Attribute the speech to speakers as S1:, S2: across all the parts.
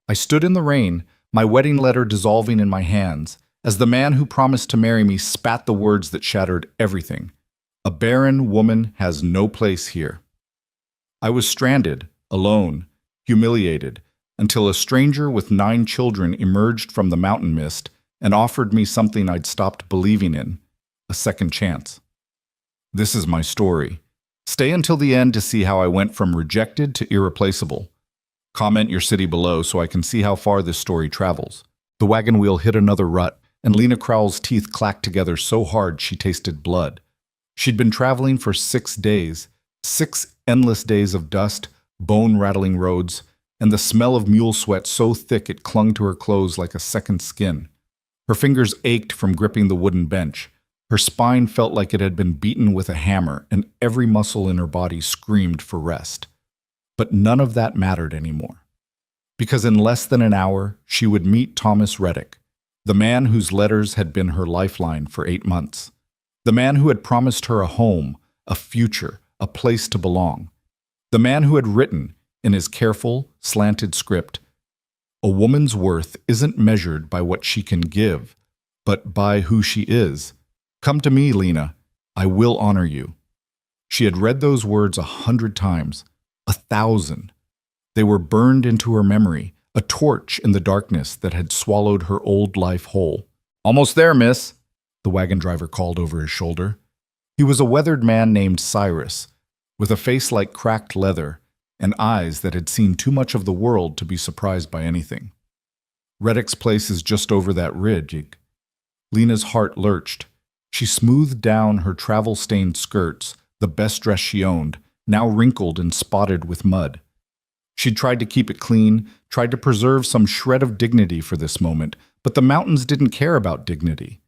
S1: I stood in the rain, my wedding letter dissolving in my hands, as the man who promised to marry me spat the words that shattered everything. A barren woman has no place here. I was stranded, alone, humiliated, until a stranger with 9 children emerged from the mountain mist and offered me something I'd stopped believing in, a second chance. This is my story. Stay until the end to see how I went from rejected to irreplaceable. Comment your city below so I can see how far this story travels. The wagon wheel hit another rut, and Lena Crowell's teeth clacked together so hard she tasted blood. She'd been traveling for 6 days, 6 endless days of dust, bone-rattling roads, and the smell of mule sweat so thick it clung to her clothes like a second skin. Her fingers ached from gripping the wooden bench. Her spine felt like it had been beaten with a hammer, and every muscle in her body screamed for rest. But none of that mattered anymore. Because in less than an hour, she would meet Thomas Reddick, the man whose letters had been her lifeline for 8 months. The man who had promised her a home, a future, a place to belong. The man who had written, in his careful, slanted script, "A woman's worth isn't measured by what she can give, but by who she is. Come to me, Lena. I will honor you." She had read those words 100 times, 1,000. They were burned into her memory, a torch in the darkness that had swallowed her old life whole. "Almost there, miss," the wagon driver called over his shoulder. He was a weathered man named Cyrus, with a face like cracked leather and eyes that had seen too much of the world to be surprised by anything. "Reddick's place is just over that ridge." Lena's heart lurched. She smoothed down her travel-stained skirts, the best dress she owned, now wrinkled and spotted with mud. She'd tried to keep it clean, tried to preserve some shred of dignity for this moment, but the mountains didn't care about dignity.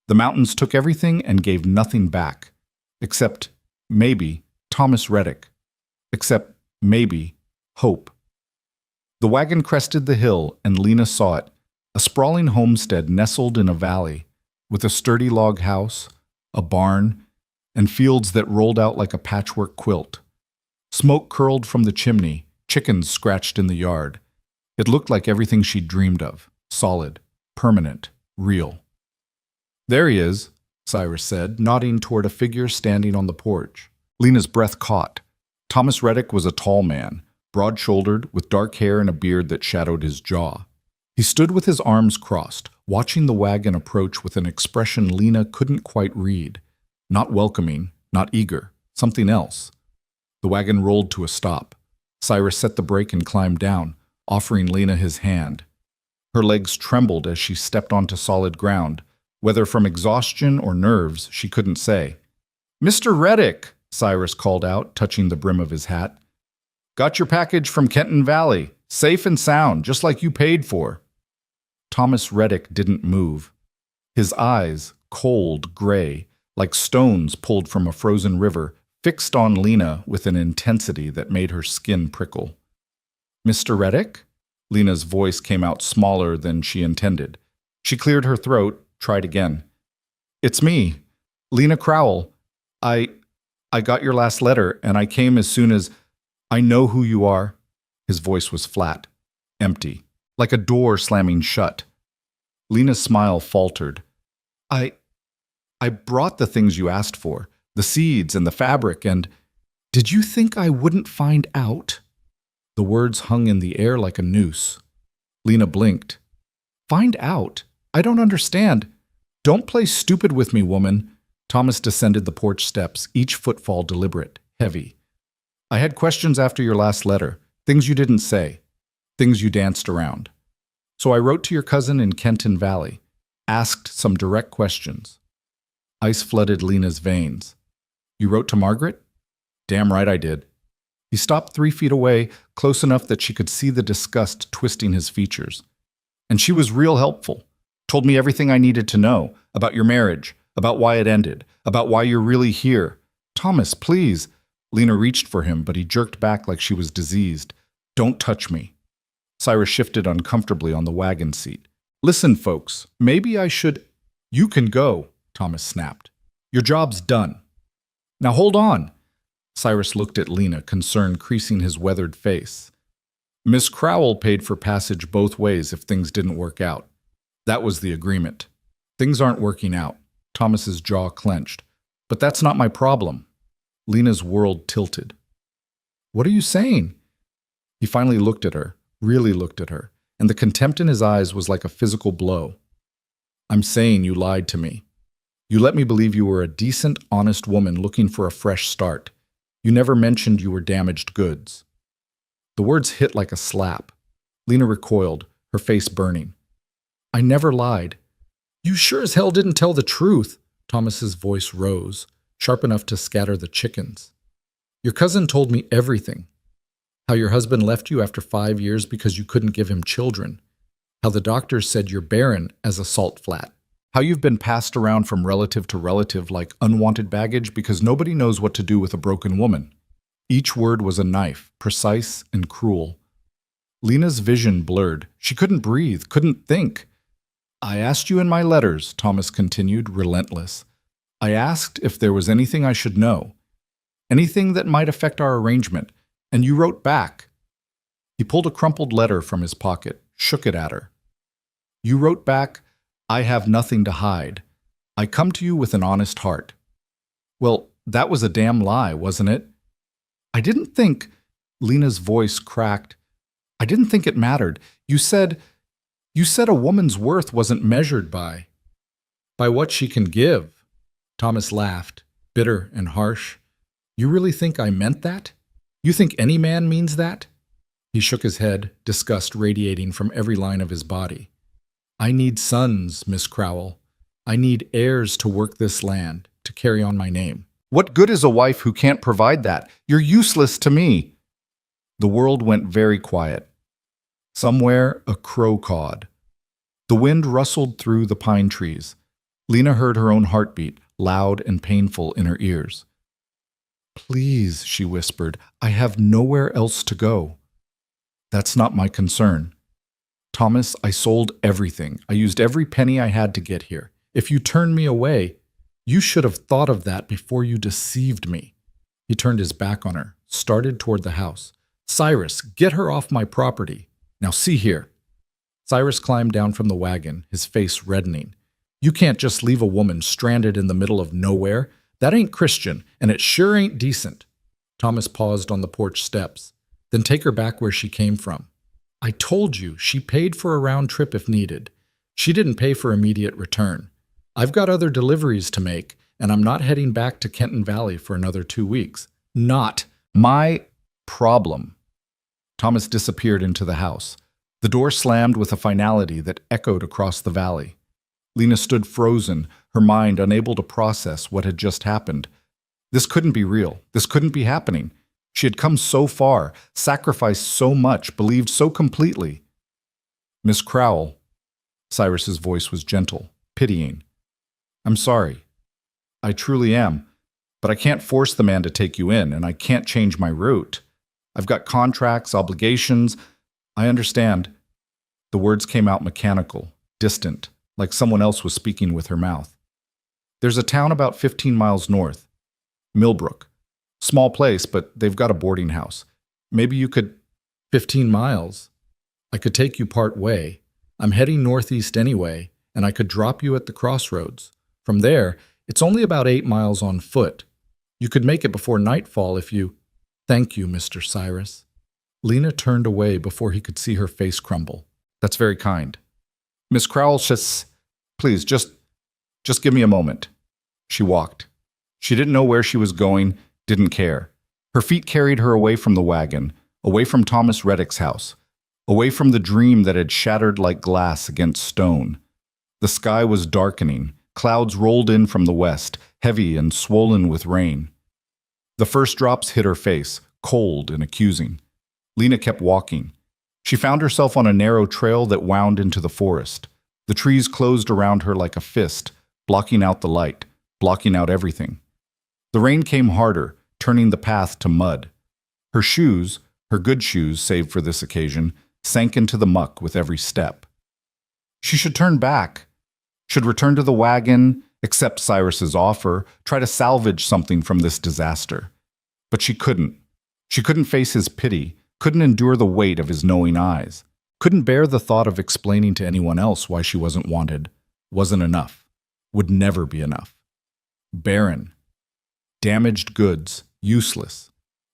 S1: The mountains took everything and gave nothing back. Except, maybe, Thomas Reddick. Except, maybe, hope. The wagon crested the hill, and Lena saw it, a sprawling homestead nestled in a valley, with a sturdy log house, a barn, and fields that rolled out like a patchwork quilt. Smoke curled from the chimney, chickens scratched in the yard. It looked like everything she'd dreamed of, solid, permanent, real. "There he is," Cyrus said, nodding toward a figure standing on the porch. Lena's breath caught. Thomas Reddick was a tall man, broad-shouldered, with dark hair and a beard that shadowed his jaw. He stood with his arms crossed, watching the wagon approach with an expression Lena couldn't quite read. Not welcoming, not eager, something else. The wagon rolled to a stop. Cyrus set the brake and climbed down, offering Lena his hand. Her legs trembled as she stepped onto solid ground. Whether from exhaustion or nerves, she couldn't say. "Mr. Reddick," Cyrus called out, touching the brim of his hat. "Got your package from Kenton Valley, safe and sound, just like you paid for." Thomas Reddick didn't move. His eyes, cold, gray, like stones pulled from a frozen river, fixed on Lena with an intensity that made her skin prickle. "Mr. Reddick?" Lena's voice came out smaller than she intended. She cleared her throat, tried again. "It's me, Lena Crowell. I got your last letter, and I came as soon as... I know who you are." His voice was flat, empty, like a door slamming shut. Lena's smile faltered. I brought the things you asked for, the seeds and the fabric, and... Did you think I wouldn't find out?" The words hung in the air like a noose. Lena blinked. "Find out? I don't understand. Don't play stupid with me, woman." Thomas descended the porch steps, each footfall deliberate, heavy. "I had questions after your last letter, things you didn't say, things you danced around. So I wrote to your cousin in Kenton Valley, asked some direct questions." Ice flooded Lena's veins. "You wrote to Margaret?" "Damn right I did." He stopped 3 feet away, close enough that she could see the disgust twisting his features. "And she was real helpful. Told me everything I needed to know, about your marriage, about why it ended, about why you're really here." "Thomas, please." Lena reached for him, but he jerked back like she was diseased. "Don't touch me." Cyrus shifted uncomfortably on the wagon seat. "Listen, folks, maybe I should..." "You can go," Thomas snapped. "Your job's done." "Now hold on." Cyrus looked at Lena, concern creasing his weathered face. Miss Crowell paid for passage both ways if things didn't work out. That was the agreement. Things aren't working out. Thomas's jaw clenched. But that's not my problem. Lena's world tilted. What are you saying? He finally looked at her, really looked at her, and the contempt in his eyes was like a physical blow. I'm saying you lied to me. You let me believe you were a decent, honest woman looking for a fresh start. You never mentioned you were damaged goods. The words hit like a slap. Lena recoiled, her face burning. I never lied. You sure as hell didn't tell the truth. Thomas's voice rose, sharp enough to scatter the chickens. Your cousin told me everything. How your husband left you after 5 years because you couldn't give him children. How the doctors said you're barren as a salt flat. How you've been passed around from relative to relative like unwanted baggage because nobody knows what to do with a broken woman. Each word was a knife, precise and cruel. Lena's vision blurred. She couldn't breathe, couldn't think. I asked you in my letters, Thomas continued, relentless. I asked if there was anything I should know, anything that might affect our arrangement, and you wrote back. He pulled a crumpled letter from his pocket, shook it at her. You wrote back, I have nothing to hide. I come to you with an honest heart. Well, that was a damn lie, wasn't it? I didn't think, Lena's voice cracked. I didn't think it mattered. You said a woman's worth wasn't measured by what she can give. Thomas laughed, bitter and harsh. You really think I meant that? You think any man means that? He shook his head, disgust radiating from every line of his body. I need sons, Miss Crowell. I need heirs to work this land, to carry on my name. What good is a wife who can't provide that? You're useless to me. The world went very quiet. Somewhere a crow cawed. The wind rustled through the pine trees. Lena heard her own heartbeat, loud and painful in her ears. Please, she whispered, I have nowhere else to go. That's not my concern. Thomas, I sold everything. I used every penny I had to get here. If you turned me away, you should have thought of that before you deceived me. He turned his back on her, started toward the house. Cyrus, get her off my property. Now see here. Cyrus climbed down from the wagon, his face reddening. You can't just leave a woman stranded in the middle of nowhere. That ain't Christian, and it sure ain't decent. Thomas paused on the porch steps. Then take her back where she came from. I told you, she paid for a round trip if needed. She didn't pay for immediate return. I've got other deliveries to make, and I'm not heading back to Kenton Valley for another 2 weeks. Not my problem. Thomas disappeared into the house. The door slammed with a finality that echoed across the valley. Lena stood frozen, her mind unable to process what had just happened. This couldn't be real. This couldn't be happening. She had come so far, sacrificed so much, believed so completely. Miss Crowell, Cyrus's voice was gentle, pitying. I'm sorry. I truly am. But I can't force the man to take you in, and I can't change my route. I've got contracts, obligations. I understand. The words came out mechanical, distant, like someone else was speaking with her mouth. There's a town about 15 miles north. Millbrook. Small place, but they've got a boarding house. Maybe you could... 15 miles? I could take you part way. I'm heading northeast anyway, and I could drop you at the crossroads. From there, it's only about 8 miles on foot. You could make it before nightfall if you... Thank you, Mr. Cyrus. Lena turned away before he could see her face crumble. That's very kind. Miss Crowell, please, just give me a moment. She walked. She didn't know where she was going, didn't care. Her feet carried her away from the wagon, away from Thomas Reddick's house, away from the dream that had shattered like glass against stone. The sky was darkening. Clouds rolled in from the west, heavy and swollen with rain. The first drops hit her face, cold and accusing. Lena kept walking. She found herself on a narrow trail that wound into the forest. The trees closed around her like a fist, blocking out the light, blocking out everything. The rain came harder, turning the path to mud. Her shoes, her good shoes saved for this occasion, sank into the muck with every step. She should turn back, should return to the wagon, accept Cyrus's offer, try to salvage something from this disaster. But she couldn't. She couldn't face his pity, couldn't endure the weight of his knowing eyes, couldn't bear the thought of explaining to anyone else why she wasn't wanted, wasn't enough, would never be enough. Barren. Damaged goods, useless.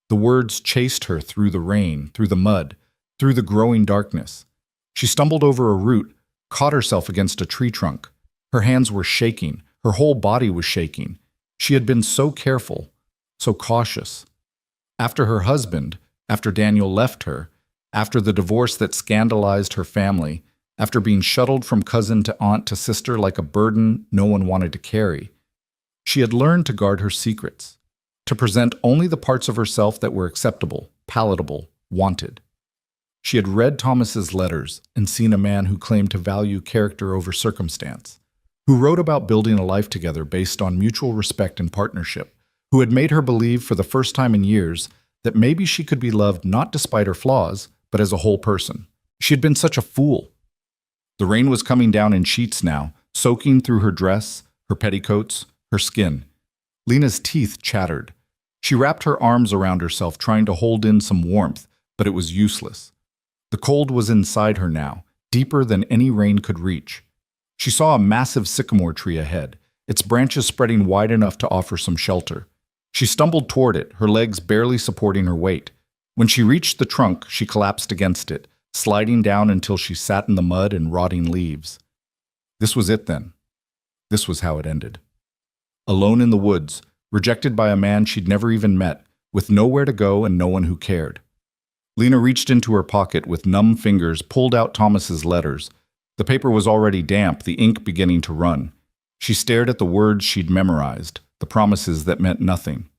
S1: The words chased her through the rain, through the mud, through the growing darkness. She stumbled over a root, caught herself against a tree trunk. Her hands were shaking, her whole body was shaking. She had been so careful, so cautious. After her husband, after Daniel left her, after the divorce that scandalized her family, after being shuttled from cousin to aunt to sister like a burden no one wanted to carry, she had learned to guard her secrets, to present only the parts of herself that were acceptable, palatable, wanted. She had read Thomas's letters and seen a man who claimed to value character over circumstance, who wrote about building a life together based on mutual respect and partnership, who had made her believe for the first time in years that maybe she could be loved not despite her flaws, but as a whole person. She had been such a fool. The rain was coming down in sheets now, soaking through her dress, her petticoats, her skin. Lena's teeth chattered. She wrapped her arms around herself, trying to hold in some warmth, but it was useless. The cold was inside her now, deeper than any rain could reach. She saw a massive sycamore tree ahead, its branches spreading wide enough to offer some shelter. She stumbled toward it, her legs barely supporting her weight. When she reached the trunk, she collapsed against it, sliding down until she sat in the mud and rotting leaves. This was it then. This was how it ended. Alone in the woods, rejected by a man she'd never even met, with nowhere to go and no one who cared. Lena reached into her pocket with numb fingers, pulled out Thomas's letters. The paper was already damp, the ink beginning to run. She stared at the words she'd memorized, the promises that meant nothing.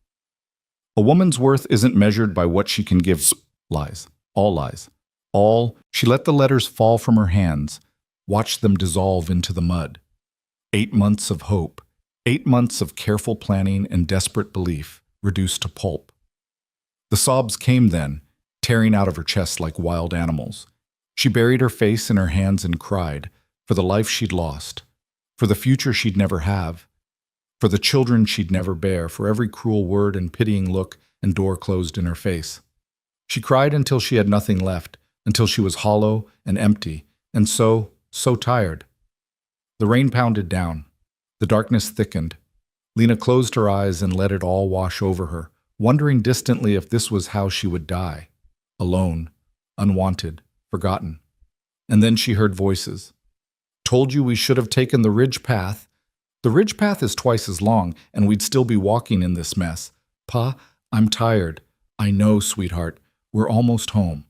S1: A woman's worth isn't measured by what she can give. Lies. All lies. All. She let the letters fall from her hands, watched them dissolve into the mud. 8 months of hope. 8 months of careful planning and desperate belief, reduced to pulp. The sobs came then, tearing out of her chest like wild animals. She buried her face in her hands and cried, for the life she'd lost, for the future she'd never have, for the children she'd never bear, for every cruel word and pitying look and door closed in her face. She cried until she had nothing left, until she was hollow and empty, and so tired. The rain pounded down. The darkness thickened. Lena closed her eyes and let it all wash over her, wondering distantly if this was how she would die. Alone, unwanted, forgotten. And then she heard voices. Told you we should have taken the ridge path. The ridge path is twice as long, and we'd still be walking in this mess. Pa, I'm tired. I know, sweetheart. We're almost home.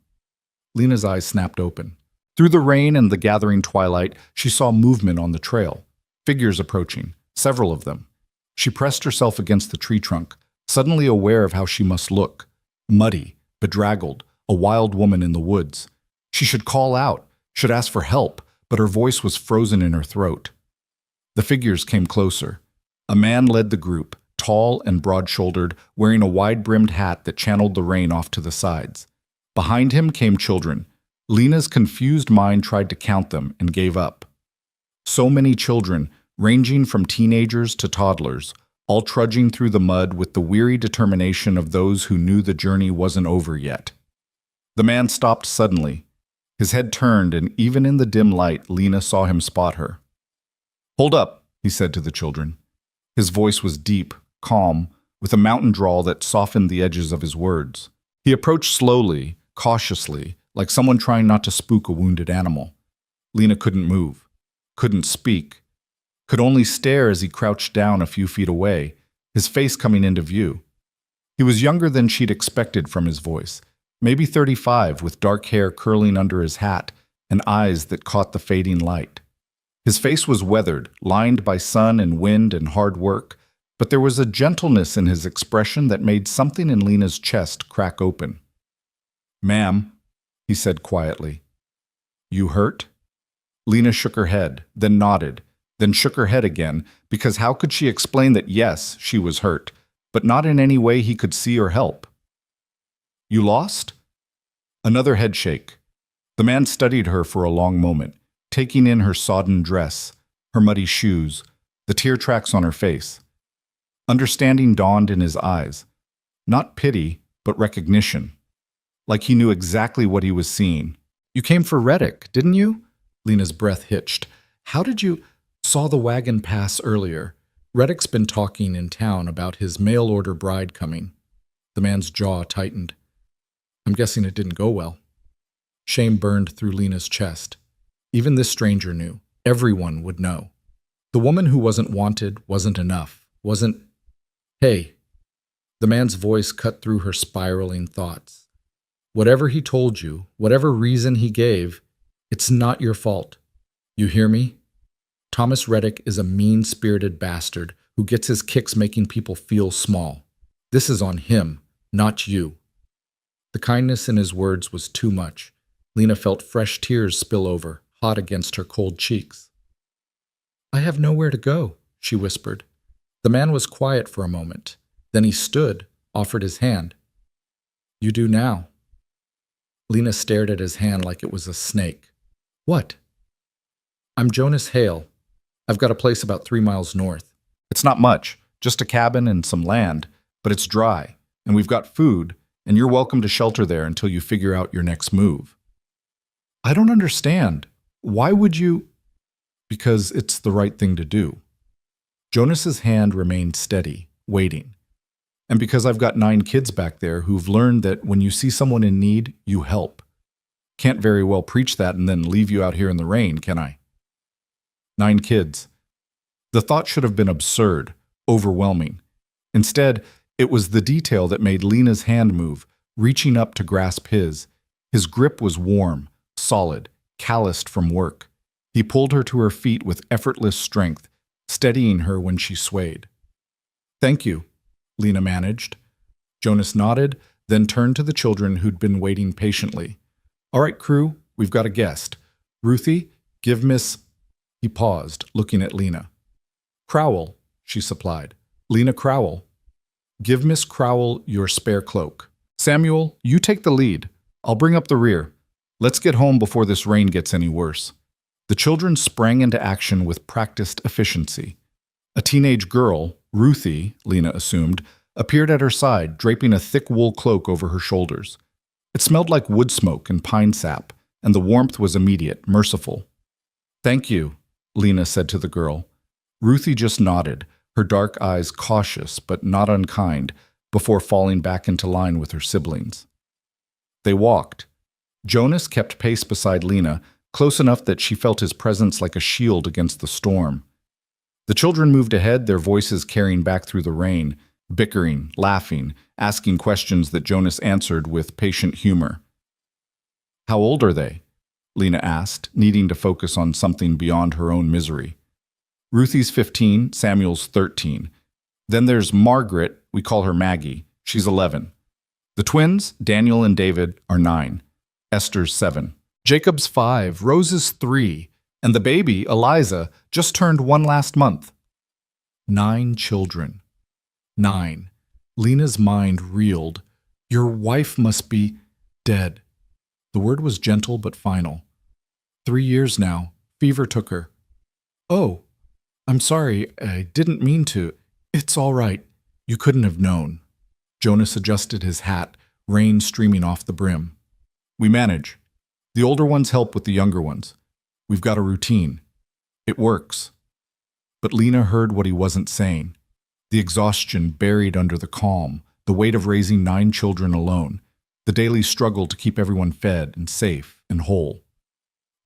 S1: Lena's eyes snapped open. Through the rain and the gathering twilight, she saw movement on the trail. Figures approaching, several of them. She pressed herself against the tree trunk, suddenly aware of how she must look. Muddy, bedraggled, a wild woman in the woods. She should call out, should ask for help, but her voice was frozen in her throat. The figures came closer. A man led the group, tall and broad-shouldered, wearing a wide-brimmed hat that channeled the rain off to the sides. Behind him came children. Lena's confused mind tried to count them and gave up. So many children, ranging from teenagers to toddlers, all trudging through the mud with the weary determination of those who knew the journey wasn't over yet. The man stopped suddenly. His head turned, and even in the dim light, Lena saw him spot her. "Hold up," he said to the children. His voice was deep, calm, with a mountain drawl that softened the edges of his words. He approached slowly, cautiously, like someone trying not to spook a wounded animal. Lena couldn't move, couldn't speak, could only stare as he crouched down a few feet away, his face coming into view. He was younger than she'd expected from his voice, maybe 35, with dark hair curling under his hat and eyes that caught the fading light. His face was weathered, lined by sun and wind and hard work, but there was a gentleness in his expression that made something in Lena's chest crack open. "Ma'am," he said quietly. "You hurt?" Lena shook her head, then nodded, then shook her head again, because how could she explain that yes, she was hurt, but not in any way he could see or help? "You lost?" Another head shake. The man studied her for a long moment, taking in her sodden dress, her muddy shoes, the tear tracks on her face. Understanding dawned in his eyes. Not pity, but recognition. like he knew exactly what he was seeing. "You came for Reddick, didn't you?" Lena's breath hitched. "How did you—" "Saw the wagon pass earlier. Reddick's been talking in town about his mail-order bride coming." The man's jaw tightened. "I'm guessing it didn't go well." Shame burned through Lena's chest. Even this stranger knew. Everyone would know. The woman who wasn't wanted wasn't enough. Wasn't— "Hey." The man's voice cut through her spiraling thoughts. "Whatever he told you, whatever reason he gave, it's not your fault. You hear me? Thomas Reddick is a mean-spirited bastard who gets his kicks making people feel small. This is on him, not you." The kindness in his words was too much. Lena felt fresh tears spill over, hot against her cold cheeks. "I have nowhere to go," she whispered. The man was quiet for a moment. Then he stood, offered his hand. "You do now." Lena stared at his hand like it was a snake. "What?" "I'm Jonas Hale. I've got a place about 3 miles north." "It's not much, just a cabin and some land, but it's dry, and we've got food, and you're welcome to shelter there until you figure out your next move." "I don't understand. Why would you—" "Because it's the right thing to do." Jonas's hand remained steady, waiting. "And because I've got 9 kids back there who've learned that when you see someone in need, you help. Can't very well preach that and then leave you out here in the rain, can I?" 9 kids. The thought should have been absurd, overwhelming. Instead, it was the detail that made Lena's hand move, reaching up to grasp his. His grip was warm, solid, calloused from work. He pulled her to her feet with effortless strength, steadying her when she swayed. "Thank you," Lena managed. Jonas nodded, then turned to the children who'd been waiting patiently. "All right, crew, we've got a guest. Ruthie, give Miss—" He paused, looking at Lena. "Crowell," she supplied. "Lena Crowell. Give Miss Crowell your spare cloak. Samuel, you take the lead. I'll bring up the rear. Let's get home before this rain gets any worse." The children sprang into action with practiced efficiency. A teenage girl, Ruthie, Lena assumed, appeared at her side, draping a thick wool cloak over her shoulders. It smelled like wood smoke and pine sap, and the warmth was immediate, merciful. "Thank you," Lena said to the girl. Ruthie just nodded, her dark eyes cautious but not unkind, before falling back into line with her siblings. They walked. Jonas kept pace beside Lena, close enough that she felt his presence like a shield against the storm. The children moved ahead, their voices carrying back through the rain, bickering, laughing, asking questions that Jonas answered with patient humor. "How old are they?" Lena asked, needing to focus on something beyond her own misery. "Ruthie's 15, Samuel's 13. Then there's Margaret, we call her Maggie, she's 11. The twins, Daniel and David, are 9. Esther's 7. Jacob's 5, Rose's 3, and the baby, Eliza, just turned 1 last month." 9 children. 9. Lena's mind reeled. "Your wife must be dead." The word was gentle but final. 3 years now. Fever took her." "Oh, I'm sorry. I didn't mean to." "It's all right. You couldn't have known." Jonas adjusted his hat, rain streaming off the brim. "We manage. The older ones help with the younger ones. We've got a routine. It works." But Lena heard what he wasn't saying. The exhaustion buried under the calm, the weight of raising 9 children alone, the daily struggle to keep everyone fed and safe and whole.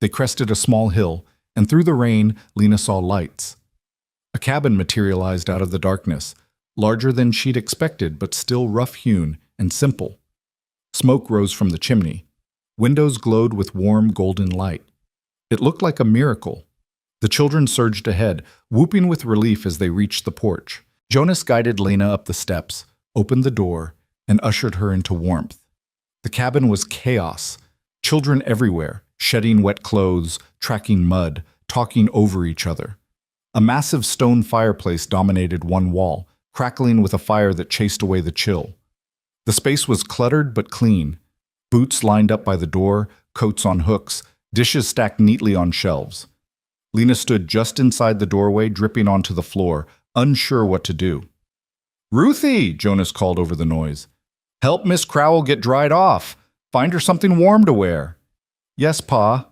S1: They crested a small hill, and through the rain, Lena saw lights. A cabin materialized out of the darkness, larger than she'd expected but still rough-hewn and simple. Smoke rose from the chimney. Windows glowed with warm golden light. It looked like a miracle. The children surged ahead, whooping with relief as they reached the porch. Jonas guided Lena up the steps, opened the door, and ushered her into warmth. The cabin was chaos. Children everywhere, shedding wet clothes, tracking mud, talking over each other. A massive stone fireplace dominated one wall, crackling with a fire that chased away the chill. The space was cluttered but clean. Boots lined up by the door, coats on hooks, dishes stacked neatly on shelves. Lena stood just inside the doorway, dripping onto the floor, unsure what to do. "Ruthie!" Jonas called over the noise. "Help Miss Crowell get dried off. Find her something warm to wear. Yes, Pa.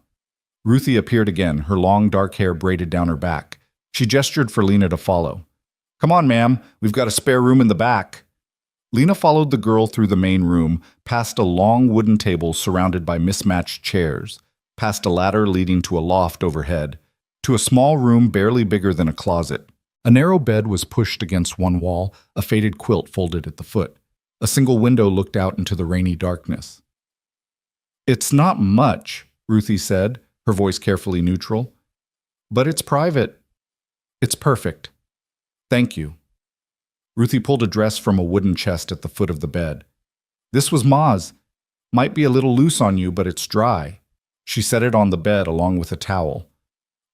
S1: Ruthie appeared again, her long dark hair braided down her back. She gestured for Lena to follow. Come on, ma'am. We've got a spare room in the back. Lena followed the girl through the main room, past a long wooden table surrounded by mismatched chairs, past a ladder leading to a loft overhead, to a small room barely bigger than a closet. A narrow bed was pushed against one wall, a faded quilt folded at the foot. A single window looked out into the rainy darkness. It's not much, Ruthie said, her voice carefully neutral. But it's private. It's perfect. Thank you. Ruthie pulled a dress from a wooden chest at the foot of the bed. This was Ma's. Might be a little loose on you, but it's dry. She set it on the bed along with a towel.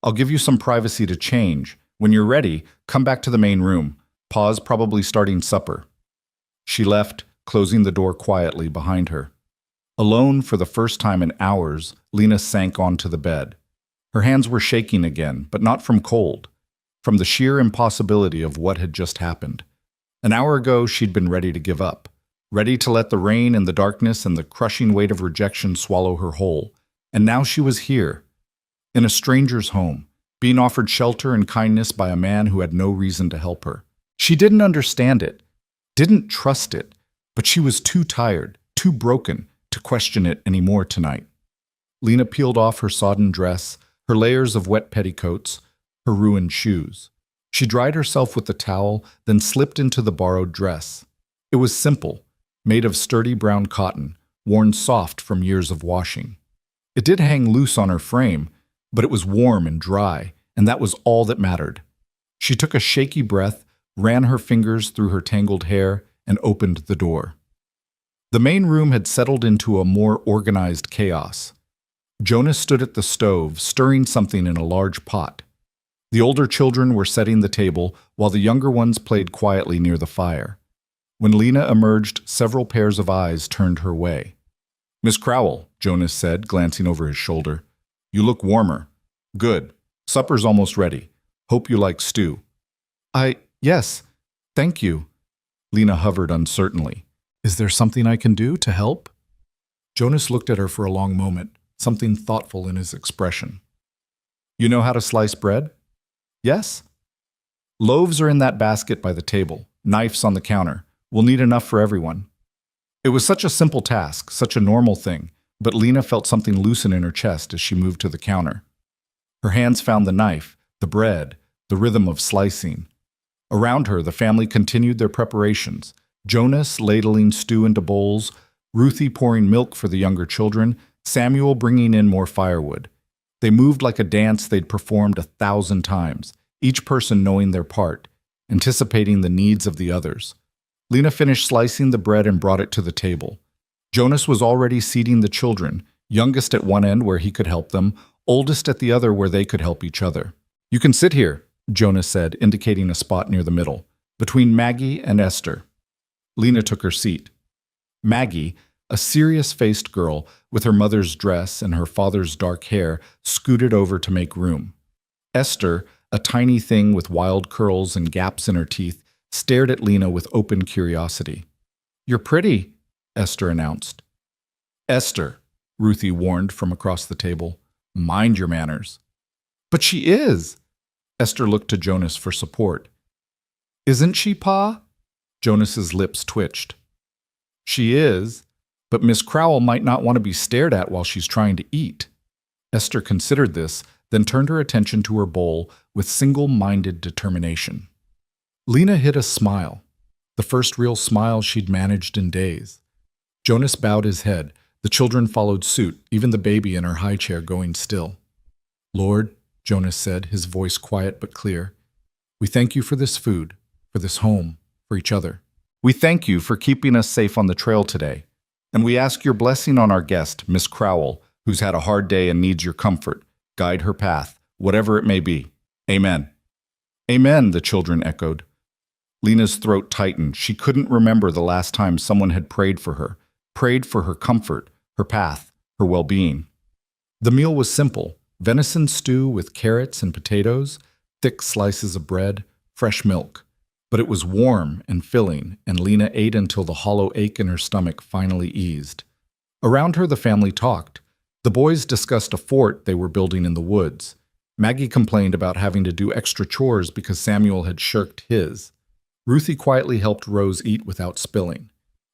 S1: I'll give you some privacy to change. When you're ready, come back to the main room. Pa's probably starting supper. She left, closing the door quietly behind her. Alone for the first time in hours, Lena sank onto the bed. Her hands were shaking again, but not from cold, from the sheer impossibility of what had just happened. An hour ago, she'd been ready to give up, ready to let the rain and the darkness and the crushing weight of rejection swallow her whole. And now she was here, in a stranger's home, being offered shelter and kindness by a man who had no reason to help her. She didn't understand it, didn't trust it, but she was too tired, too broken to question it anymore tonight. Lena peeled off her sodden dress, her layers of wet petticoats, her ruined shoes. She dried herself with the towel, then slipped into the borrowed dress. It was simple, made of sturdy brown cotton, worn soft from years of washing. It did hang loose on her frame, but it was warm and dry, and that was all that mattered. She took a shaky breath, ran her fingers through her tangled hair, and opened the door. The main room had settled into a more organized chaos. Jonas stood at the stove, stirring something in a large pot. The older children were setting the table, while the younger ones played quietly near the fire. When Lena emerged, several pairs of eyes turned her way. Miss Crowell, Jonas said, glancing over his shoulder. You look warmer. Good. Supper's almost ready. Hope you like stew. Yes, thank you. Lena hovered uncertainly. Is there something I can do to help? Jonas looked at her for a long moment, something thoughtful in his expression. You know how to slice bread? Yes? Loaves are in that basket by the table, knives on the counter. We'll need enough for everyone. It was such a simple task, such a normal thing, but Lena felt something loosen in her chest as she moved to the counter. Her hands found the knife, the bread, the rhythm of slicing. Around her, the family continued their preparations, Jonas ladling stew into bowls, Ruthie pouring milk for the younger children, Samuel bringing in more firewood. They moved like a dance they'd performed 1,000 times, each person knowing their part, anticipating the needs of the others. Lena finished slicing the bread and brought it to the table. Jonas was already seating the children, youngest at one end where he could help them, oldest at the other where they could help each other. You can sit here, Jonas said, indicating a spot near the middle, between Maggie and Esther. Lena took her seat. Maggie, a serious-faced girl with her mother's dress and her father's dark hair, scooted over to make room. Esther, a tiny thing with wild curls and gaps in her teeth, stared at Lena with open curiosity. You're pretty, Esther announced. Esther, Ruthie warned from across the table. Mind your manners. But she is. Esther looked to Jonas for support. Isn't she, Pa? Jonas's lips twitched. She is, but Miss Crowell might not want to be stared at while she's trying to eat. Esther considered this, then turned her attention to her bowl with single-minded determination. Lena hid a smile, the first real smile she'd managed in days. Jonas bowed his head. The children followed suit, even the baby in her high chair going still. Lord, Jonas said, his voice quiet but clear, we thank you for this food, for this home, for each other. We thank you for keeping us safe on the trail today, and we ask your blessing on our guest, Miss Crowell, who's had a hard day and needs your comfort. Guide her path, whatever it may be. Amen. Amen, the children echoed. Lena's throat tightened. She couldn't remember the last time someone had prayed for her comfort, her path, her well-being. The meal was simple: venison stew with carrots and potatoes, thick slices of bread, fresh milk. But it was warm and filling, and Lena ate until the hollow ache in her stomach finally eased. Around her, the family talked. The boys discussed a fort they were building in the woods. Maggie complained about having to do extra chores because Samuel had shirked his. Ruthie quietly helped Rose eat without spilling.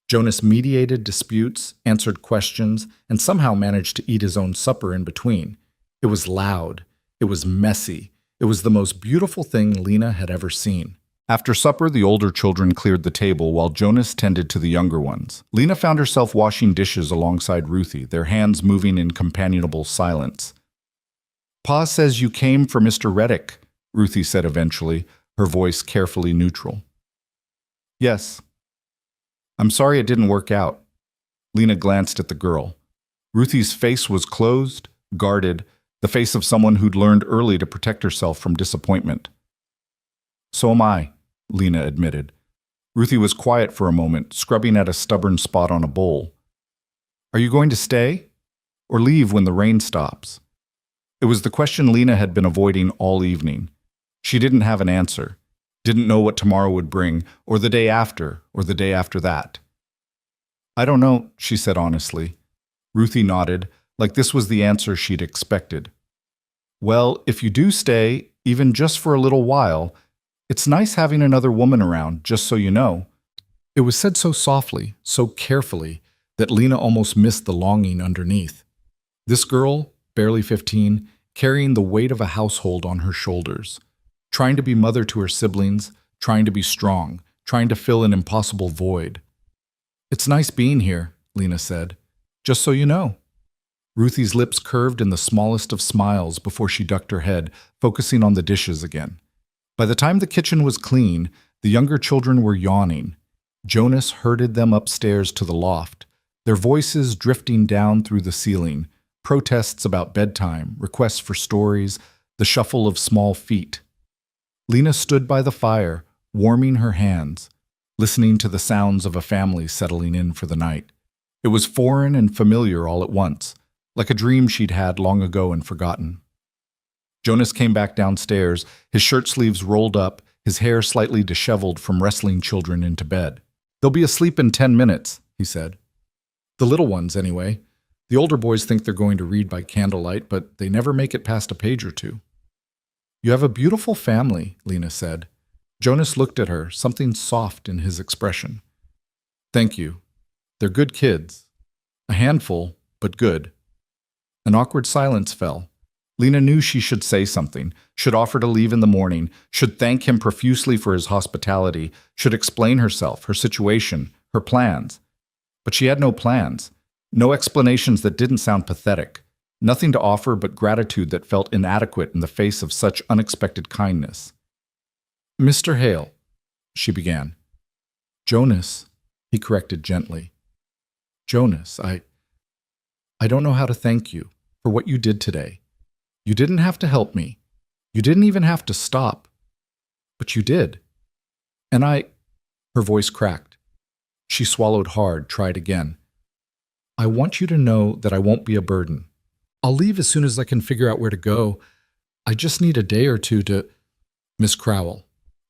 S1: Jonas mediated disputes, answered questions, and somehow managed to eat his own supper in between. It was loud. It was messy. It was the most beautiful thing Lena had ever seen. After supper, the older children cleared the table while Jonas tended to the younger ones. Lena found herself washing dishes alongside Ruthie, their hands moving in companionable silence. "Pa says you came for Mr. Reddick," Ruthie said eventually, her voice carefully neutral. "Yes. I'm sorry it didn't work out." Lena glanced at the girl. Ruthie's face was closed, guarded, the face of someone who'd learned early to protect herself from disappointment. "So am I," Lena admitted. Ruthie was quiet for a moment, scrubbing at a stubborn spot on a bowl. "Are you going to stay? Or leave when the rain stops?" It was the question Lena had been avoiding all evening. She didn't have an answer, didn't know what tomorrow would bring, or the day after, or the day after that. "I don't know," she said honestly. Ruthie nodded, like this was the answer she'd expected. "Well, if you do stay, even just for a little while, it's nice having another woman around, just so you know." It was said so softly, so carefully, that Lena almost missed the longing underneath. This girl, barely 15, carrying the weight of a household on her shoulders, trying to be mother to her siblings, trying to be strong, trying to fill an impossible void. "It's nice being here," Lena said. "Just so you know." Ruthie's lips curved in the smallest of smiles before she ducked her head, focusing on the dishes again. By the time the kitchen was clean, the younger children were yawning. Jonas herded them upstairs to the loft, their voices drifting down through the ceiling, protests about bedtime, requests for stories, the shuffle of small feet. Lena stood by the fire, warming her hands, listening to the sounds of a family settling in for the night. It was foreign and familiar all at once, like a dream she'd had long ago and forgotten. Jonas came back downstairs, his shirt sleeves rolled up, his hair slightly disheveled from wrestling children into bed. "They'll be asleep in 10 minutes, he said. "The little ones, anyway. The older boys think they're going to read by candlelight, but they never make it past a page or two." "You have a beautiful family," Lena said. Jonas looked at her, something soft in his expression. "Thank you. They're good kids. A handful, but good." An awkward silence fell. Lena knew she should say something, should offer to leave in the morning, should thank him profusely for his hospitality, should explain herself, her situation, her plans. But she had no plans, no explanations that didn't sound pathetic, nothing to offer but gratitude that felt inadequate in the face of such unexpected kindness. "Mr. Hale," she began. "Jonas," he corrected gently. "Jonas, I don't know how to thank you for what you did today. You didn't have to help me. You didn't even have to stop. But you did. And her voice cracked. She swallowed hard, tried again. "I want you to know that I won't be a burden. I'll leave as soon as I can figure out where to go. I just need a day or two to—" "Miss Crowell,"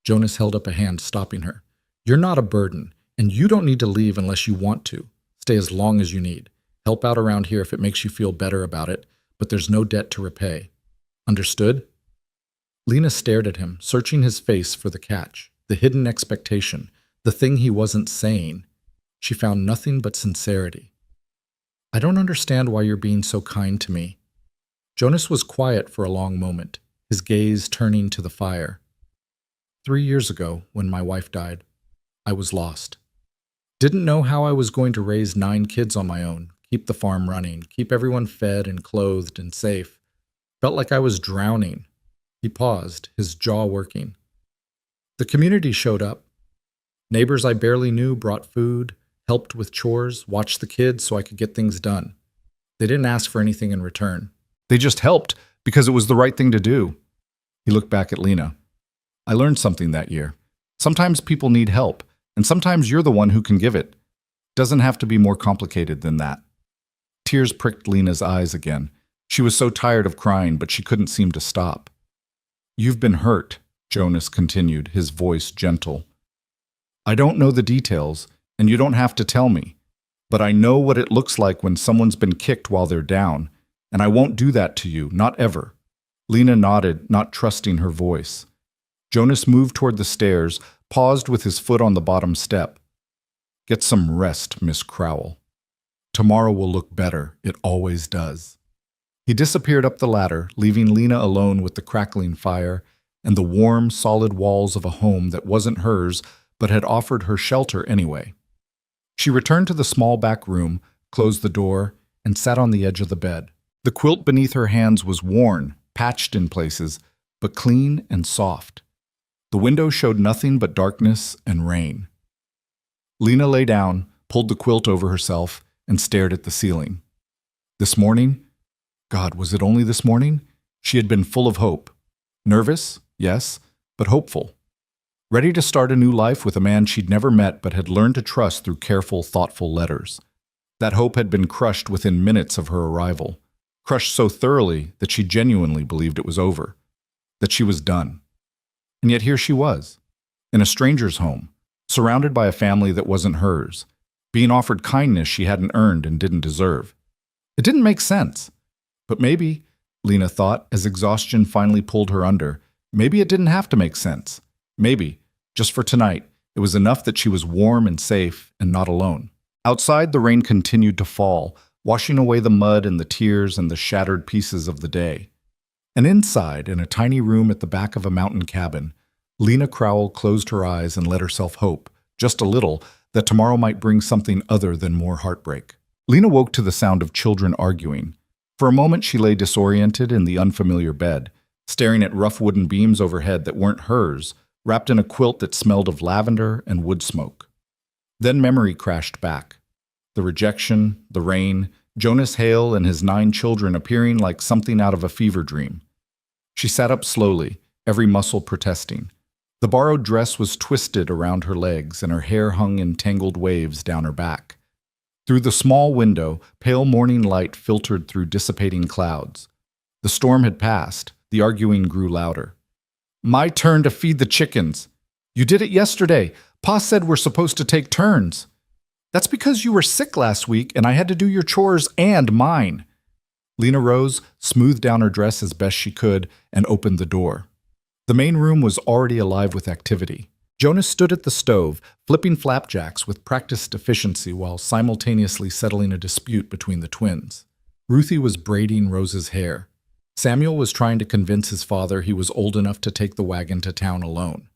S1: Jonas held up a hand, stopping her. "You're not a burden, and you don't need to leave unless you want to. Stay as long as you need. Help out around here if it makes you feel better about it, but there's no debt to repay. Understood?" Lena stared at him, searching his face for the catch, the hidden expectation, the thing he wasn't saying. She found nothing but sincerity. "I don't understand why you're being so kind to me." Jonas was quiet for a long moment, his gaze turning to the fire. 3 years ago, when my wife died, I was lost. Didn't know how I was going to raise 9 kids on my own, keep the farm running, keep everyone fed and clothed and safe. Felt like I was drowning. He paused, his jaw working. The community showed up. Neighbors I barely knew brought food, helped with chores, watched the kids so I could get things done. They didn't ask for anything in return. They just helped because it was the right thing to do. He looked back at Lena. "I learned something that year. Sometimes people need help, and sometimes you're the one who can give it. Doesn't have to be more complicated than that." Tears pricked Lena's eyes again. She was so tired of crying, but she couldn't seem to stop. "You've been hurt," Jonas continued, his voice gentle. "I don't know the details, and you don't have to tell me. But I know what it looks like when someone's been kicked while they're down, and I won't do that to you, not ever." Lena nodded, not trusting her voice. Jonas moved toward the stairs, paused with his foot on the bottom step. "Get some rest, Miss Crowell. Tomorrow will look better. It always does." He disappeared up the ladder, leaving Lena alone with the crackling fire and the warm, solid walls of a home that wasn't hers but had offered her shelter anyway. She returned to the small back room, closed the door, and sat on the edge of the bed. The quilt beneath her hands was worn, patched in places, but clean and soft. The window showed nothing but darkness and rain. Lena lay down, pulled the quilt over herself, and stared at the ceiling. This morning? God, was it only this morning? She had been full of hope. Nervous, yes, but hopeful. Ready to start a new life with a man she'd never met but had learned to trust through careful, thoughtful letters. That hope had been crushed within minutes of her arrival. Crushed so thoroughly that she genuinely believed it was over. That she was done. And yet here she was, in a stranger's home, surrounded by a family that wasn't hers, being offered kindness she hadn't earned and didn't deserve. It didn't make sense. But maybe, Lena thought as exhaustion finally pulled her under, maybe it didn't have to make sense. Maybe, just for tonight, it was enough that she was warm and safe and not alone. Outside, the rain continued to fall, washing away the mud and the tears and the shattered pieces of the day. And inside, in a tiny room at the back of a mountain cabin, Lena Crowell closed her eyes and let herself hope, just a little, that tomorrow might bring something other than more heartbreak. Lena woke to the sound of children arguing. For a moment she lay disoriented in the unfamiliar bed, staring at rough wooden beams overhead that weren't hers, wrapped in a quilt that smelled of lavender and wood smoke. Then memory crashed back. The rejection, the rain, Jonas Hale and his 9 children appearing like something out of a fever dream. She sat up slowly, every muscle protesting. The borrowed dress was twisted around her legs and her hair hung in tangled waves down her back. Through the small window, pale morning light filtered through dissipating clouds. The storm had passed. The arguing grew louder. "My turn to feed the chickens. You did it yesterday. Pa said we're supposed to take turns." "That's because you were sick last week and I had to do your chores and mine." Lena rose, smoothed down her dress as best she could, and opened the door. The main room was already alive with activity. Jonas stood at the stove, flipping flapjacks with practiced efficiency while simultaneously settling a dispute between the twins. Ruthie was braiding Rose's hair. Samuel was trying to convince his father he was old enough to take the wagon to town alone.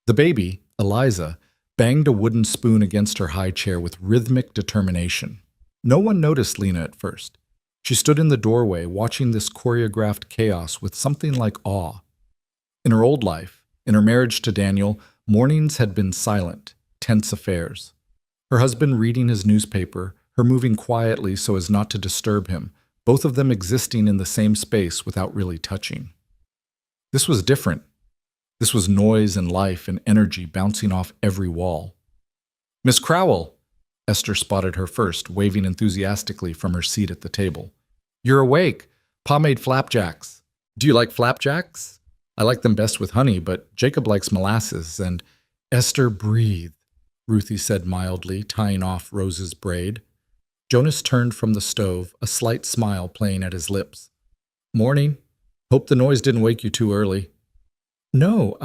S1: The baby, Eliza, banged a wooden spoon against her high chair with rhythmic determination. No one noticed Lena at first. She stood in the doorway watching this choreographed chaos with something like awe. In her old life, in her marriage to Daniel, mornings had been silent, tense affairs. Her husband reading his newspaper, her moving quietly so as not to disturb him, both of them existing in the same space without really touching. This was different. This was noise and life and energy bouncing off every wall. "Miss Crowell!" Esther spotted her first, waving enthusiastically from her seat at the table. "You're awake. Pa made flapjacks. Do you like flapjacks? I like them best with honey, but Jacob likes molasses, and—" "Esther, breathe," Ruthie said mildly, tying off Rose's braid. Jonas turned from the stove, a slight smile playing at his lips. "Morning. Hope the noise didn't wake you too early." "No,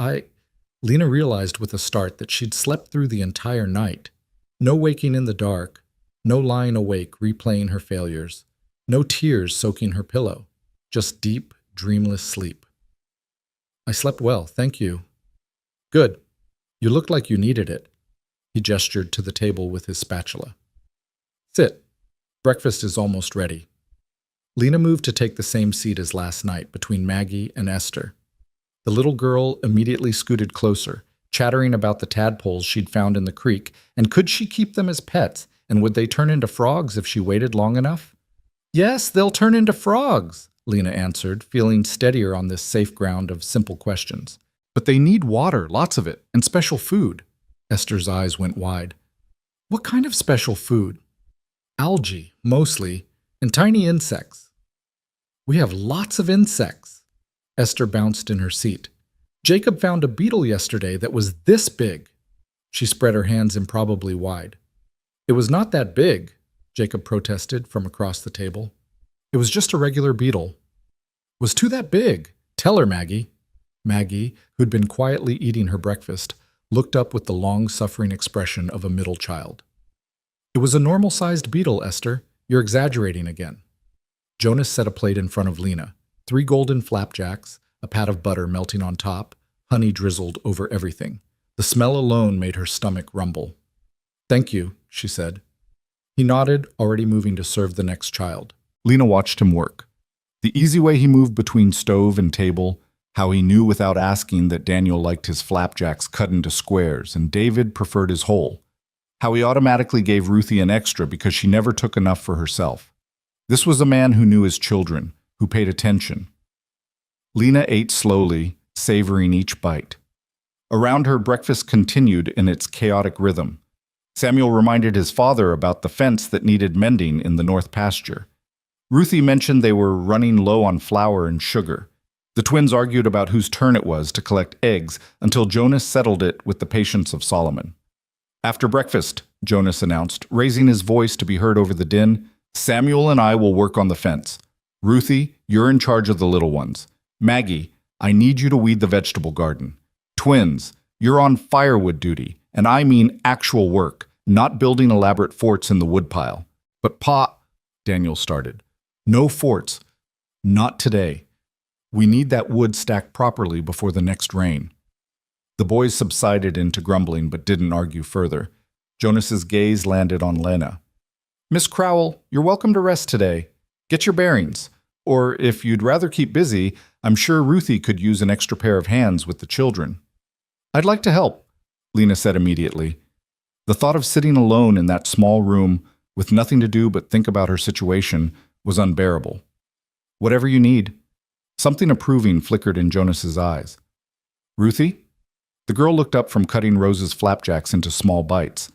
S1: Lena realized with a start that she'd slept through the entire night. No waking in the dark, no lying awake replaying her failures, no tears soaking her pillow, just deep, dreamless sleep. "I slept well, thank you." "Good. You looked like you needed it." He gestured to the table with his spatula. "Sit. Breakfast is almost ready." Lena moved to take the same seat as last night between Maggie and Esther. The little girl immediately scooted closer, chattering about the tadpoles she'd found in the creek, and could she keep them as pets, and would they turn into frogs if she waited long enough? "Yes, they'll turn into frogs," Lena answered, feeling steadier on this safe ground of simple questions. "But they need water, lots of it, and special food." Esther's eyes went wide. "What kind of special food?" "Algae, mostly, and tiny insects." "We have lots of insects." Esther bounced in her seat. "Jacob found a beetle yesterday that was this big." She spread her hands improbably wide. "It was not that big." Jacob protested from across the table. It was just a regular beetle. Was too that big. Tell her, Maggie. Maggie, who'd been quietly eating her breakfast, looked up with the long-suffering expression of a middle child. It was a normal-sized beetle, Esther. You're exaggerating again. Jonas set a plate in front of Lena. 3 golden flapjacks, a pat of butter melting on top, honey drizzled over everything. The smell alone made her stomach rumble. Thank you, she said. He nodded, already moving to serve the next child. Lena watched him work. The easy way he moved between stove and table, how he knew without asking that Daniel liked his flapjacks cut into squares and David preferred his whole. How he automatically gave Ruthie an extra because she never took enough for herself. This was a man who knew his children, who paid attention. Lena ate slowly, savoring each bite. Around her, breakfast continued in its chaotic rhythm. Samuel reminded his father about the fence that needed mending in the north pasture. Ruthie mentioned they were running low on flour and sugar. The twins argued about whose turn it was to collect eggs until Jonas settled it with the patience of Solomon. After breakfast, Jonas announced, raising his voice to be heard over the din, Samuel and I will work on the fence. Ruthie, you're in charge of the little ones. Maggie, I need you to weed the vegetable garden. Twins, you're on firewood duty, and I mean actual work, not building elaborate forts in the woodpile. But Pa, Daniel started. No forts. Not today. We need that wood stacked properly before the next rain. The boys subsided into grumbling but didn't argue further. Jonas's gaze landed on Lena. Miss Crowell, you're welcome to rest today. Get your bearings. Or if you'd rather keep busy, I'm sure Ruthie could use an extra pair of hands with the children. I'd like to help, Lena said immediately. The thought of sitting alone in that small room with nothing to do but think about her situation was unbearable. Whatever you need. Something approving flickered in Jonas's eyes. Ruthie? The girl looked up from cutting Rose's flapjacks into small bites.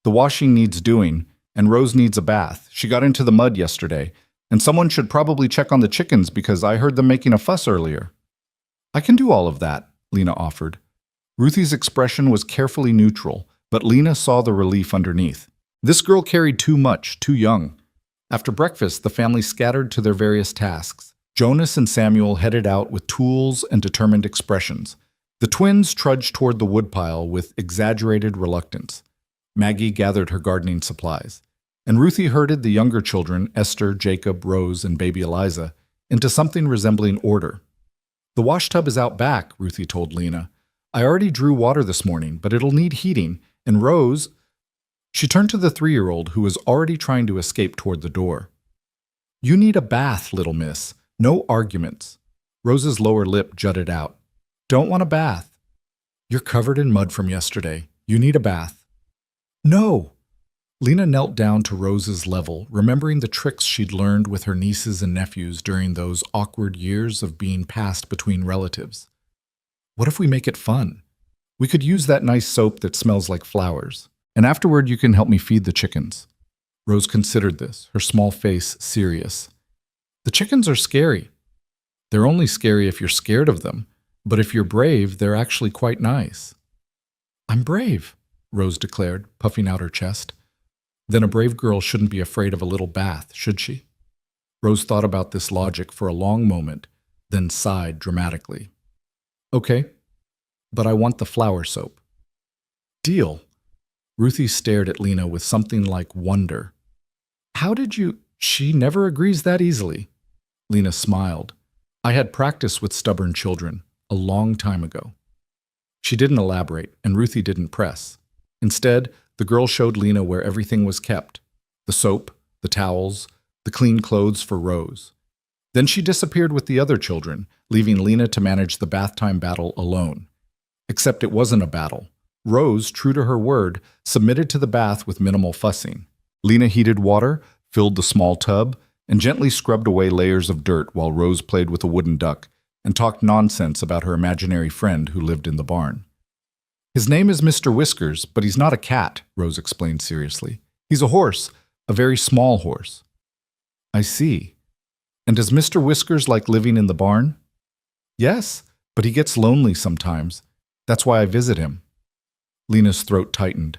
S1: The washing needs doing, and Rose needs a bath. She got into the mud yesterday, and someone should probably check on the chickens because I heard them making a fuss earlier. I can do all of that, Lena offered. Ruthie's expression was carefully neutral, but Lena saw the relief underneath. This girl carried too much, too young. After breakfast, the family scattered to their various tasks. Jonas and Samuel headed out with tools and determined expressions. The twins trudged toward the woodpile with exaggerated reluctance. Maggie gathered her gardening supplies, and Ruthie herded the younger children, Esther, Jacob, Rose, and baby Eliza, into something resembling order. The washtub is out back, Ruthie told Lena. I already drew water this morning, but it'll need heating, and Rose... She turned to the 3-year-old who was already trying to escape toward the door. You need a bath, little miss. No arguments. Rose's lower lip jutted out. Don't want a bath. You're covered in mud from yesterday. You need a bath. No! Lena knelt down to Rose's level, remembering the tricks she'd learned with her nieces and nephews during those awkward years of being passed between relatives. What if we make it fun? We could use that nice soap that smells like flowers. And afterward you can help me feed the chickens. Rose considered this, her small face serious. The chickens are scary. They're only scary if you're scared of them, but if you're brave, they're actually quite nice. I'm brave, Rose declared, puffing out her chest. Then a brave girl shouldn't be afraid of a little bath, should she? Rose thought about this logic for a long moment, then sighed dramatically. Okay, but I want the flower soap. Deal. Ruthie stared at Lena with something like wonder. How did you... She never agrees that easily. Lena smiled. I had practice with stubborn children a long time ago. She didn't elaborate, and Ruthie didn't press. Instead, the girl showed Lena where everything was kept. The soap, the towels, the clean clothes for Rose. Then she disappeared with the other children, leaving Lena to manage the bath time battle alone. Except it wasn't a battle. Rose, true to her word, submitted to the bath with minimal fussing. Lena heated water, filled the small tub, and gently scrubbed away layers of dirt while Rose played with a wooden duck and talked nonsense about her imaginary friend who lived in the barn. His name is Mr. Whiskers, but he's not a cat, Rose explained seriously. He's a horse, a very small horse. I see. And does Mr. Whiskers like living in the barn? Yes, but he gets lonely sometimes. That's why I visit him. Lena's throat tightened.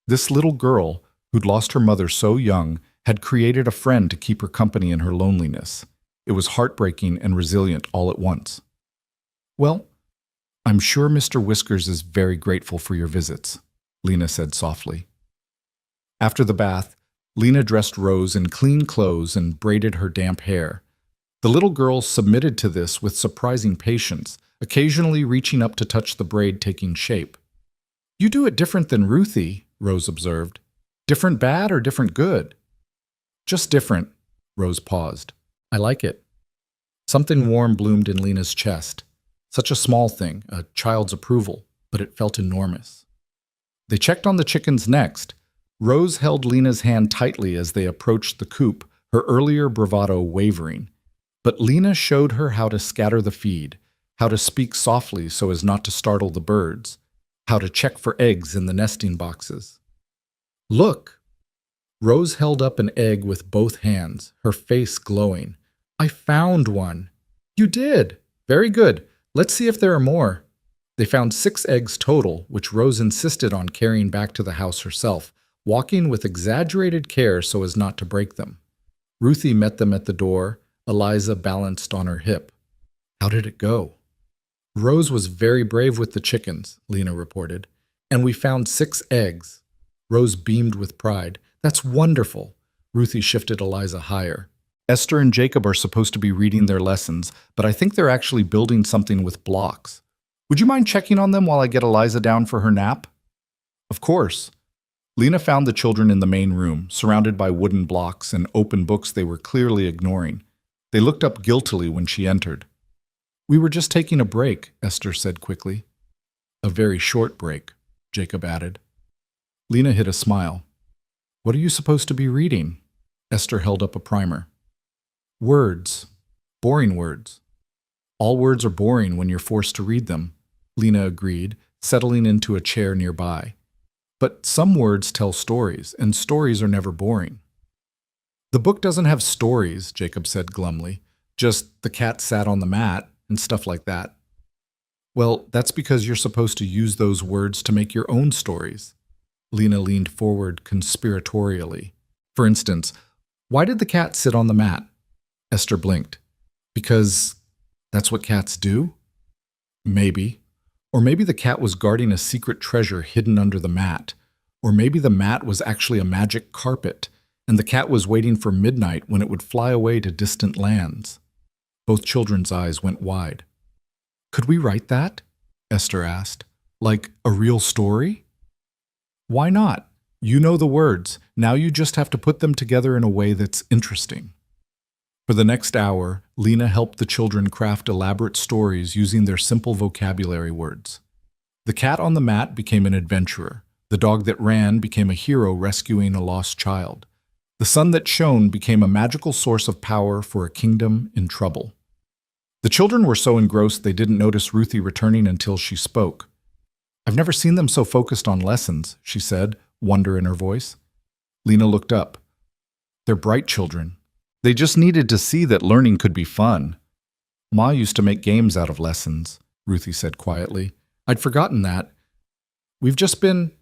S1: This little girl, who'd lost her mother so young had created a friend to keep her company in her loneliness. It was heartbreaking and resilient all at once. "Well, I'm sure Mr. Whiskers is very grateful for your visits," Lena said softly. After the bath, Lena dressed Rose in clean clothes and braided her damp hair. The little girl submitted to this with surprising patience, occasionally reaching up to touch the braid taking shape. "You do it different than Ruthie," Rose observed. "Different bad or different good?" "Just different," Rose paused. "I like it." Something warm bloomed in Lena's chest. Such a small thing, a child's approval, but it felt enormous. They checked on the chickens next. Rose held Lena's hand tightly as they approached the coop, her earlier bravado wavering. But Lena showed her how to scatter the feed, how to speak softly so as not to startle the birds, how to check for eggs in the nesting boxes. "Look!" Rose held up an egg with both hands, her face glowing. "I found one." "You did? Very good. Let's see if there are more." They found 6 eggs total, which Rose insisted on carrying back to the house herself, walking with exaggerated care so as not to break them. Ruthie met them at the door, Eliza balanced on her hip. "How did it go?" "Rose was very brave with the chickens," Lena reported. "And we found 6 eggs." Rose beamed with pride. "That's wonderful." Ruthie shifted Eliza higher. "Esther and Jacob are supposed to be reading their lessons, but I think they're actually building something with blocks. Would you mind checking on them while I get Eliza down for her nap?" "Of course." Lena found the children in the main room, surrounded by wooden blocks and open books they were clearly ignoring. They looked up guiltily when she entered. "We were just taking a break," Esther said quickly. "A very short break," Jacob added. Lena hid a smile. "What are you supposed to be reading?" Esther held up a primer. "Words. Boring words." "All words are boring when you're forced to read them," Lena agreed, settling into a chair nearby. "But some words tell stories, and stories are never boring." "The book doesn't have stories," Jacob said glumly. "Just the cat sat on the mat and stuff like that." "Well, that's because you're supposed to use those words to make your own stories." Lena leaned forward conspiratorially. "For instance, why did the cat sit on the mat?" Esther blinked. "Because that's what cats do?" "Maybe. Or maybe the cat was guarding a secret treasure hidden under the mat. Or maybe the mat was actually a magic carpet, and the cat was waiting for midnight when it would fly away to distant lands." Both children's eyes went wide. "Could we write that?" Esther asked. "Like a real story?" "Why not? You know the words. Now you just have to put them together in a way that's interesting." For the next hour, Lena helped the children craft elaborate stories using their simple vocabulary words. The cat on the mat became an adventurer. The dog that ran became a hero rescuing a lost child. The sun that shone became a magical source of power for a kingdom in trouble. The children were so engrossed they didn't notice Ruthie returning until she spoke. "I've never seen them so focused on lessons," she said, wonder in her voice. Lena looked up. "They're bright children. They just needed to see that learning could be fun." "Ma used to make games out of lessons," Ruthie said quietly. "I'd forgotten that. We've just been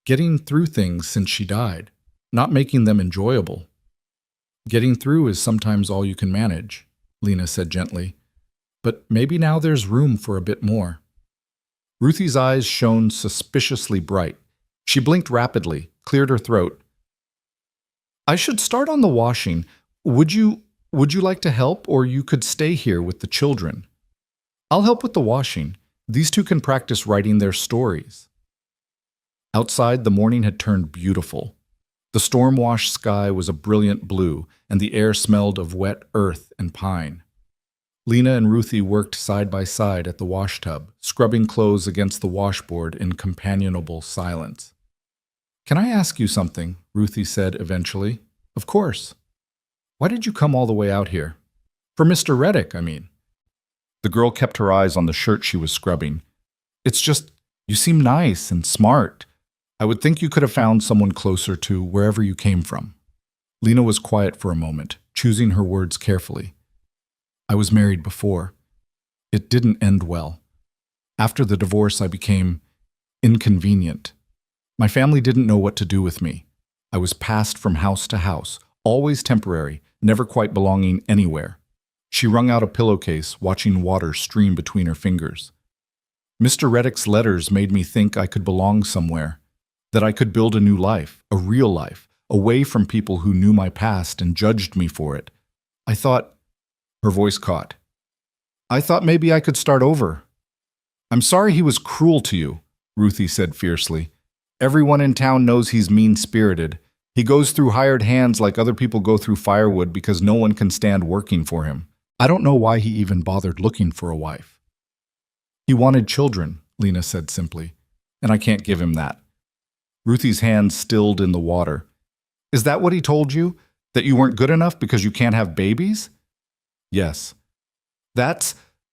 S1: getting through things since she died, not making them enjoyable." "Getting through is sometimes all you can manage," Lena said gently. "But maybe now there's room for a bit more." Ruthie's eyes shone suspiciously bright. She blinked rapidly, cleared her throat. "I should start on the washing. Would you like to help, or you could stay here with the children?" "I'll help with the washing. These two can practice writing their stories." Outside, the morning had turned beautiful. The storm-washed sky was a brilliant blue, and the air smelled of wet earth and pine. Lena and Ruthie worked side by side at the washtub, scrubbing clothes against the washboard in companionable silence. "Can I ask you something?" Ruthie said eventually. "Of course." "Why did you come all the way out here?" "For Mr. Reddick, I mean." The girl kept her eyes on the shirt she was scrubbing. "It's just, you seem nice and smart. I would think you could have found someone closer to wherever you came from." Lena was quiet for a moment, choosing her words carefully. "I was married before. It didn't end well. After the divorce, I became inconvenient. My family didn't know what to do with me. I was passed from house to house, always temporary, never quite belonging anywhere. She wrung out a pillowcase, watching water stream between her fingers. Mr. Reddick's letters made me think I could belong somewhere, that I could build a new life, a real life, away from people who knew my past and judged me for it. I thought, her voice caught. I thought maybe I could start over. I'm sorry he was cruel to you, Ruthie said fiercely. Everyone in town knows he's mean-spirited. He goes through hired hands like other people go through firewood because no one can stand working for him. I don't know why he even bothered looking for a wife. He wanted children, Lena said simply, and I can't give him that. Ruthie's hands stilled in the water. Is that what he told you? That you weren't good enough because you can't have babies? Yes.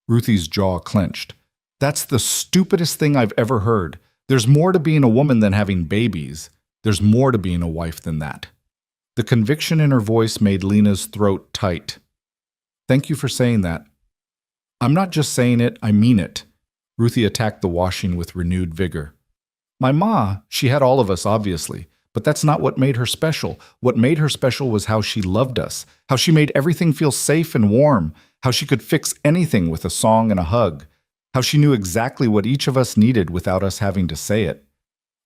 S1: Ruthie's jaw clenched. That's the stupidest thing I've ever heard. There's more to being a woman than having babies. There's more to being a wife than that. The conviction in her voice made Lena's throat tight. Thank you for saying that. I'm not just saying it, I mean it. Ruthie attacked the washing with renewed vigor. My ma, she had all of us, obviously, but that's not what made her special. What made her special was how she loved us, how she made everything feel safe and warm, how she could fix anything with a song and a hug, how she knew exactly what each of us needed without us having to say it.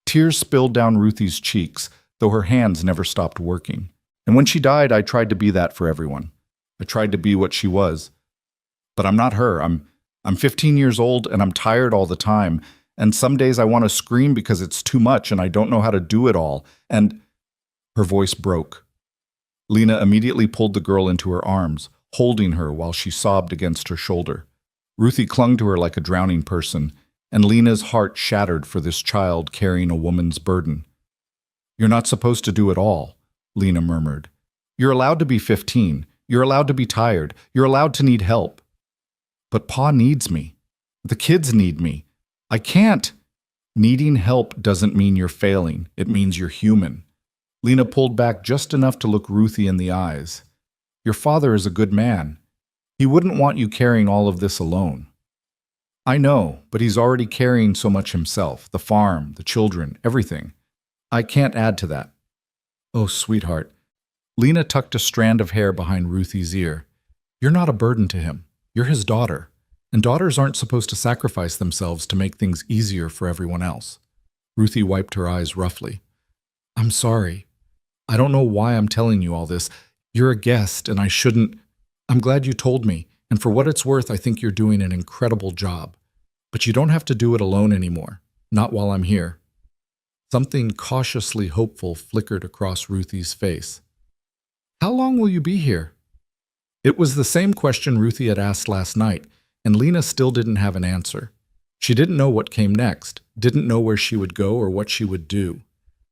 S1: Tears spilled down Ruthie's cheeks, though her hands never stopped working. And when she died, I tried to be that for everyone. I tried to be what she was. But I'm not her. I'm 15 years old and I'm tired all the time. And some days I want to scream because it's too much and I don't know how to do it all. And her voice broke. Lena immediately pulled the girl into her arms, holding her while she sobbed against her shoulder. Ruthie clung to her like a drowning person, and Lena's heart shattered for this child carrying a woman's burden. You're not supposed to do it all, Lena murmured. You're allowed to be 15. You're allowed to be tired. You're allowed to need help. But Pa needs me. The kids need me. I can't. Needing help doesn't mean you're failing. It means you're human. Lena pulled back just enough to look Ruthie in the eyes. Your father is a good man. He wouldn't want you carrying all of this alone. I know, but he's already carrying so much himself, the farm, the children, everything. I can't add to that. Oh, sweetheart. Lena tucked a strand of hair behind Ruthie's ear. You're not a burden to him. You're his daughter. And daughters aren't supposed to sacrifice themselves to make things easier for everyone else. Ruthie wiped her eyes roughly. I'm sorry. I don't know why I'm telling you all this. You're a guest, and I shouldn't. I'm glad you told me, and for what it's worth, I think you're doing an incredible job. But you don't have to do it alone anymore. Not while I'm here. Something cautiously hopeful flickered across Ruthie's face. How long will you be here? It was the same question Ruthie had asked last night, and Lena still didn't have an answer. She didn't know what came next, didn't know where she would go or what she would do.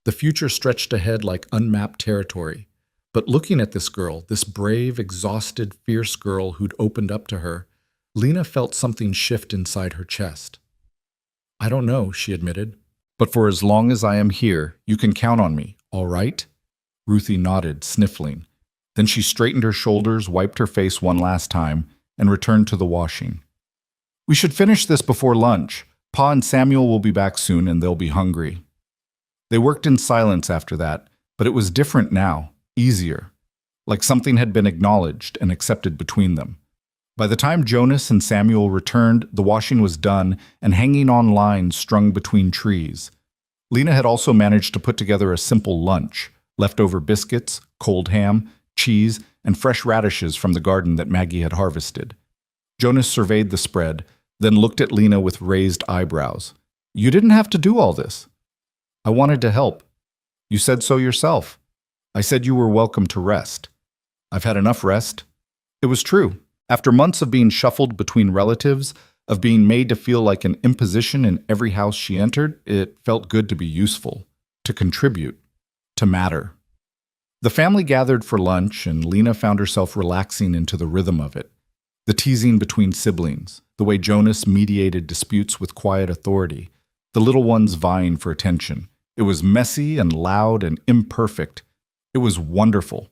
S1: The future stretched ahead like unmapped territory. But looking at this girl, this brave, exhausted, fierce girl who'd opened up to her, Lena felt something shift inside her chest. I don't know, she admitted. But for as long as I am here, you can count on me, all right? Ruthie nodded, sniffling. Then she straightened her shoulders, wiped her face one last time, and returned to the washing. We should finish this before lunch. Pa and Samuel will be back soon, and they'll be hungry. They worked in silence after that, but it was different now, easier, like something had been acknowledged and accepted between them. By the time Jonas and Samuel returned, the washing was done and hanging on lines strung between trees. Lena had also managed to put together a simple lunch, leftover biscuits, cold ham, cheese, and fresh radishes from the garden that Maggie had harvested. Jonas surveyed the spread, then looked at Lena with raised eyebrows. You didn't have to do all this. I wanted to help. You said so yourself. I said you were welcome to rest. I've had enough rest. It was true. After months of being shuffled between relatives, of being made to feel like an imposition in every house she entered, it felt good to be useful, to contribute, to matter. The family gathered for lunch, and Lena found herself relaxing into the rhythm of it. The teasing between siblings, the way Jonas mediated disputes with quiet authority, the little ones vying for attention. It was messy and loud and imperfect. It was wonderful.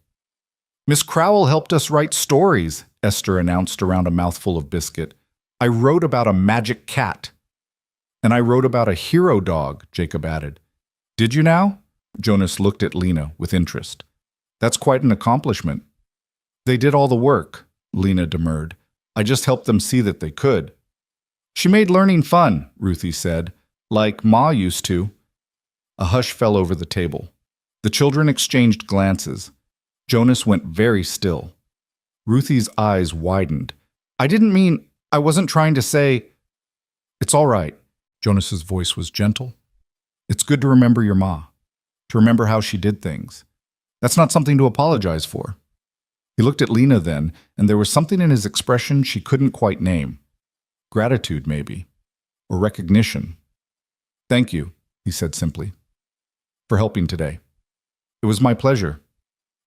S1: Miss Crowell helped us write stories, Esther announced around a mouthful of biscuit. I wrote about a magic cat. And I wrote about a hero dog, Jacob added. Did you now? Jonas looked at Lena with interest. That's quite an accomplishment. They did all the work, Lena demurred. I just helped them see that they could. She made learning fun, Ruthie said, like Ma used to. A hush fell over the table. The children exchanged glances. Jonas went very still. Ruthie's eyes widened. I wasn't trying to say. It's all right. Jonas's voice was gentle. It's good to remember your Ma, to remember how she did things. That's not something to apologize for. He looked at Lena then, and there was something in his expression she couldn't quite name. Gratitude, maybe, or recognition. Thank you, he said simply, for helping today. It was my pleasure.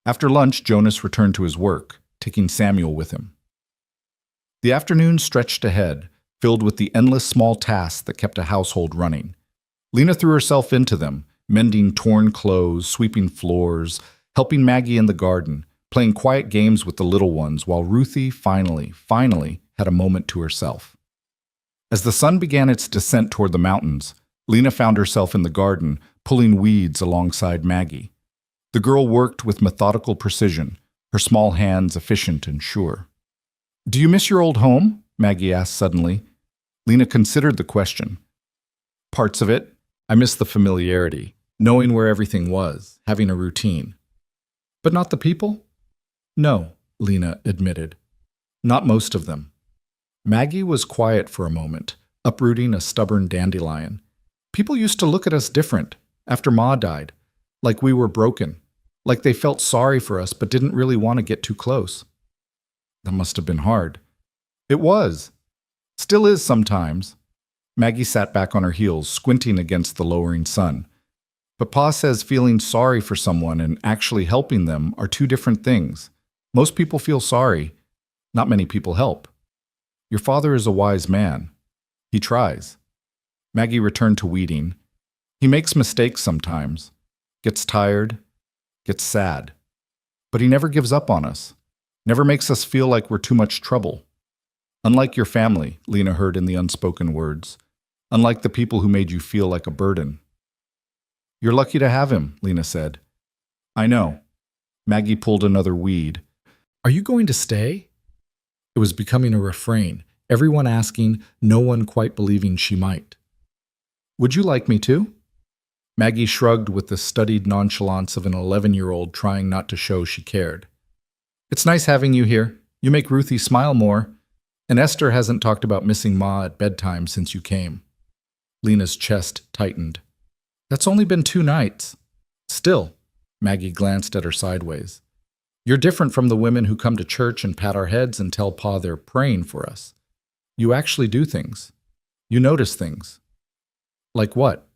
S1: After lunch, Jonas returned to his work, taking Samuel with him. The afternoon stretched ahead, filled with the endless small tasks that kept a household running. Lena threw herself into them, mending torn clothes, sweeping floors, helping Maggie in the garden, playing quiet games with the little ones, while Ruthie finally had a moment to herself. As the sun began its descent toward the mountains, Lena found herself in the garden, pulling weeds alongside Maggie. The girl worked with methodical precision, her small hands efficient and sure. Do you miss your old home? Maggie asked suddenly. Lena considered the question. Parts of it. I miss the familiarity, knowing where everything was, having a routine. But not the people? No, Lena admitted. Not most of them. Maggie was quiet for a moment, uprooting a stubborn dandelion. People used to look at us different after Ma died, like we were broken, like they felt sorry for us but didn't really want to get too close. That must have been hard. It was. Still is sometimes. Maggie sat back on her heels, squinting against the lowering sun. But Pa says feeling sorry for someone and actually helping them are two different things. Most people feel sorry. Not many people help. Your father is a wise man. He tries. Maggie returned to weeding. He makes mistakes sometimes, gets tired, gets sad. But he never gives up on us, never makes us feel like we're too much trouble. Unlike your family, Lena heard in the unspoken words. Unlike the people who made you feel like a burden. You're lucky to have him, Lena said. I know. Maggie pulled another weed. Are you going to stay? It was becoming a refrain, everyone asking, no one quite believing she might. Would you like me to? Maggie shrugged with the studied nonchalance of an 11-year-old trying not to show she cared. It's nice having you here. You make Ruthie smile more. And Esther hasn't talked about missing Ma at bedtime since you came. Lena's chest tightened. That's only been 2 nights. Still, Maggie glanced at her sideways. You're different from the women who come to church and pat our heads and tell Pa they're praying for us. You actually do things. You notice things. Like what?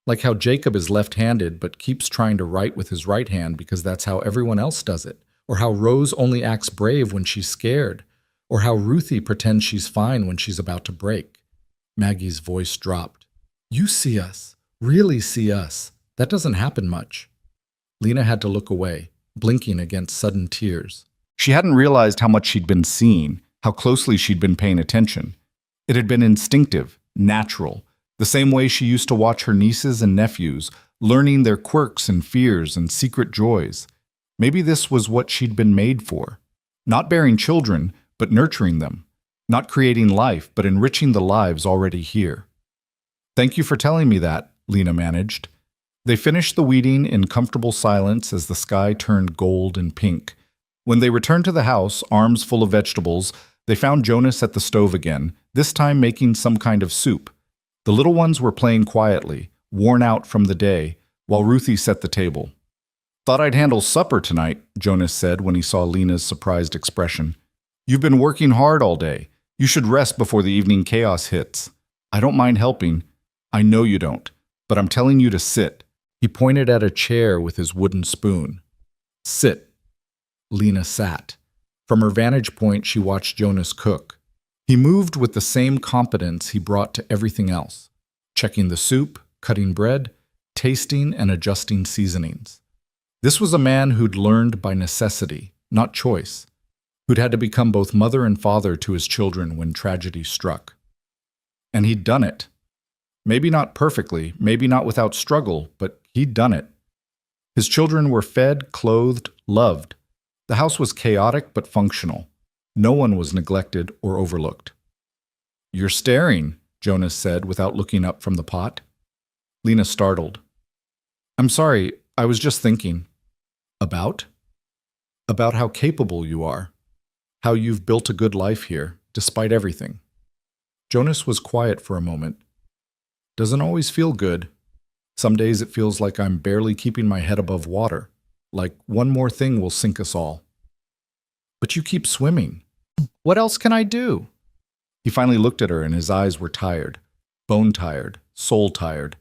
S1: Like how Jacob is left-handed but keeps trying to write with his right hand because that's how everyone else does it. Or how Rose only acts brave when she's scared. Or how Ruthie pretends she's fine when she's about to break. Maggie's voice dropped. You see us. Really see us. That doesn't happen much. Lena had to look away, blinking against sudden tears. She hadn't realized how much she'd been seeing, how closely she'd been paying attention. It had been instinctive, natural, the same way she used to watch her nieces and nephews, learning their quirks and fears and secret joys. Maybe this was what she'd been made for. Not bearing children, but nurturing them. Not creating life, but enriching the lives already here. Thank you for telling me that, Lena managed. They finished the weeding in comfortable silence as the sky turned gold and pink. When they returned to the house, arms full of vegetables, they found Jonas at the stove again, this time making some kind of soup. The little ones were playing quietly, worn out from the day, while Ruthie set the table. Thought I'd handle supper tonight, Jonas said when he saw Lena's surprised expression. You've been working hard all day. You should rest before the evening chaos hits. I don't mind helping. I know you don't, but I'm telling you to sit. He pointed at a chair with his wooden spoon. Sit. Lena sat. From her vantage point, she watched Jonas cook. He moved with the same competence he brought to everything else, checking the soup, cutting bread, tasting and adjusting seasonings. This was a man who'd learned by necessity, not choice, who'd had to become both mother and father to his children when tragedy struck. And he'd done it. Maybe not perfectly, maybe not without struggle, but he'd done it. His children were fed, clothed, loved. The house was chaotic but functional. No one was neglected or overlooked. "You're staring," Jonas said without looking up from the pot. Lena startled. "I'm sorry, I was just thinking." "About?" "About how capable you are. How you've built a good life here, despite everything." Jonas was quiet for a moment. "Doesn't always feel good. Some days it feels like I'm barely keeping my head above water, like one more thing will sink us all." "But you keep swimming. What else can I do?" He finally looked at her and his eyes were tired, bone tired, soul tired.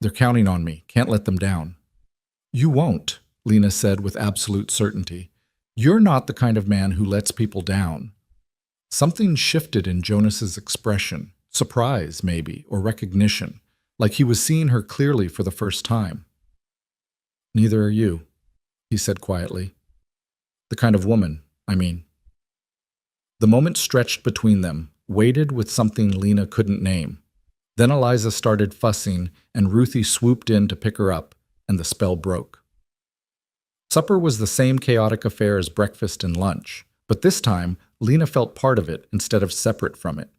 S1: "They're counting on me. Can't let them down." "You won't," Lena said with absolute certainty. "You're not the kind of man who lets people down." Something shifted in Jonas's expression, surprise maybe, or recognition, like he was seeing her clearly for the first time. "Neither are you," he said quietly. "The kind of woman, I mean." The moment stretched between them, weighted with something Lena couldn't name. Then Eliza started fussing, and Ruthie swooped in to pick her up, and the spell broke. Supper was the same chaotic affair as breakfast and lunch, but this time Lena felt part of it instead of separate from it.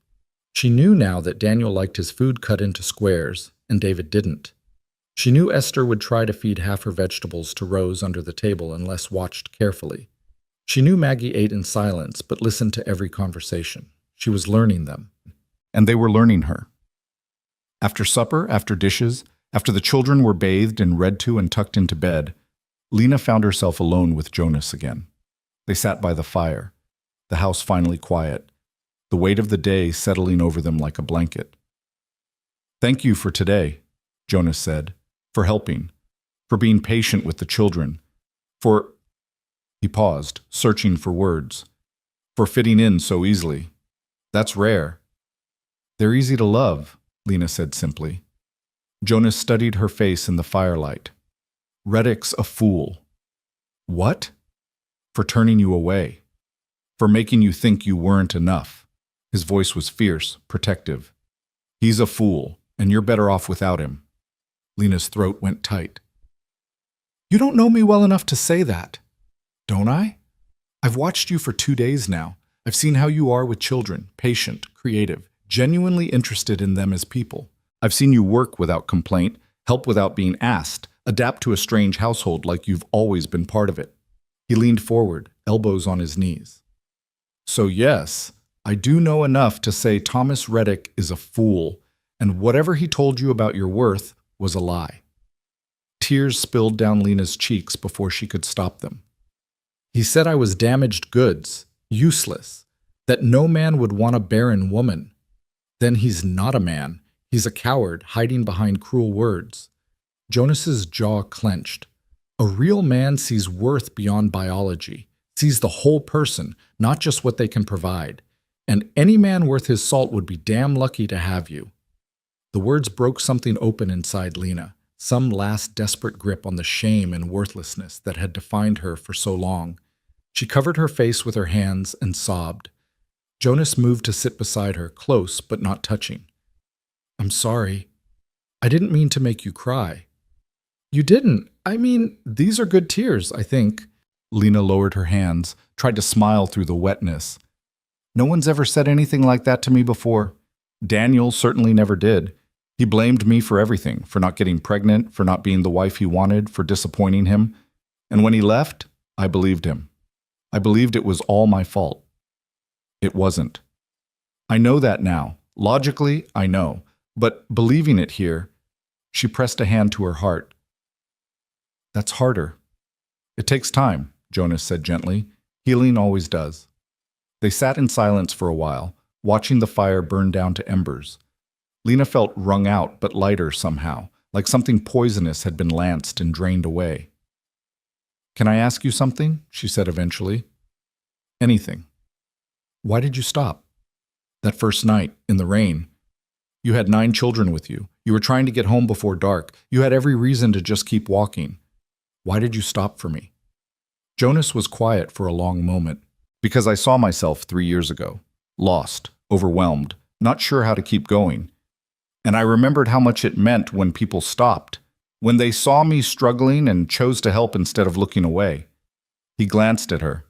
S1: She knew now that Daniel liked his food cut into squares, and David didn't. She knew Esther would try to feed half her vegetables to Rose under the table unless watched carefully. She knew Maggie ate in silence but listened to every conversation. She was learning them. And they were learning her. After supper, after dishes, after the children were bathed and read to and tucked into bed, Lena found herself alone with Jonas again. They sat by the fire, the house finally quiet, the weight of the day settling over them like a blanket. "Thank you for today," Jonas said, "for helping, for being patient with the children, for—" He paused, searching for words. "For fitting in so easily. That's rare." "They're easy to love," Lena said simply. Jonas studied her face in the firelight. "Reddick's a fool." "What?" "For turning you away. For making you think you weren't enough." His voice was fierce, protective. "He's a fool, and you're better off without him." Lena's throat went tight. "You don't know me well enough to say that." "Don't I? I've watched you for 2 days now. I've seen how you are with children, patient, creative, genuinely interested in them as people. I've seen you work without complaint, help without being asked, adapt to a strange household like you've always been part of it." He leaned forward, elbows on his knees. "So yes, I do know enough to say Thomas Reddick is a fool, and whatever he told you about your worth was a lie." Tears spilled down Lena's cheeks before she could stop them. "He said I was damaged goods, useless, that no man would want a barren woman. Then he's not a man. He's a coward, hiding behind cruel words." Jonas's jaw clenched. A real man sees worth beyond biology, sees the whole person, not just what they can provide. And any man worth his salt would be damn lucky to have you. The words broke something open inside Lena, some last desperate grip on the shame and worthlessness that had defined her for so long. She covered her face with her hands and sobbed. Jonas moved to sit beside her, close but not touching. "I'm sorry. I didn't mean to make you cry." "You didn't. I mean, these are good tears, I think." Lena lowered her hands, tried to smile through the wetness. "No one's ever said anything like that to me before. Daniel certainly never did. He blamed me for everything, for not getting pregnant, for not being the wife he wanted, for disappointing him. And when he left, I believed him. I believed it was all my fault. It wasn't. I know that now. Logically, I know. But believing it here," she pressed a hand to her heart. "That's harder." "It takes time," Jonas said gently. "Healing always does." They sat in silence for a while, watching the fire burn down to embers. Lena felt wrung out but lighter somehow, like something poisonous had been lanced and drained away. "Can I ask you something?" she said eventually. "Anything." "Why did you stop? That first night, in the rain. You had 9 children with you. You were trying to get home before dark. You had every reason to just keep walking. Why did you stop for me?" Jonas was quiet for a long moment. "Because I saw myself 3 years ago. Lost, overwhelmed, not sure how to keep going. And I remembered how much it meant when people stopped. When they saw me struggling and chose to help instead of looking away. He glanced at her.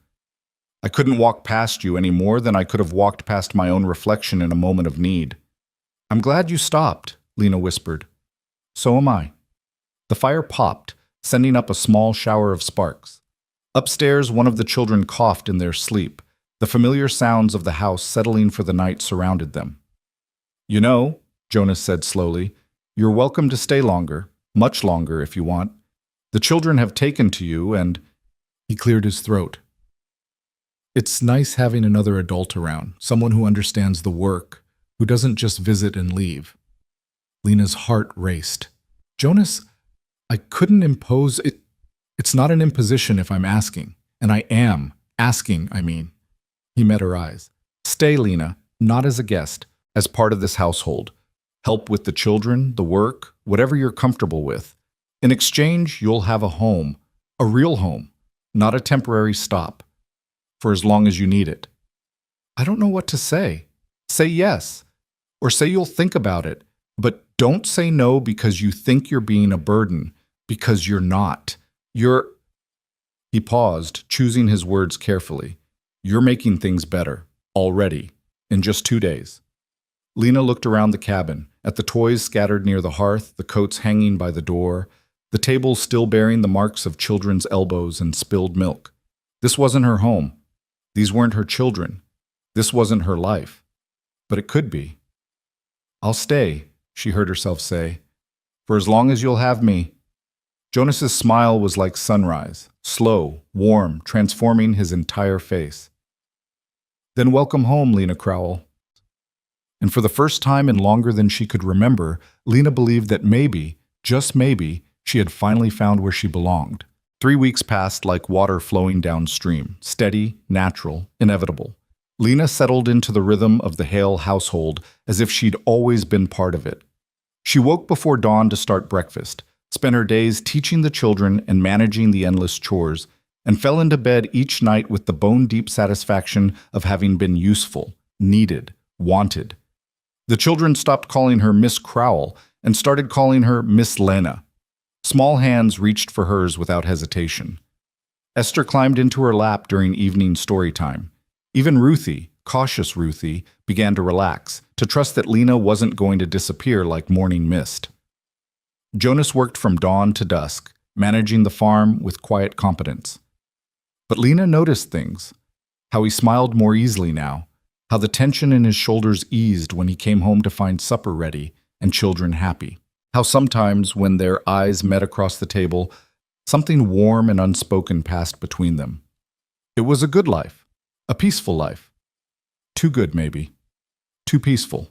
S1: I couldn't walk past you any more than I could have walked past my own reflection in a moment of need. I'm glad you stopped, Lena whispered. So am I. The fire popped, sending up a small shower of sparks. Upstairs, one of the children coughed in their sleep. The familiar sounds of the house settling for the night surrounded them. You know, Jonas said slowly, you're welcome to stay longer, much longer if you want. The children have taken to you and… He cleared his throat. It's nice having another adult around, someone who understands the work, who doesn't just visit and leave. Lena's heart raced. Jonas, I couldn't impose it. It's not an imposition if I'm asking. And I am asking, I mean. He met her eyes. Stay, Lena, not as a guest, as part of this household. Help with the children, the work, whatever you're comfortable with. In exchange, you'll have a home, a real home, not a temporary stop, for as long as you need it. I don't know what to say. Say yes, or say you'll think about it, but don't say no because you think you're being a burden, because you're not. He paused, choosing his words carefully. You're making things better, already, in just 2 days. Lena looked around the cabin, at the toys scattered near the hearth, the coats hanging by the door, the table still bearing the marks of children's elbows and spilled milk. This wasn't her home. These weren't her children. This wasn't her life. But it could be. I'll stay, she heard herself say, for as long as you'll have me. Jonas's smile was like sunrise, slow, warm, transforming his entire face. Then welcome home, Lena Crowell. And for the first time in longer than she could remember, Lena believed that maybe, just maybe, she had finally found where she belonged. 3 weeks passed like water flowing downstream, steady, natural, inevitable. Lena settled into the rhythm of the Hale household as if she'd always been part of it. She woke before dawn to start breakfast, spent her days teaching the children and managing the endless chores, and fell into bed each night with the bone-deep satisfaction of having been useful, needed, wanted. The children stopped calling her Miss Crowell and started calling her Miss Lena. Small hands reached for hers without hesitation. Esther climbed into her lap during evening story time. Even Ruthie, cautious Ruthie, began to relax, to trust that Lena wasn't going to disappear like morning mist. Jonas worked from dawn to dusk, managing the farm with quiet competence. But Lena noticed things, how he smiled more easily now, how the tension in his shoulders eased when he came home to find supper ready and children happy, how sometimes when their eyes met across the table, something warm and unspoken passed between them. It was a good life, a peaceful life. Too good, maybe. Too peaceful.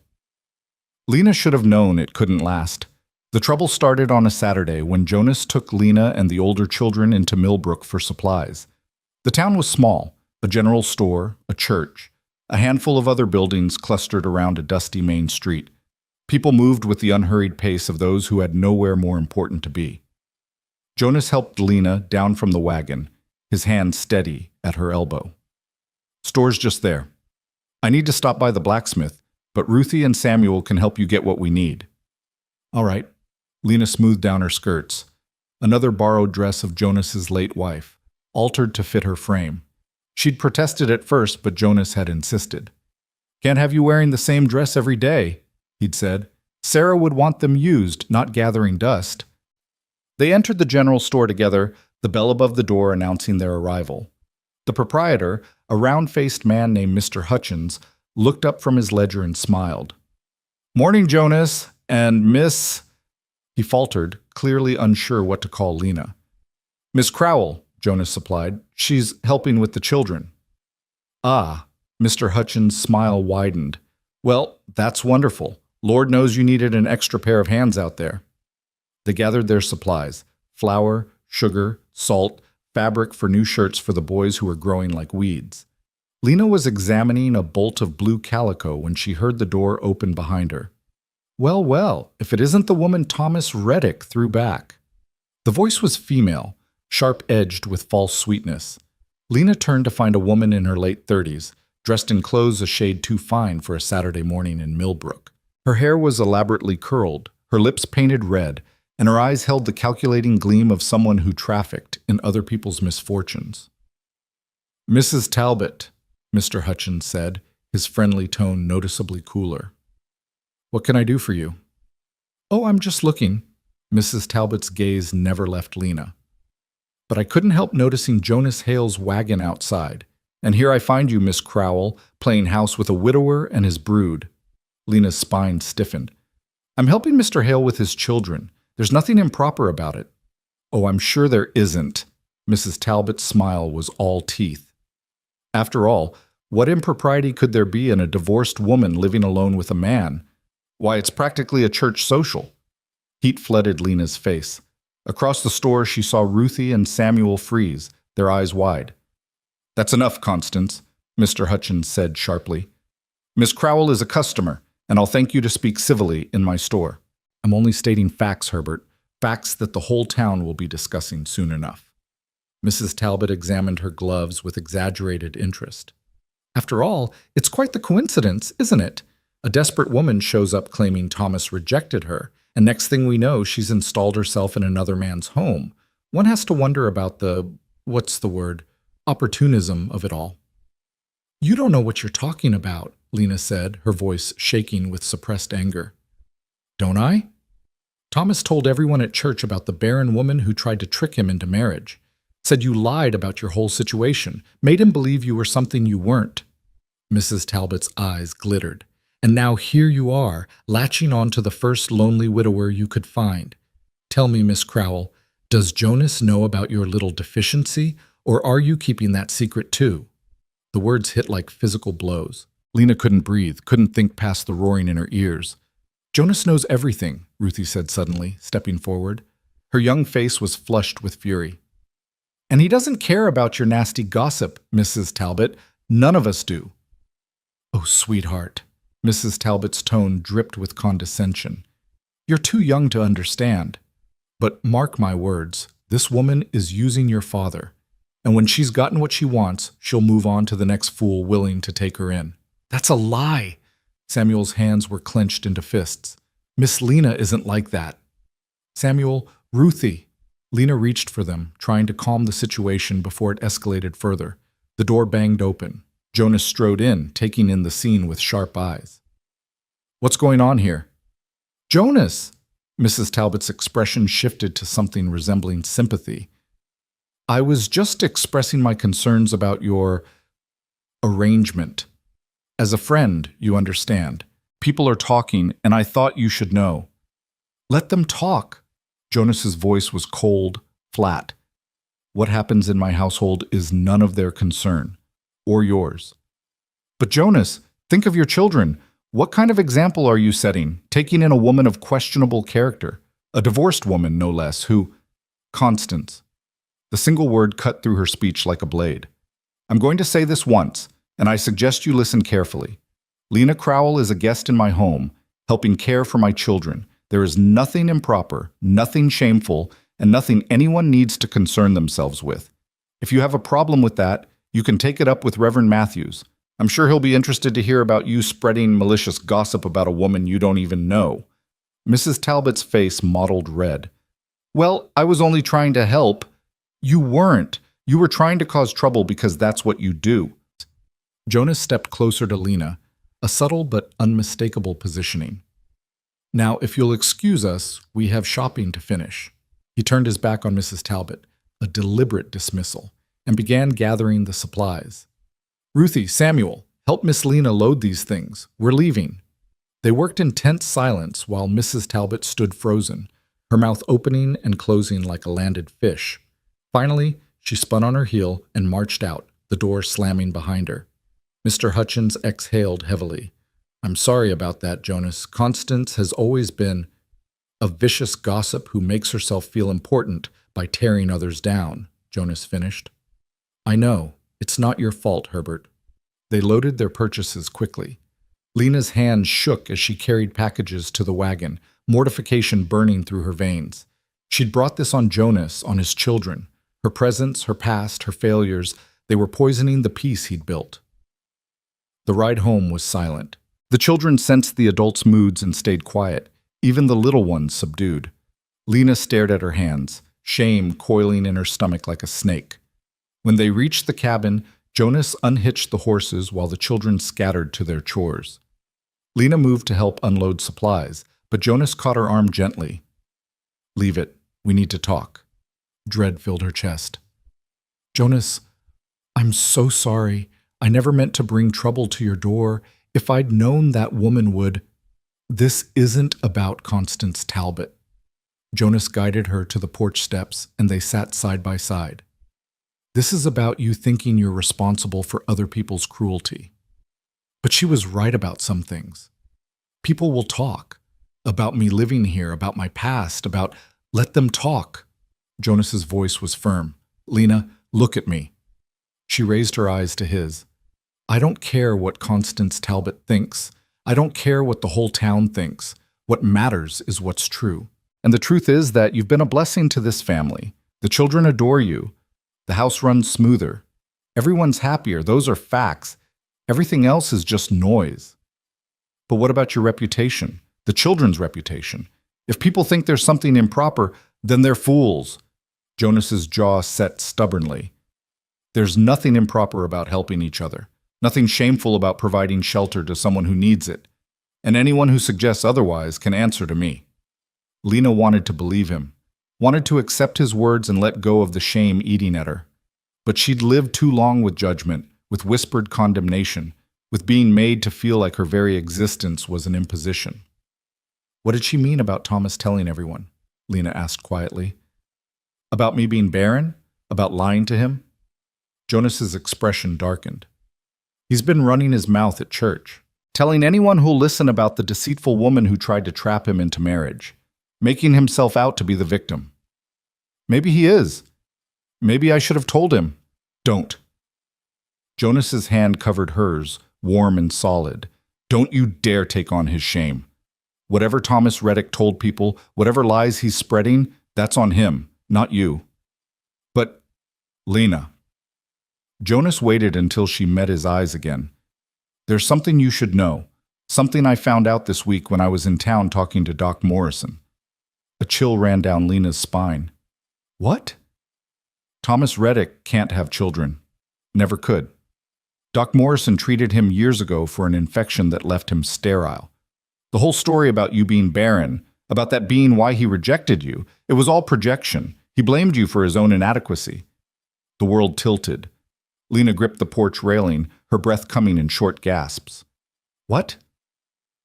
S1: Lena should have known it couldn't last. The trouble started on a Saturday when Jonas took Lena and the older children into Millbrook for supplies. The town was small, a general store, a church, a handful of other buildings clustered around a dusty main street. People moved with the unhurried pace of those who had nowhere more important to be. Jonas helped Lena down from the wagon, his hand steady at her elbow. Store's just there. I need to stop by the blacksmith, but Ruthie and Samuel can help you get what we need. All right. Lena smoothed down her skirts. Another borrowed dress of Jonas's late wife, altered to fit her frame. She'd protested at first, but Jonas had insisted. Can't have you wearing the same dress every day, he'd said. Sarah would want them used, not gathering dust. They entered the general store together, the bell above the door announcing their arrival. The proprietor, a round-faced man named Mr. Hutchins, looked up from his ledger and smiled. Morning, Jonas, and Miss… He faltered, clearly unsure what to call Lena. Miss Crowell, Jonas supplied. She's helping with the children. Ah, Mr. Hutchins' smile widened. Well, that's wonderful. Lord knows you needed an extra pair of hands out there. They gathered their supplies, flour, sugar, salt, fabric for new shirts for the boys who were growing like weeds. Lena was examining a bolt of blue calico when she heard the door open behind her. Well, well, if it isn't the woman Thomas Reddick threw back. The voice was female, sharp-edged with false sweetness. Lena turned to find a woman in her late 30s, dressed in clothes a shade too fine for a Saturday morning in Millbrook. Her hair was elaborately curled, her lips painted red, and her eyes held the calculating gleam of someone who trafficked in other people's misfortunes. "Mrs. Talbot," Mr. Hutchins said, his friendly tone noticeably cooler. "What can I do for you?" "Oh, I'm just looking." Mrs. Talbot's gaze never left Lena. "But I couldn't help noticing Jonas Hale's wagon outside. And here I find you, Miss Crowell, playing house with a widower and his brood." Lena's spine stiffened. "I'm helping Mr. Hale with his children. There's nothing improper about it." "Oh, I'm sure there isn't." Mrs. Talbot's smile was all teeth. "After all, what impropriety could there be in a divorced woman living alone with a man? Why, it's practically a church social." Heat flooded Lena's face. Across the store, she saw Ruthie and Samuel freeze, their eyes wide. "That's enough, Constance," Mr. Hutchins said sharply. "Miss Crowell is a customer, and I'll thank you to speak civilly in my store." "I'm only stating facts, Herbert, facts that the whole town will be discussing soon enough." Mrs. Talbot examined her gloves with exaggerated interest. "After all, it's quite the coincidence, isn't it? A desperate woman shows up claiming Thomas rejected her, and next thing we know, she's installed herself in another man's home. One has to wonder about opportunism of it all." "You don't know what you're talking about," Lena said, her voice shaking with suppressed anger. "Don't I? Thomas told everyone at church about the Barren woman who tried to trick him into marriage. Said you lied about your whole situation, made him believe you were something you weren't." Mrs. Talbot's eyes glittered. "And now here you are, latching on to the first lonely widower you could find. Tell me, Miss Crowell, does Jonas know about your little deficiency, or are you keeping that secret too?" The words hit like physical blows. Lena couldn't breathe, couldn't think past the roaring in her ears. "Jonas knows everything," Ruthie said suddenly, stepping forward. Her young face was flushed with fury. "And he doesn't care about your nasty gossip, Mrs. Talbot. None of us do." "Oh, sweetheart." Mrs. Talbot's tone dripped with condescension. "You're too young to understand. But mark my words, this woman is using your father. And when she's gotten what she wants, she'll move on to the next fool willing to take her in." "That's a lie." Samuel's hands were clenched into fists. "Miss Lena isn't like that." "Samuel, Ruthie." Lena reached for them, trying to calm the situation before it escalated further. The door banged open. Jonas strode in, taking in the scene with sharp eyes. "What's going on here?" "Jonas!" Mrs. Talbot's expression shifted to something resembling sympathy. "I was just expressing my concerns about your arrangement. As a friend, you understand. People are talking, and I thought you should know." "Let them talk." Jonas's voice was cold, flat. "What happens in my household is none of their concern. Or yours." "But Jonas, think of your children. What kind of example are you setting, taking in a woman of questionable character? A divorced woman, no less, who—" "Constance." The single word cut through her speech like a blade. "I'm going to say this once, and I suggest you listen carefully. Lena Crowell is a guest in my home, helping care for my children. There is nothing improper, nothing shameful, and nothing anyone needs to concern themselves with. If you have a problem with that, you can take it up with Reverend Matthews. I'm sure he'll be interested to hear about you spreading malicious gossip about a woman you don't even know." Mrs. Talbot's face mottled red. "Well, I was only trying to help." "You weren't. You were trying to cause trouble because that's what you do." Jonas stepped closer to Lena, a subtle but unmistakable positioning. "Now, if you'll excuse us, we have shopping to finish." He turned his back on Mrs. Talbot, a deliberate dismissal, and began gathering the supplies. "Ruthie, Samuel, help Miss Lena load these things. We're leaving." They worked in tense silence while Mrs. Talbot stood frozen, her mouth opening and closing like a landed fish. Finally, she spun on her heel and marched out, the door slamming behind her. Mr. Hutchins exhaled heavily. "I'm sorry about that, Jonas. Constance has always been a vicious gossip who makes herself feel important by tearing others down," Jonas finished. "I know. It's not your fault, Herbert." They loaded their purchases quickly. Lena's hands shook as she carried packages to the wagon, mortification burning through her veins. She'd brought this on Jonas, on his children. Her presence, her past, her failures, they were poisoning the peace he'd built. The ride home was silent. The children sensed the adults' moods and stayed quiet, even the little ones subdued. Lena stared at her hands, shame coiling in her stomach like a snake. When they reached the cabin, Jonas unhitched the horses while the children scattered to their chores. Lena moved to help unload supplies, but Jonas caught her arm gently. "Leave it. We need to talk." Dread filled her chest. "Jonas, I'm so sorry. I never meant to bring trouble to your door. If I'd known that woman would—" "This isn't about Constance Talbot." Jonas guided her to the porch steps, and they sat side by side. "This is about you thinking you're responsible for other people's cruelty." But she was right about some things. People will talk. About me living here, about my past, about— Let them talk. Jonas's voice was firm. "Lena, look at me." She raised her eyes to his. "I don't care what Constance Talbot thinks. I don't care what the whole town thinks. What matters is what's true. And the truth is that you've been a blessing to this family. The children adore you. The house runs smoother. Everyone's happier. Those are facts. Everything else is just noise." "But what about your reputation? The children's reputation? If people think there's something improper, then they're fools." Jonas's jaw set stubbornly. "There's nothing improper about helping each other. Nothing shameful about providing shelter to someone who needs it. And anyone who suggests otherwise can answer to me." Lena wanted to believe him, wanted to accept his words and let go of the shame eating at her. But she'd lived too long with judgment, with whispered condemnation, with being made to feel like her very existence was an imposition. "What did she mean about Thomas telling everyone?" Lena asked quietly. "About me being barren? About lying to him?" Jonas's expression darkened. "He's been running his mouth at church, telling anyone who'll listen about the deceitful woman who tried to trap him into marriage, making himself out to be the victim. Maybe he is. Maybe I should have told him." "Don't." Jonas's hand covered hers, warm and solid. "Don't you dare take on his shame. Whatever Thomas Reddick told people, whatever lies he's spreading, that's on him, not you." "But, Lena." Jonas waited until she met his eyes again. "There's something you should know, something I found out this week when I was in town talking to Doc Morrison." A chill ran down Lena's spine. "What?" "Thomas Reddick can't have children. Never could. Doc Morrison treated him years ago for an infection that left him sterile. The whole story about you being barren, about that being why he rejected you, it was all projection. He blamed you for his own inadequacy." The world tilted. Lena gripped the porch railing, her breath coming in short gasps. "What?"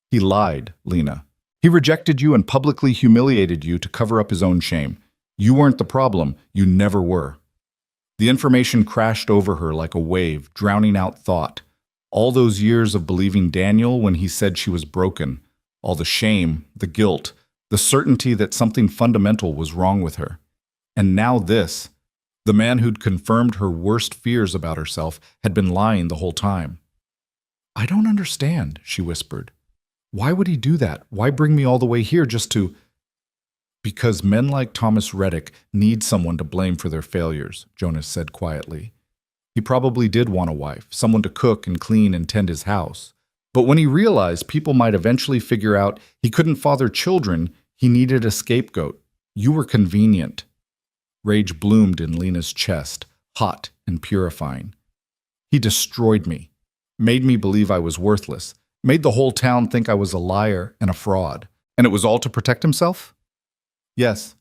S1: "He lied, Lena. He rejected you and publicly humiliated you to cover up his own shame. You weren't the problem. You never were." The information crashed over her like a wave, drowning out thought. All those years of believing Daniel when he said she was broken, all the shame, the guilt, the certainty that something fundamental was wrong with her. And now this. The man who'd confirmed her worst fears about herself had been lying the whole time. "I don't understand," she whispered. "Why would he do that? Why bring me all the way here just to—" "Because men like Thomas Reddick need someone to blame for their failures," Jonas said quietly. He probably did want a wife, someone to cook and clean and tend his house. But when he realized people might eventually figure out he couldn't father children, he needed a scapegoat. You were convenient. Rage bloomed in Lena's chest, hot and purifying. "He destroyed me, made me believe I was worthless, made the whole town think I was a liar and a fraud. And it was all to protect himself?" "Yes."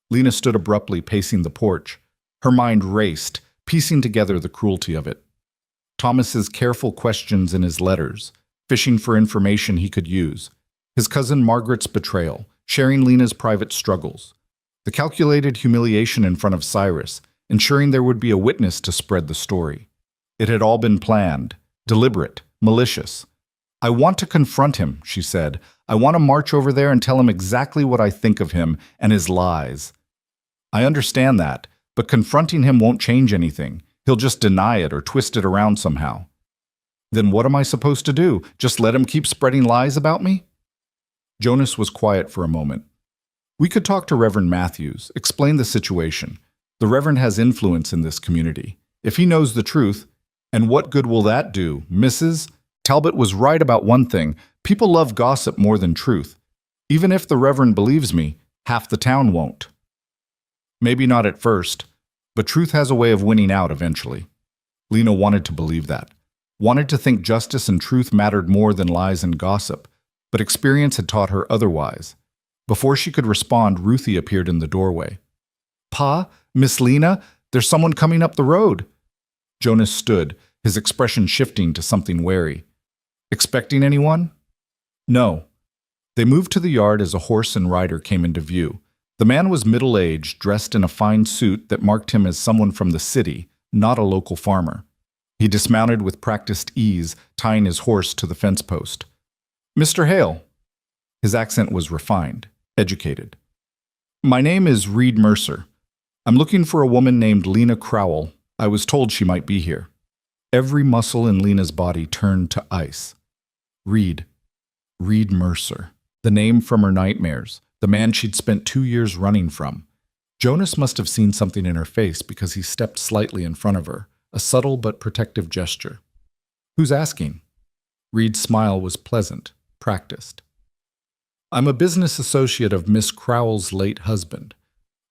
S1: Lena stood abruptly, pacing the porch. Her mind raced, piecing together the cruelty of it. Thomas's careful questions in his letters, fishing for information he could use. His cousin Margaret's betrayal, sharing Lena's private struggles. The calculated humiliation in front of Cyrus, ensuring there would be a witness to spread the story. It had all been planned, deliberate, malicious. "I want to confront him," she said. "I want to march over there and tell him exactly what I think of him and his lies." "I understand that, but confronting him won't change anything. He'll just deny it or twist it around somehow." "Then what am I supposed to do? Just let him keep spreading lies about me?" Jonas was quiet for a moment. "We could talk to Reverend Matthews, explain the situation. The Reverend has influence in this community. If he knows the truth, and what good will that do, Mrs.? Talbot was right about one thing. People love gossip more than truth. Even if the Reverend believes me, half the town won't. Maybe not at first, but truth has a way of winning out eventually. Lena wanted to believe that, wanted to think justice and truth mattered more than lies and gossip, but experience had taught her otherwise. Before she could respond, Ruthie appeared in the doorway. "Pa, Miss Lena, there's someone coming up the road." Jonas stood, his expression shifting to something wary. "Expecting anyone?" "No." They moved to the yard as a horse and rider came into view. The man was middle-aged, dressed in a fine suit that marked him as someone from the city, not a local farmer. He dismounted with practiced ease, tying his horse to the fence post. "Mr. Hale." His accent was refined, educated. "My name is Reed Mercer. I'm looking for a woman named Lena Crowell. I was told she might be here." Every muscle in Lena's body turned to ice. Reed Mercer. The name from her nightmares, the man she'd spent 2 years running from. Jonas must have seen something in her face because he stepped slightly in front of her, a subtle but protective gesture. "Who's asking?" Reed's smile was pleasant, practiced. "I'm a business associate of Miss Crowell's late husband.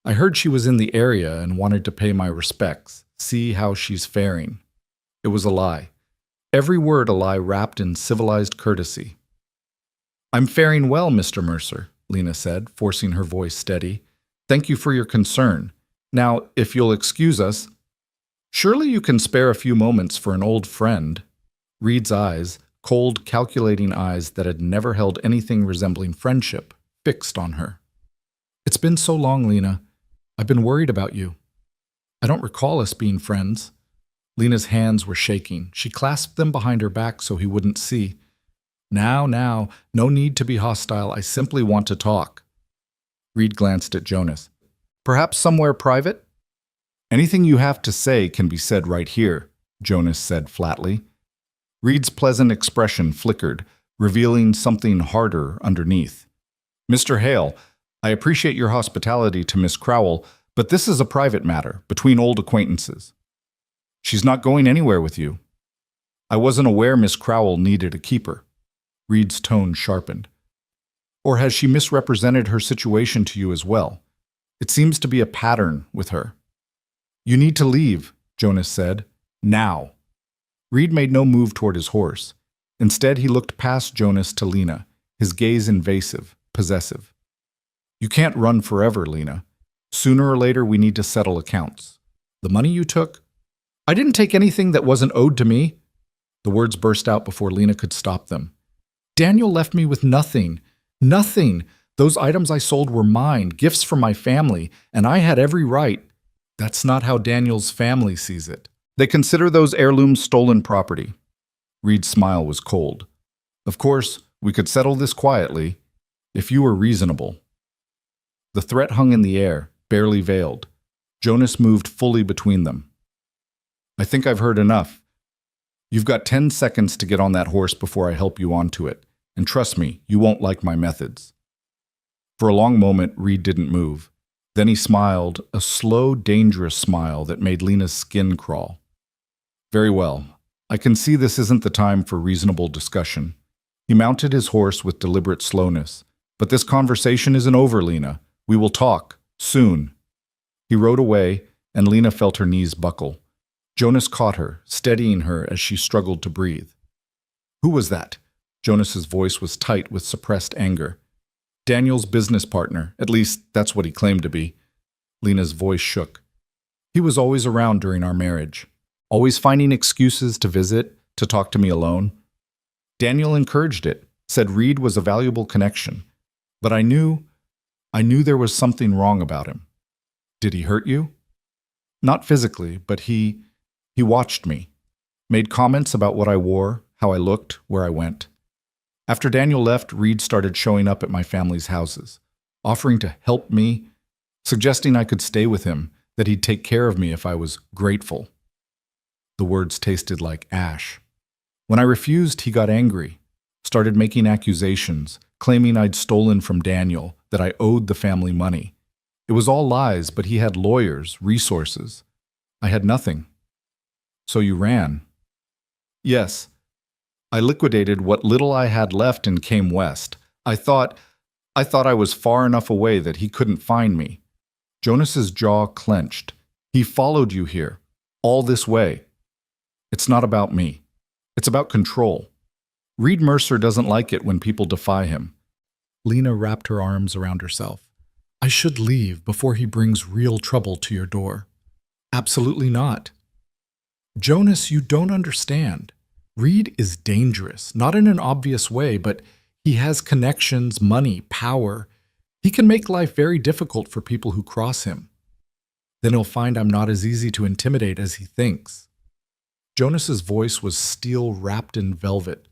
S1: I heard she was in the area and wanted to pay my respects, see how she's faring." It was a lie. Every word a lie wrapped in civilized courtesy. "I'm faring well, Mr. Mercer," Lena said, forcing her voice steady. "Thank you for your concern. Now, if you'll excuse us..." "Surely you can spare a few moments for an old friend." Reed's eyes, cold, calculating eyes that had never held anything resembling friendship, fixed on her. "It's been so long, Lena. I've been worried about you. I don't recall us being friends." Lena's hands were shaking. She clasped them behind her back so he wouldn't see. Now, no need to be hostile. I simply want to talk." Reed glanced at Jonas. "Perhaps somewhere private?" "Anything you have to say can be said right here," Jonas said flatly. Reed's pleasant expression flickered, revealing something harder underneath. "Mr. Hale, I appreciate your hospitality to Miss Crowell, but this is a private matter, between old acquaintances. She's not going anywhere with you. I wasn't aware Miss Crowell needed a keeper." Reed's tone sharpened. "Or has she misrepresented her situation to you as well? It seems to be a pattern with her." "You need to leave," Jonas said. "Now." Reed made no move toward his horse. Instead, he looked past Jonas to Lena, his gaze invasive, possessive. "You can't run forever, Lena. Sooner or later, we need to settle accounts. The money you took..." "I didn't take anything that wasn't owed to me." The words burst out before Lena could stop them. "Daniel left me with nothing. Nothing. Those items I sold were mine, gifts from my family, and I had every right." "That's not how Daniel's family sees it. They consider those heirlooms stolen property." Reed's smile was cold. "Of course, we could settle this quietly, if you were reasonable." The threat hung in the air, barely veiled. Jonas moved fully between them. "I think I've heard enough. You've got 10 seconds to get on that horse before I help you onto it. And trust me, you won't like my methods." For a long moment, Reed didn't move. Then he smiled, a slow, dangerous smile that made Lena's skin crawl. "Very well. I can see this isn't the time for reasonable discussion." He mounted his horse with deliberate slowness. "But this conversation isn't over, Lena. We will talk, soon." He rode away, and Lena felt her knees buckle. Jonas caught her, steadying her as she struggled to breathe. "Who was that?" Jonas's voice was tight with suppressed anger. "Daniel's business partner. At least, that's what he claimed to be." Lena's voice shook. "He was always around during our marriage. Always finding excuses to visit, to talk to me alone. Daniel encouraged it, said Reed was a valuable connection. But I knew there was something wrong about him." "Did he hurt you?" "Not physically, but he watched me. Made comments about what I wore, how I looked, where I went. After Daniel left, Reed started showing up at my family's houses, offering to help me, suggesting I could stay with him, that he'd take care of me if I was grateful." The words tasted like ash. "When I refused, he got angry, started making accusations, claiming I'd stolen from Daniel, that I owed the family money. It was all lies, but he had lawyers, resources. I had nothing." "So you ran?" "Yes. I liquidated what little I had left and came west. I thought I thought I was far enough away that he couldn't find me. Jonas's jaw clenched. He followed you here, all this way. It's not about me. It's about control. Reed Mercer doesn't like it when people defy him. Lena wrapped her arms around herself. I should leave before he brings real trouble to your door. Absolutely not. Jonas, you don't understand. Reed is dangerous, not in an obvious way, but he has connections, money, power. He can make life very difficult for people who cross him. Then he'll find I'm not as easy to intimidate as he thinks. Jonas's voice was steel wrapped in velvet.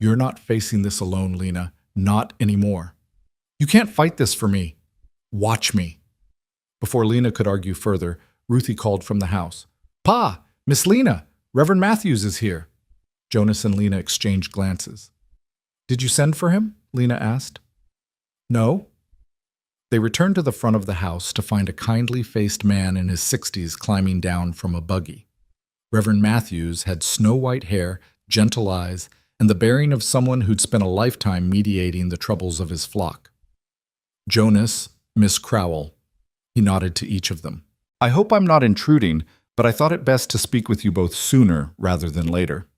S1: You're not facing this alone, Lena. Not anymore. You can't fight this for me. Watch me. Before Lena could argue further, Ruthie called from the house. Pa! Miss Lena! Reverend Matthews is here. Jonas and Lena exchanged glances. Did you send for him? Lena asked. No. They returned to the front of the house to find a kindly-faced man in his 60s climbing down from a buggy. Reverend Matthews had snow-white hair, gentle eyes, and the bearing of someone who'd spent a lifetime mediating the troubles of his flock. Jonas, Miss Crowell. He nodded to each of them. I hope I'm not intruding, but I thought it best to speak with you both sooner rather than later.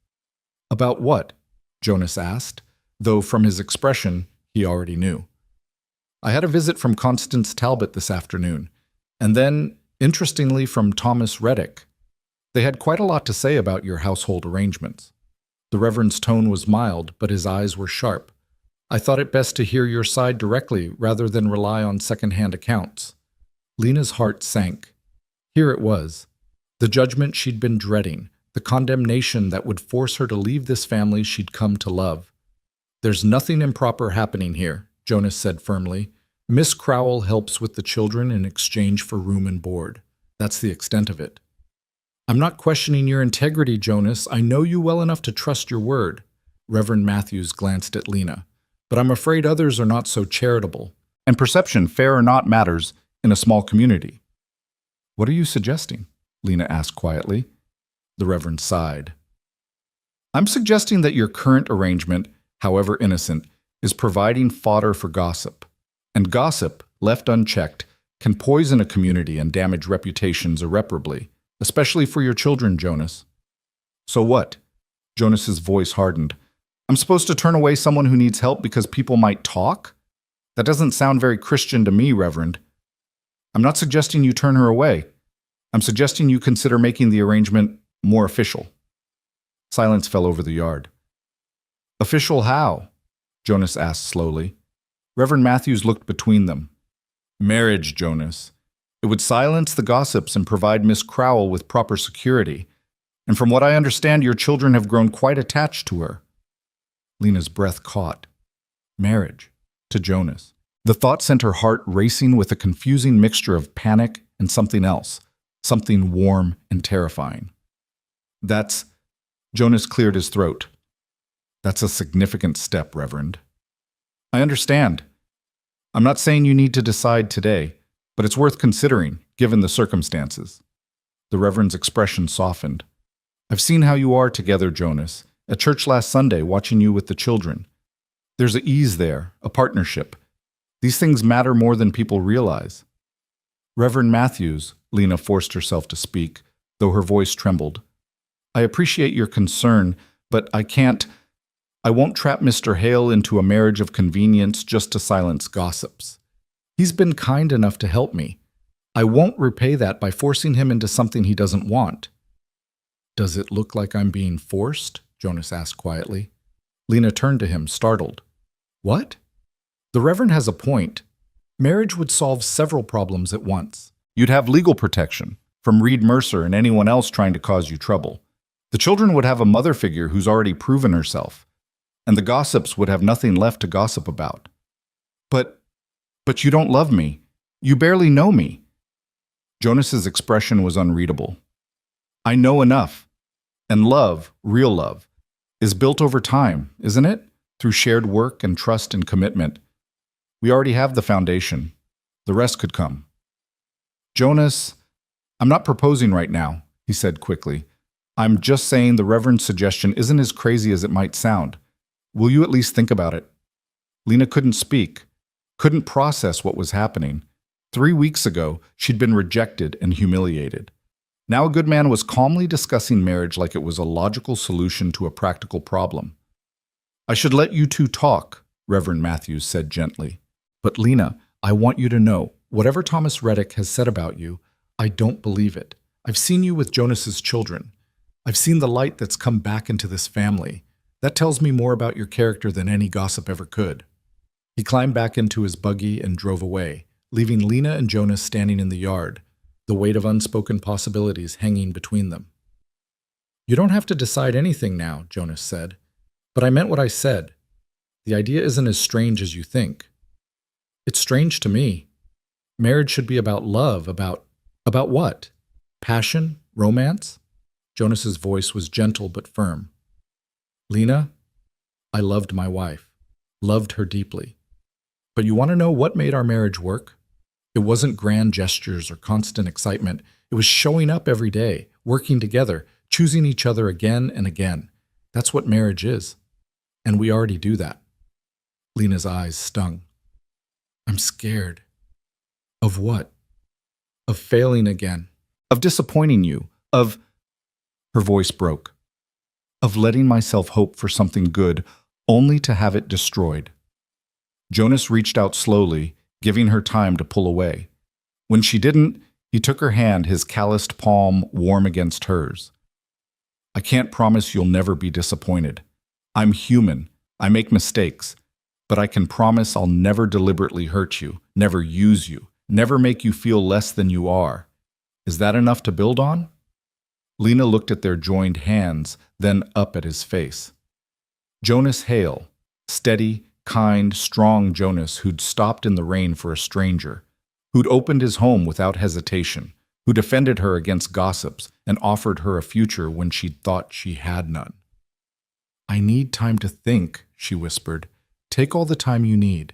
S1: About what? Jonas asked, though from his expression, he already knew. I had a visit from Constance Talbot this afternoon, and then, interestingly, from Thomas Reddick. They had quite a lot to say about your household arrangements. The Reverend's tone was mild, but his eyes were sharp. I thought it best to hear your side directly rather than rely on second-hand accounts. Lena's heart sank. Here it was. The judgment she'd been dreading, the condemnation that would force her to leave this family she'd come to love. There's nothing improper happening here, Jonas said firmly. Miss Crowell helps with the children in exchange for room and board. That's the extent of it. I'm not questioning your integrity, Jonas. I know you well enough to trust your word. Reverend Matthews glanced at Lena. But I'm afraid others are not so charitable. And perception, fair or not, matters in a small community. What are you suggesting? Lena asked quietly. The Reverend sighed. I'm suggesting that your current arrangement, however innocent, is providing fodder for gossip. And gossip, left unchecked, can poison a community and damage reputations irreparably, especially for your children, Jonas. So what? Jonas's voice hardened. I'm supposed to turn away someone who needs help because people might talk? That doesn't sound very Christian to me, Reverend. I'm not suggesting you turn her away. I'm suggesting you consider making the arrangement more official. Silence fell over the yard. Official how? Jonas asked slowly. Reverend Matthews looked between them. Marriage, Jonas. It would silence the gossips and provide Miss Crowell with proper security. And from what I understand, your children have grown quite attached to her. Lena's breath caught. Marriage. To Jonas. The thought sent her heart racing with a confusing mixture of panic and something else. Something warm and terrifying. That's... Jonas cleared his throat. That's a significant step, Reverend. I understand. I'm not saying you need to decide today, but it's worth considering, given the circumstances. The Reverend's expression softened. I've seen how you are together, Jonas, at church last Sunday, watching you with the children. There's an ease there, a partnership. These things matter more than people realize. Reverend Matthews, Lena forced herself to speak, though her voice trembled. I appreciate your concern, but I won't trap Mr. Hale into a marriage of convenience just to silence gossips. He's been kind enough to help me. I won't repay that by forcing him into something he doesn't want. Does it look like I'm being forced? Jonas asked quietly. Lena turned to him, startled. What? The Reverend has a point. Marriage would solve several problems at once. You'd have legal protection from Reed Mercer and anyone else trying to cause you trouble. The children would have a mother figure who's already proven herself, and the gossips would have nothing left to gossip about. But you don't love me. You barely know me. Jonas's expression was unreadable. I know enough. And love, real love, is built over time, isn't it? Through shared work and trust and commitment. We already have the foundation. The rest could come. Jonas, I'm not proposing right now, he said quickly. I'm just saying the Reverend's suggestion isn't as crazy as it might sound. Will you at least think about it? Lena couldn't speak. couldn't process what was happening. 3 weeks ago, she'd been rejected and humiliated. Now a good man was calmly discussing marriage like it was a logical solution to a practical problem. "I should let you two talk," Reverend Matthews said gently. "But Lena, I want you to know, whatever Thomas Reddick has said about you, I don't believe it. I've seen you with Jonas's children. I've seen the light that's come back into this family. That tells me more about your character than any gossip ever could." He climbed back into his buggy and drove away, leaving Lena and Jonas standing in the yard, the weight of unspoken possibilities hanging between them. "You don't have to decide anything now," Jonas said. "But I meant what I said. The idea isn't as strange as you think. It's strange to me. Marriage should be about love, about what? Passion? Romance?" Jonas's voice was gentle but firm. "Lena, I loved my wife, loved her deeply. But you want to know what made our marriage work? It wasn't grand gestures or constant excitement. It was showing up every day, working together, choosing each other again and again. That's what marriage is. And we already do that." Lena's eyes stung. "I'm scared." "Of what?" "Of failing again. Of disappointing you. Of—" Her voice broke. "Of letting myself hope for something good, only to have it destroyed." Jonas reached out slowly, giving her time to pull away. When she didn't, he took her hand, his calloused palm warm against hers. "I can't promise you'll never be disappointed. I'm human. I make mistakes. But I can promise I'll never deliberately hurt you, never use you, never make you feel less than you are. Is that enough to build on?" Lena looked at their joined hands, then up at his face. Jonas Hale, steady, kind, strong Jonas who'd stopped in the rain for a stranger, who'd opened his home without hesitation, who defended her against gossips and offered her a future when she'd thought she had none. "I need time to think," she whispered. "Take all the time you need."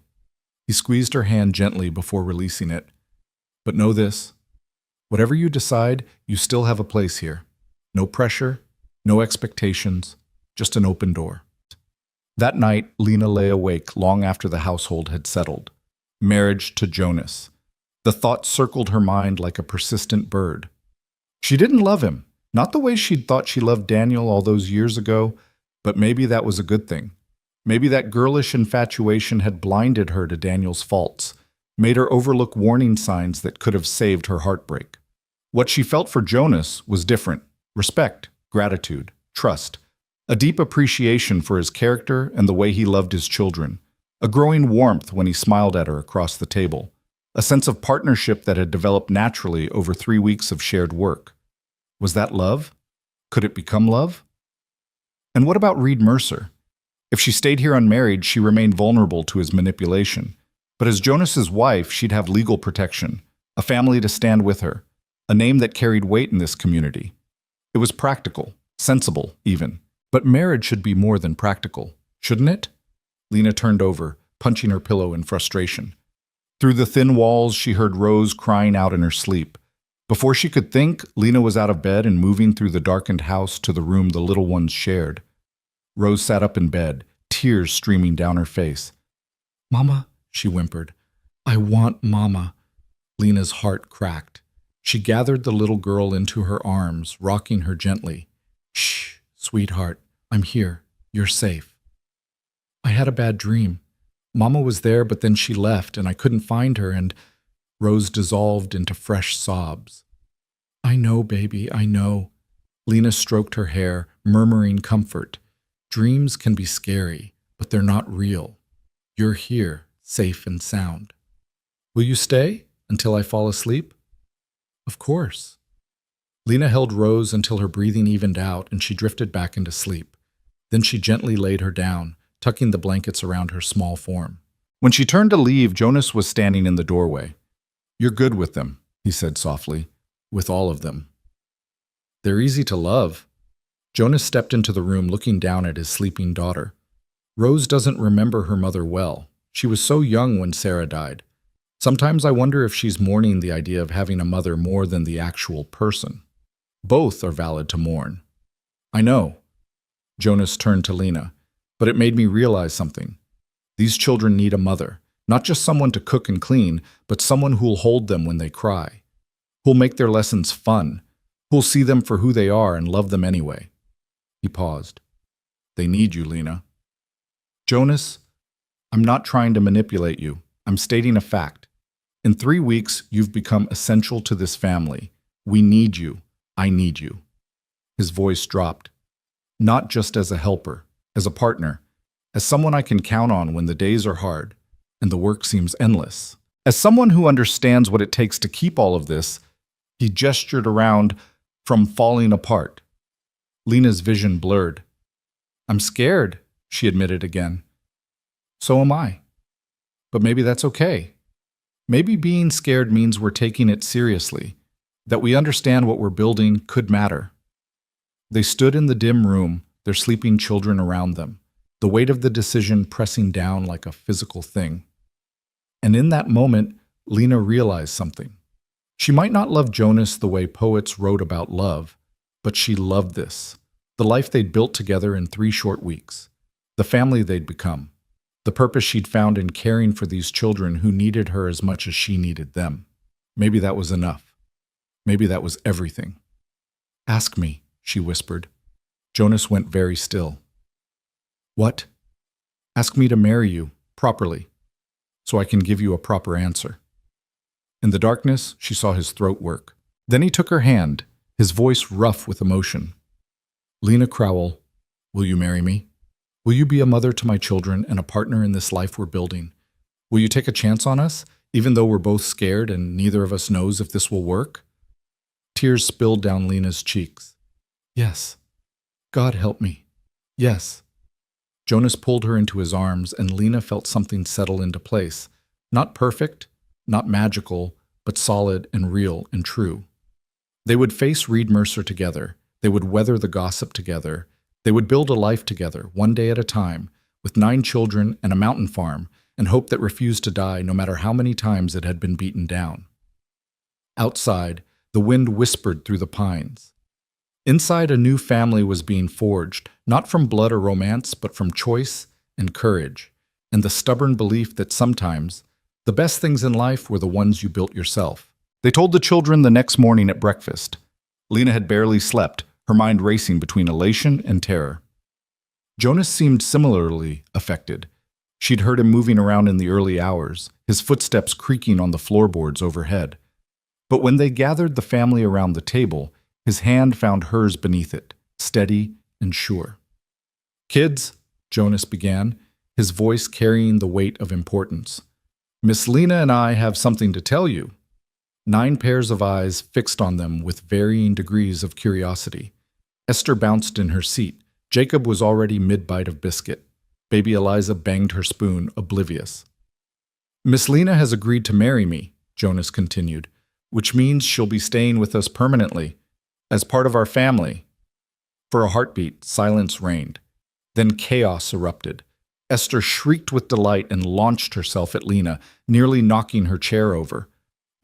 S1: He squeezed her hand gently before releasing it. "But know this, whatever you decide, you still have a place here. No pressure, no expectations, just an open door." That night, Lena lay awake long after the household had settled. Marriage to Jonas. The thought circled her mind like a persistent bird. She didn't love him, not the way she'd thought she loved Daniel all those years ago, but maybe that was a good thing. Maybe that girlish infatuation had blinded her to Daniel's faults, made her overlook warning signs that could have saved her heartbreak. What she felt for Jonas was different. Respect, gratitude, trust. A deep appreciation for his character and the way he loved his children. A growing warmth when he smiled at her across the table. A sense of partnership that had developed naturally over 3 weeks of shared work. Was that love? Could it become love? And what about Reed Mercer? If she stayed here unmarried, she remained vulnerable to his manipulation. But as Jonas's wife, she'd have legal protection, a family to stand with her, a name that carried weight in this community. It was practical, sensible even. But marriage should be more than practical, shouldn't it? Lena turned over, punching her pillow in frustration. Through the thin walls, she heard Rose crying out in her sleep. Before she could think, Lena was out of bed and moving through the darkened house to the room the little ones shared. Rose sat up in bed, tears streaming down her face. "Mama," she whimpered. "I want Mama." Lena's heart cracked. She gathered the little girl into her arms, rocking her gently. "Shh, sweetheart, I'm here. You're safe." "I had a bad dream. Mama was there, but then she left, and I couldn't find her, and—" Rose dissolved into fresh sobs. "I know, baby, I know." Lena stroked her hair, murmuring comfort. "Dreams can be scary, but they're not real. You're here, safe and sound. Will you stay until I fall asleep?" "Of course." Lena held Rose until her breathing evened out and she drifted back into sleep. Then she gently laid her down, tucking the blankets around her small form. When she turned to leave, Jonas was standing in the doorway. "You're good with them," he said softly. "With all of them." "They're easy to love." Jonas stepped into the room looking down at his sleeping daughter. Rose doesn't remember her mother well. She was so young when Sarah died. Sometimes I wonder if she's mourning the idea of having a mother more than the actual person. Both are valid to mourn. "I know." Jonas turned to Lena, "but it made me realize something. These children need a mother, Not just someone to cook and clean, but someone who'll hold them when they cry, who'll make their lessons fun, who'll see them for who they are and love them anyway. He paused. They need you, Lena. Jonas, I'm not trying to manipulate you. I'm stating a fact. In 3 weeks, you've become essential to this family. We need you. I need you. His voice dropped. Not just as a helper, as a partner, as someone I can count on when the days are hard and the work seems endless. As someone who understands what it takes to keep all of this, he gestured around from falling apart. Lena's vision blurred. I'm scared, she admitted again. So am I. But maybe that's okay. Maybe being scared means we're taking it seriously, that we understand what we're building could matter. They stood in the dim room, their sleeping children around them, the weight of the decision pressing down like a physical thing. And in that moment, Lena realized something. She might not love Jonas the way poets wrote about love, but she loved this, the life they'd built together in 3 short weeks, the family they'd become, the purpose she'd found in caring for these children who needed her as much as she needed them. Maybe that was enough. Maybe that was everything. Ask me, she whispered. Jonas went very still. What? Ask me to marry you, properly, so I can give you a proper answer. In the darkness, she saw his throat work. Then he took her hand, his voice rough with emotion. Lena Crowell, will you marry me? Will you be a mother to my children and a partner in this life we're building? Will you take a chance on us, even though we're both scared and neither of us knows if this will work? Tears spilled down Lena's cheeks. Yes. God help me. Yes. Jonas pulled her into his arms, and Lena felt something settle into place. Not perfect, not magical, but solid and real and true. They would face Reed Mercer together. They would weather the gossip together. They would build a life together, one day at a time, with 9 children and a mountain farm, and hope that refused to die no matter how many times it had been beaten down. Outside, the wind whispered through the pines. Inside, a new family was being forged, not from blood or romance, but from choice and courage, and the stubborn belief that sometimes the best things in life were the ones you built yourself. They told the children the next morning at breakfast. Lena had barely slept, her mind racing between elation and terror. Jonas seemed similarly affected. She'd heard him moving around in the early hours, his footsteps creaking on the floorboards overhead. But when they gathered the family around the table, his hand found hers beneath it, steady and sure. Kids, Jonas began, his voice carrying the weight of importance. Miss Lena and I have something to tell you. 9 pairs of eyes fixed on them with varying degrees of curiosity. Esther bounced in her seat. Jacob was already mid-bite of biscuit. Baby Eliza banged her spoon, oblivious. Miss Lena has agreed to marry me, Jonas continued, which means she'll be staying with us permanently, as part of our family. For a heartbeat, silence reigned. Then chaos erupted. Esther shrieked with delight and launched herself at Lena, nearly knocking her chair over.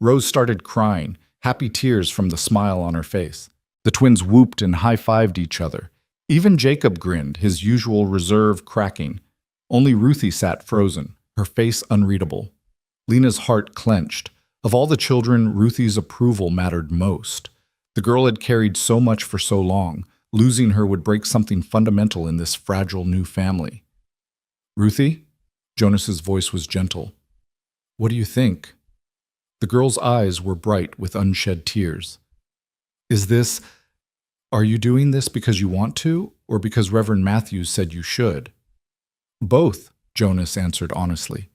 S1: Rose started crying, happy tears from the smile on her face. The twins whooped and high-fived each other. Even Jacob grinned, his usual reserve cracking. Only Ruthie sat frozen, her face unreadable. Lena's heart clenched. Of all the children, Ruthie's approval mattered most. The girl had carried so much for so long. Losing her would break something fundamental in this fragile new family. Ruthie? Jonas's voice was gentle. What do you think? The girl's eyes were bright with unshed tears. Are you doing this because you want to, or because Reverend Matthews said you should? Both, Jonas answered honestly.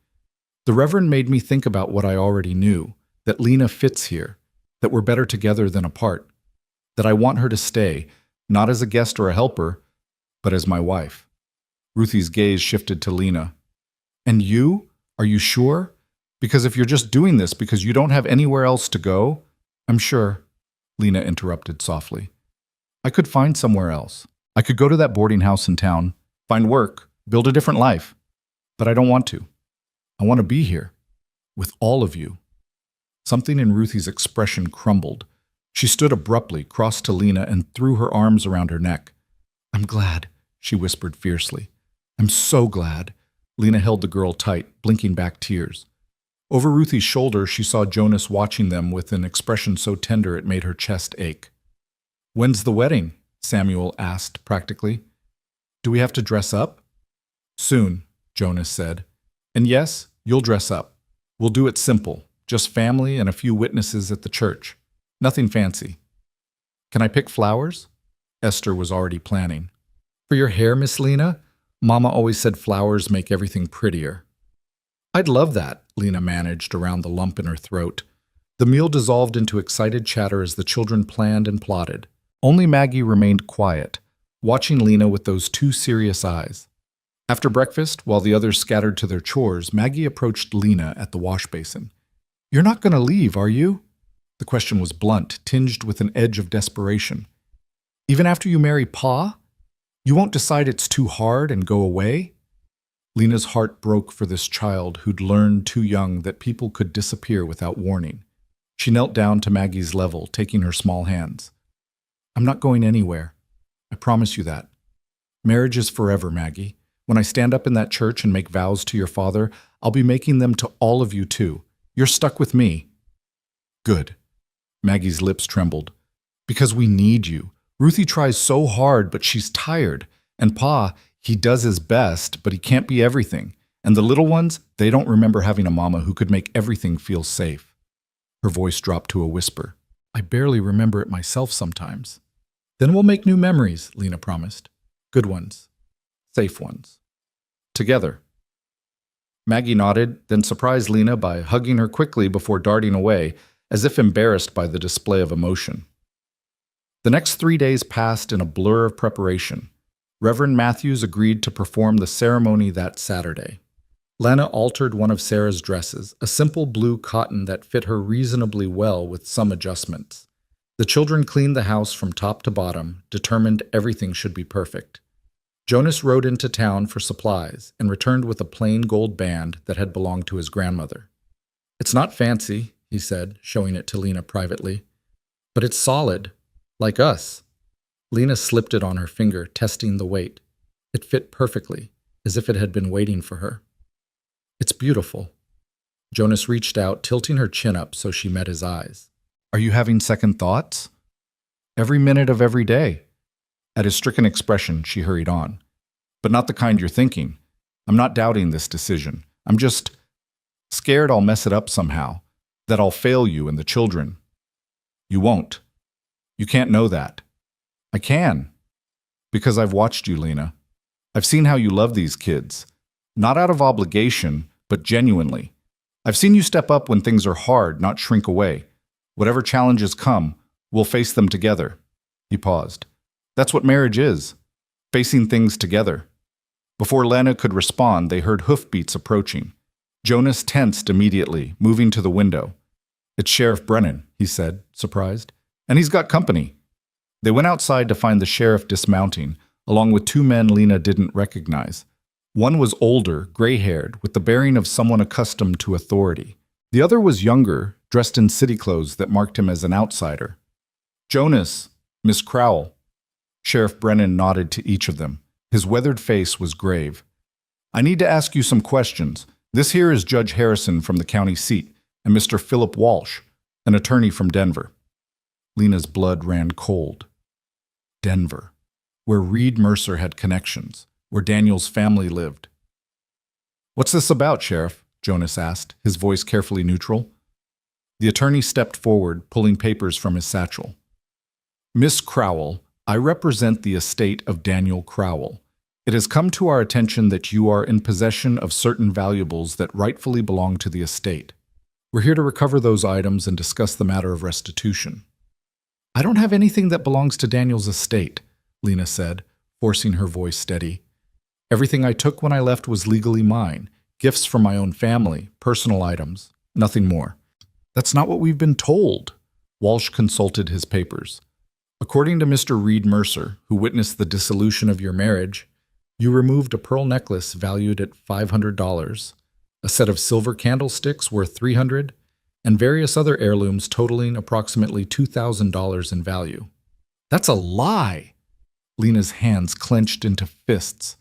S1: The Reverend made me think about what I already knew, that Lena fits here, that we're better together than apart, that I want her to stay, not as a guest or a helper, but as my wife. Ruthie's gaze shifted to Lena. And you? Are you sure? Because if you're just doing this because you don't have anywhere else to go, I'm sure, Lena interrupted softly. I could find somewhere else. I could go to that boarding house in town, find work, build a different life. But I don't want to. I want to be here, with all of you. Something in Ruthie's expression crumbled. She stood abruptly, crossed to Lena, and threw her arms around her neck. I'm glad, she whispered fiercely. I'm so glad. Lena held the girl tight, blinking back tears. Over Ruthie's shoulder, she saw Jonas watching them with an expression so tender it made her chest ache. "When's the wedding?" Samuel asked practically. "Do we have to dress up?" "Soon," Jonas said. "And yes, you'll dress up. We'll do it simple, just family and a few witnesses at the church. Nothing fancy." "Can I pick flowers?" Esther was already planning. "For your hair, Miss Lena? Mama always said flowers make everything prettier." "I'd love that," Lena managed around the lump in her throat. The meal dissolved into excited chatter as the children planned and plotted. Only Maggie remained quiet, watching Lena with those two serious eyes. After breakfast, while the others scattered to their chores, Maggie approached Lena at the wash basin. "You're not going to leave, are you?" The question was blunt, tinged with an edge of desperation. "Even after you marry Pa? You won't decide it's too hard and go away?" Lena's heart broke for this child who'd learned too young that people could disappear without warning. She knelt down to Maggie's level, taking her small hands. "I'm not going anywhere. I promise you that. Marriage is forever, Maggie. When I stand up in that church and make vows to your father, I'll be making them to all of you too. You're stuck with me." "Good." Maggie's lips trembled. "Because we need you. Ruthie tries so hard, but she's tired. And Pa, he does his best, but he can't be everything. And the little ones, they don't remember having a mama who could make everything feel safe." Her voice dropped to a whisper. "I barely remember it myself sometimes." "Then we'll make new memories," Lena promised. "Good ones. Safe ones. Together." Maggie nodded, then surprised Lena by hugging her quickly before darting away, as if embarrassed by the display of emotion. The next 3 days passed in a blur of preparation. Reverend Matthews agreed to perform the ceremony that Saturday. Lena altered one of Sarah's dresses, a simple blue cotton that fit her reasonably well with some adjustments. The children cleaned the house from top to bottom, determined everything should be perfect. Jonas rode into town for supplies and returned with a plain gold band that had belonged to his grandmother. "It's not fancy," he said, showing it to Lena privately, "but it's solid, like us." Lena slipped it on her finger, testing the weight. It fit perfectly, as if it had been waiting for her. "It's beautiful." Jonas reached out, tilting her chin up so she met his eyes. "Are you having second thoughts?" "Every minute of every day." At his stricken expression, she hurried on. "But not the kind you're thinking. I'm not doubting this decision. I'm just scared I'll mess it up somehow, that I'll fail you and the children." "You won't. You can't know that." "I can. Because I've watched you, Lena. I've seen how you love these kids. Not out of obligation, but genuinely. I've seen you step up when things are hard, not shrink away. Whatever challenges come, we'll face them together." He paused. "That's what marriage is. Facing things together." Before Lena could respond, they heard hoofbeats approaching. Jonas tensed immediately, moving to the window. "It's Sheriff Brennan," he said, surprised. "And he's got company." They went outside to find the sheriff dismounting, along with two men Lena didn't recognize. One was older, gray-haired, with the bearing of someone accustomed to authority. The other was younger, dressed in city clothes that marked him as an outsider. "Jonas, Miss Crowell." Sheriff Brennan nodded to each of them. His weathered face was grave. "I need to ask you some questions. This here is Judge Harrison from the county seat, and Mr. Philip Walsh, an attorney from Denver." Lena's blood ran cold. Denver, where Reed Mercer had connections, where Daniel's family lived. "What's this about, Sheriff?" Jonas asked, his voice carefully neutral. The attorney stepped forward, pulling papers from his satchel. "Miss Crowell, I represent the estate of Daniel Crowell. It has come to our attention that you are in possession of certain valuables that rightfully belong to the estate. We're here to recover those items and discuss the matter of restitution." "I don't have anything that belongs to Daniel's estate," Lena said, forcing her voice steady. "Everything I took when I left was legally mine, gifts from my own family, personal items, nothing more." "That's not what we've been told." Walsh consulted his papers. "According to Mr. Reed Mercer, who witnessed the dissolution of your marriage, you removed a pearl necklace valued at $500, a set of silver candlesticks worth $300, and various other heirlooms totaling approximately $2,000 in value." "That's a lie!" Lena's hands clenched into fists.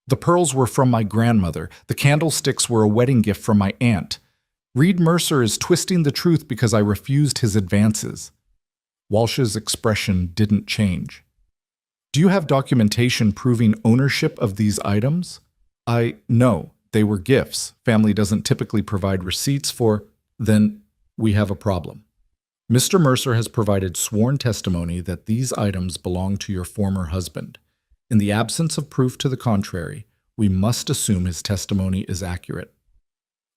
S1: The pearls were from my grandmother. The candlesticks were a wedding gift from my aunt. Reed Mercer is twisting the truth because I refused his advances. Walsh's expression didn't change. Do you have documentation proving ownership of these items? No, they were gifts. Family doesn't typically provide receipts for. Then we have a problem. Mr. Mercer has provided sworn testimony that these items belong to your former husband. In the absence of proof to the contrary, we must assume his testimony is accurate.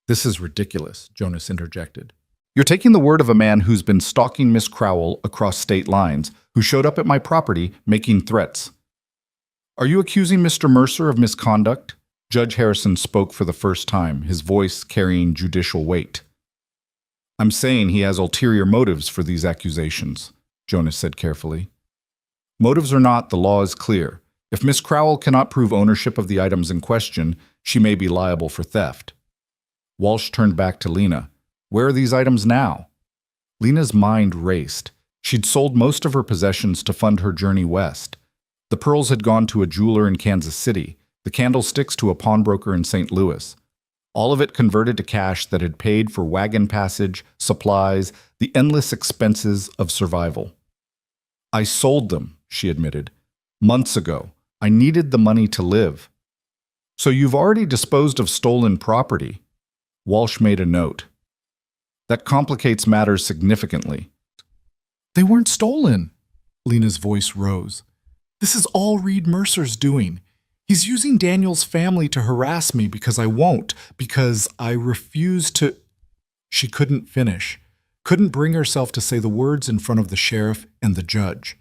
S1: This is ridiculous, Jonas interjected. You're taking the word of a man who's been stalking Miss Crowell across state lines, who showed up at my property making threats. Are you accusing Mr. Mercer of misconduct? Judge Harrison spoke for the first time, his voice carrying judicial weight. I'm saying he has ulterior motives for these accusations, Jonas said carefully. Motives or not, the law is clear. If Miss Crowell cannot prove ownership of the items in question, she may be liable for theft. Walsh turned back to Lena. Where are these items now? Lena's mind raced. She'd sold most of her possessions to fund her journey west. The pearls had gone to a jeweler in Kansas City, the candlesticks to a pawnbroker in St. Louis. All of it converted to cash that had paid for wagon passage, supplies, the endless expenses of survival. I sold them, she admitted. Months ago. I needed the money to live. So you've already disposed of stolen property. Walsh made a note. That complicates matters significantly. They weren't stolen. Lena's voice rose. This is all Reed Mercer's doing. He's using Daniel's family to harass me because I refuse to. She couldn't finish, couldn't bring herself to say the words in front of the sheriff and the judge.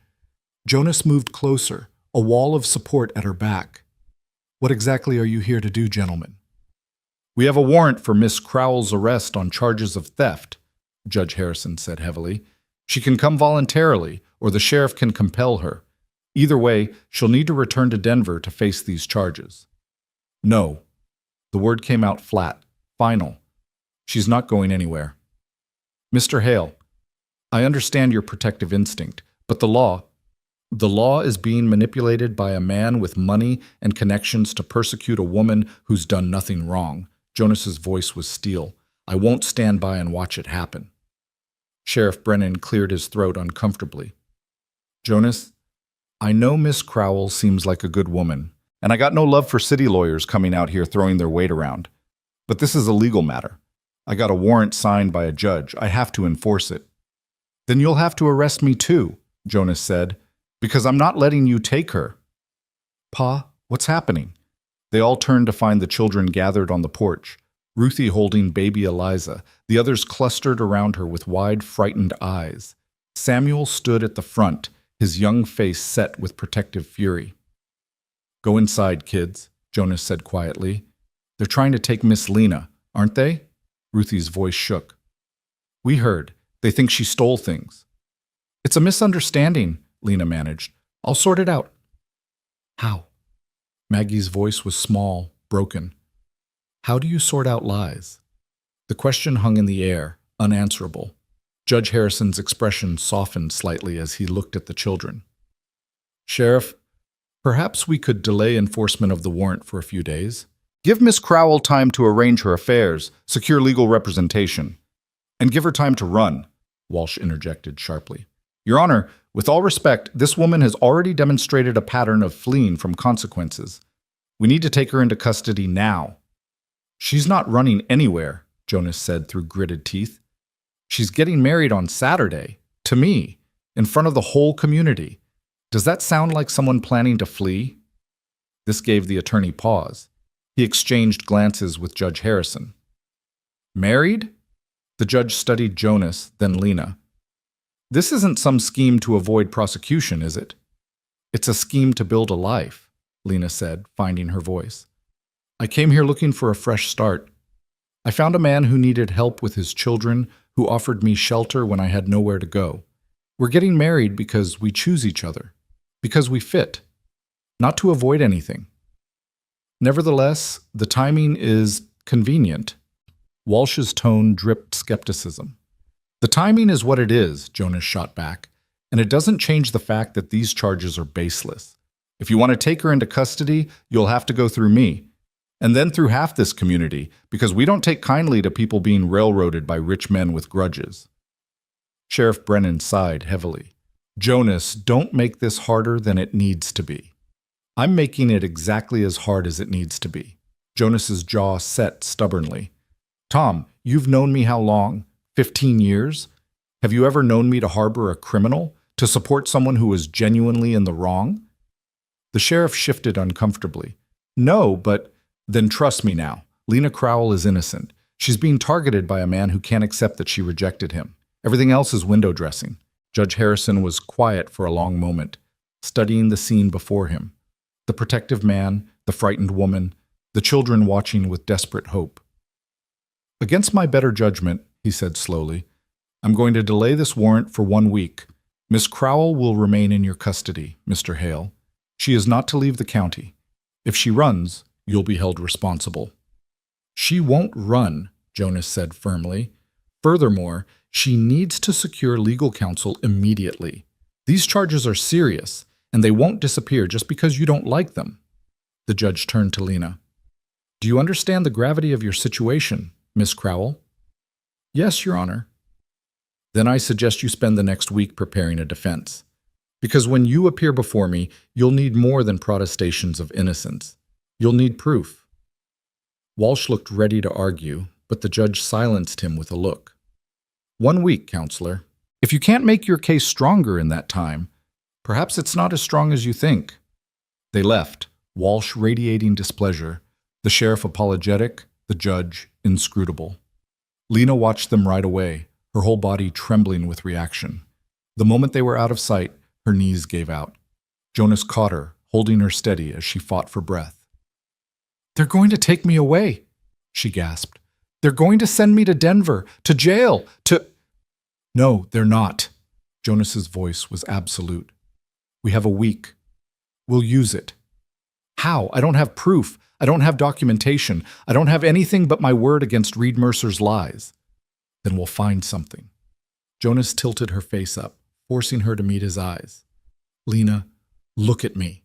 S1: Jonas moved closer, a wall of support at her back. What exactly are you here to do, gentlemen? We have a warrant for Miss Crowell's arrest on charges of theft, Judge Harrison said heavily. She can come voluntarily, or the sheriff can compel her. Either way, she'll need to return to Denver to face these charges. No. The word came out flat, final. She's not going anywhere. Mr. Hale, I understand your protective instinct, but the law is being manipulated by a man with money and connections to persecute a woman who's done nothing wrong. Jonas's voice was steel. I won't stand by and watch it happen. Sheriff Brennan cleared his throat uncomfortably. Jonas, I know Miss Crowell seems like a good woman, and I got no love for city lawyers coming out here throwing their weight around. But this is a legal matter. I got a warrant signed by a judge. I have to enforce it. Then you'll have to arrest me too, Jonas said, because I'm not letting you take her. Pa, what's happening? They all turned to find the children gathered on the porch, Ruthie holding baby Eliza, the others clustered around her with wide, frightened eyes. Samuel stood at the front, his young face set with protective fury. Go inside, kids, Jonas said quietly. They're trying to take Miss Lena, aren't they? Ruthie's voice shook. We heard. They think she stole things. It's a misunderstanding, Lena managed. I'll sort it out. How? Maggie's voice was small, broken. How do you sort out lies? The question hung in the air, unanswerable. Judge Harrison's expression softened slightly as he looked at the children. Sheriff, perhaps we could delay enforcement of the warrant for a few days. Give Miss Crowell time to arrange her affairs, secure legal representation. And give her time to run, Walsh interjected sharply. Your Honor, with all respect, this woman has already demonstrated a pattern of fleeing from consequences. We need to take her into custody now. She's not running anywhere, Jonas said through gritted teeth. She's getting married on Saturday, to me, in front of the whole community. Does that sound like someone planning to flee? This gave the attorney pause. He exchanged glances with Judge Harrison. Married? The judge studied Jonas, then Lena. This isn't some scheme to avoid prosecution, is it? It's a scheme to build a life, Lena said, finding her voice. I came here looking for a fresh start. I found a man who needed help with his children, who offered me shelter when I had nowhere to go. We're getting married because we choose each other, because we fit, not to avoid anything. Nevertheless, the timing is convenient. Walsh's tone dripped skepticism. The timing is what it is, Jonas shot back, and it doesn't change the fact that these charges are baseless. If you want to take her into custody, you'll have to go through me. And then through half this community, because we don't take kindly to people being railroaded by rich men with grudges. Sheriff Brennan sighed heavily. Jonas, don't make this harder than it needs to be. I'm making it exactly as hard as it needs to be. Jonas's jaw set stubbornly. Tom, you've known me how long? 15 years? Have you ever known me to harbor a criminal? To support someone who was genuinely in the wrong? The sheriff shifted uncomfortably. No, but then trust me now. Lena Crowell is innocent. She's being targeted by a man who can't accept that she rejected him. Everything else is window dressing. Judge Harrison was quiet for a long moment, studying the scene before him. The protective man, the frightened woman, the children watching with desperate hope. Against my better judgment, he said slowly, I'm going to delay this warrant for 1 week. Miss Crowell will remain in your custody, Mr. Hale. She is not to leave the county. If she runs, you'll be held responsible. She won't run, Jonas said firmly. Furthermore, she needs to secure legal counsel immediately. These charges are serious, and they won't disappear just because you don't like them. The judge turned to Lena. Do you understand the gravity of your situation, Miss Crowell? Yes, Your Honor. Then I suggest you spend the next week preparing a defense. Because when you appear before me, you'll need more than protestations of innocence. You'll need proof. Walsh looked ready to argue, but the judge silenced him with a look. 1 week, counselor. If you can't make your case stronger in that time, perhaps it's not as strong as you think. They left, Walsh radiating displeasure, the sheriff apologetic, the judge inscrutable. Lena watched them ride away, her whole body trembling with reaction. The moment they were out of sight, her knees gave out. Jonas caught her, holding her steady as she fought for breath. They're going to take me away, she gasped. They're going to send me to Denver, to jail, to... No, they're not. Jonas's voice was absolute. We have a week. We'll use it. How? I don't have proof. I don't have documentation. I don't have anything but my word against Reed Mercer's lies. Then we'll find something. Jonas tilted her face up, forcing her to meet his eyes. Lena, look at me.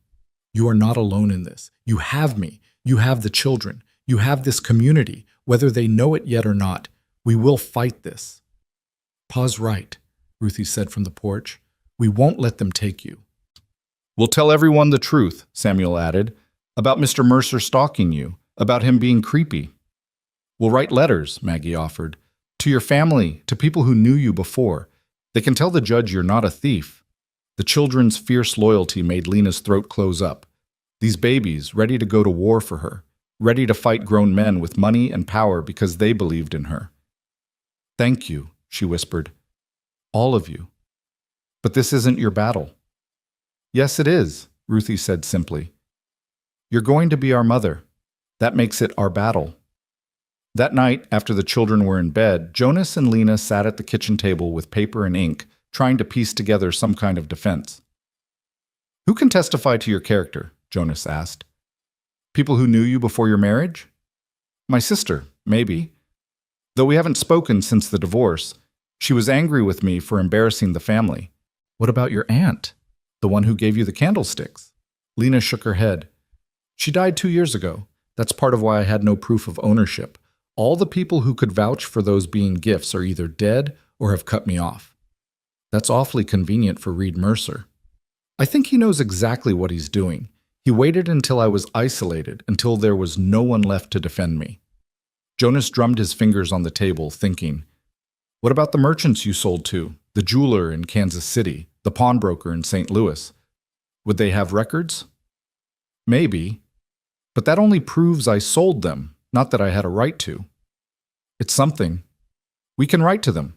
S1: You are not alone in this. You have me. You have the children. You have this community, whether they know it yet or not. We will fight this. Pa's right, Ruthie said from the porch. We won't let them take you. We'll tell everyone the truth, Samuel added, about Mr. Mercer stalking you, about him being creepy. We'll write letters, Maggie offered, to your family, to people who knew you before. They can tell the judge you're not a thief. The children's fierce loyalty made Lena's throat close up. These babies, ready to go to war for her, ready to fight grown men with money and power because they believed in her. Thank you, she whispered. All of you. But this isn't your battle. Yes, it is, Ruthie said simply. You're going to be our mother. That makes it our battle. That night, after the children were in bed, Jonas and Lena sat at the kitchen table with paper and ink, trying to piece together some kind of defense. Who can testify to your character? Jonas asked. People who knew you before your marriage? My sister, maybe. Though we haven't spoken since the divorce, she was angry with me for embarrassing the family. What about your aunt, the one who gave you the candlesticks? Lena shook her head. She died 2 years ago. That's part of why I had no proof of ownership. All the people who could vouch for those being gifts are either dead or have cut me off. That's awfully convenient for Reed Mercer. I think he knows exactly what he's doing. He waited until I was isolated, until there was no one left to defend me. Jonas drummed his fingers on the table, thinking, what about the merchants you sold to? The jeweler in Kansas City, the pawnbroker in St. Louis? Would they have records? Maybe. But that only proves I sold them, not that I had a right to. It's something. We can write to them.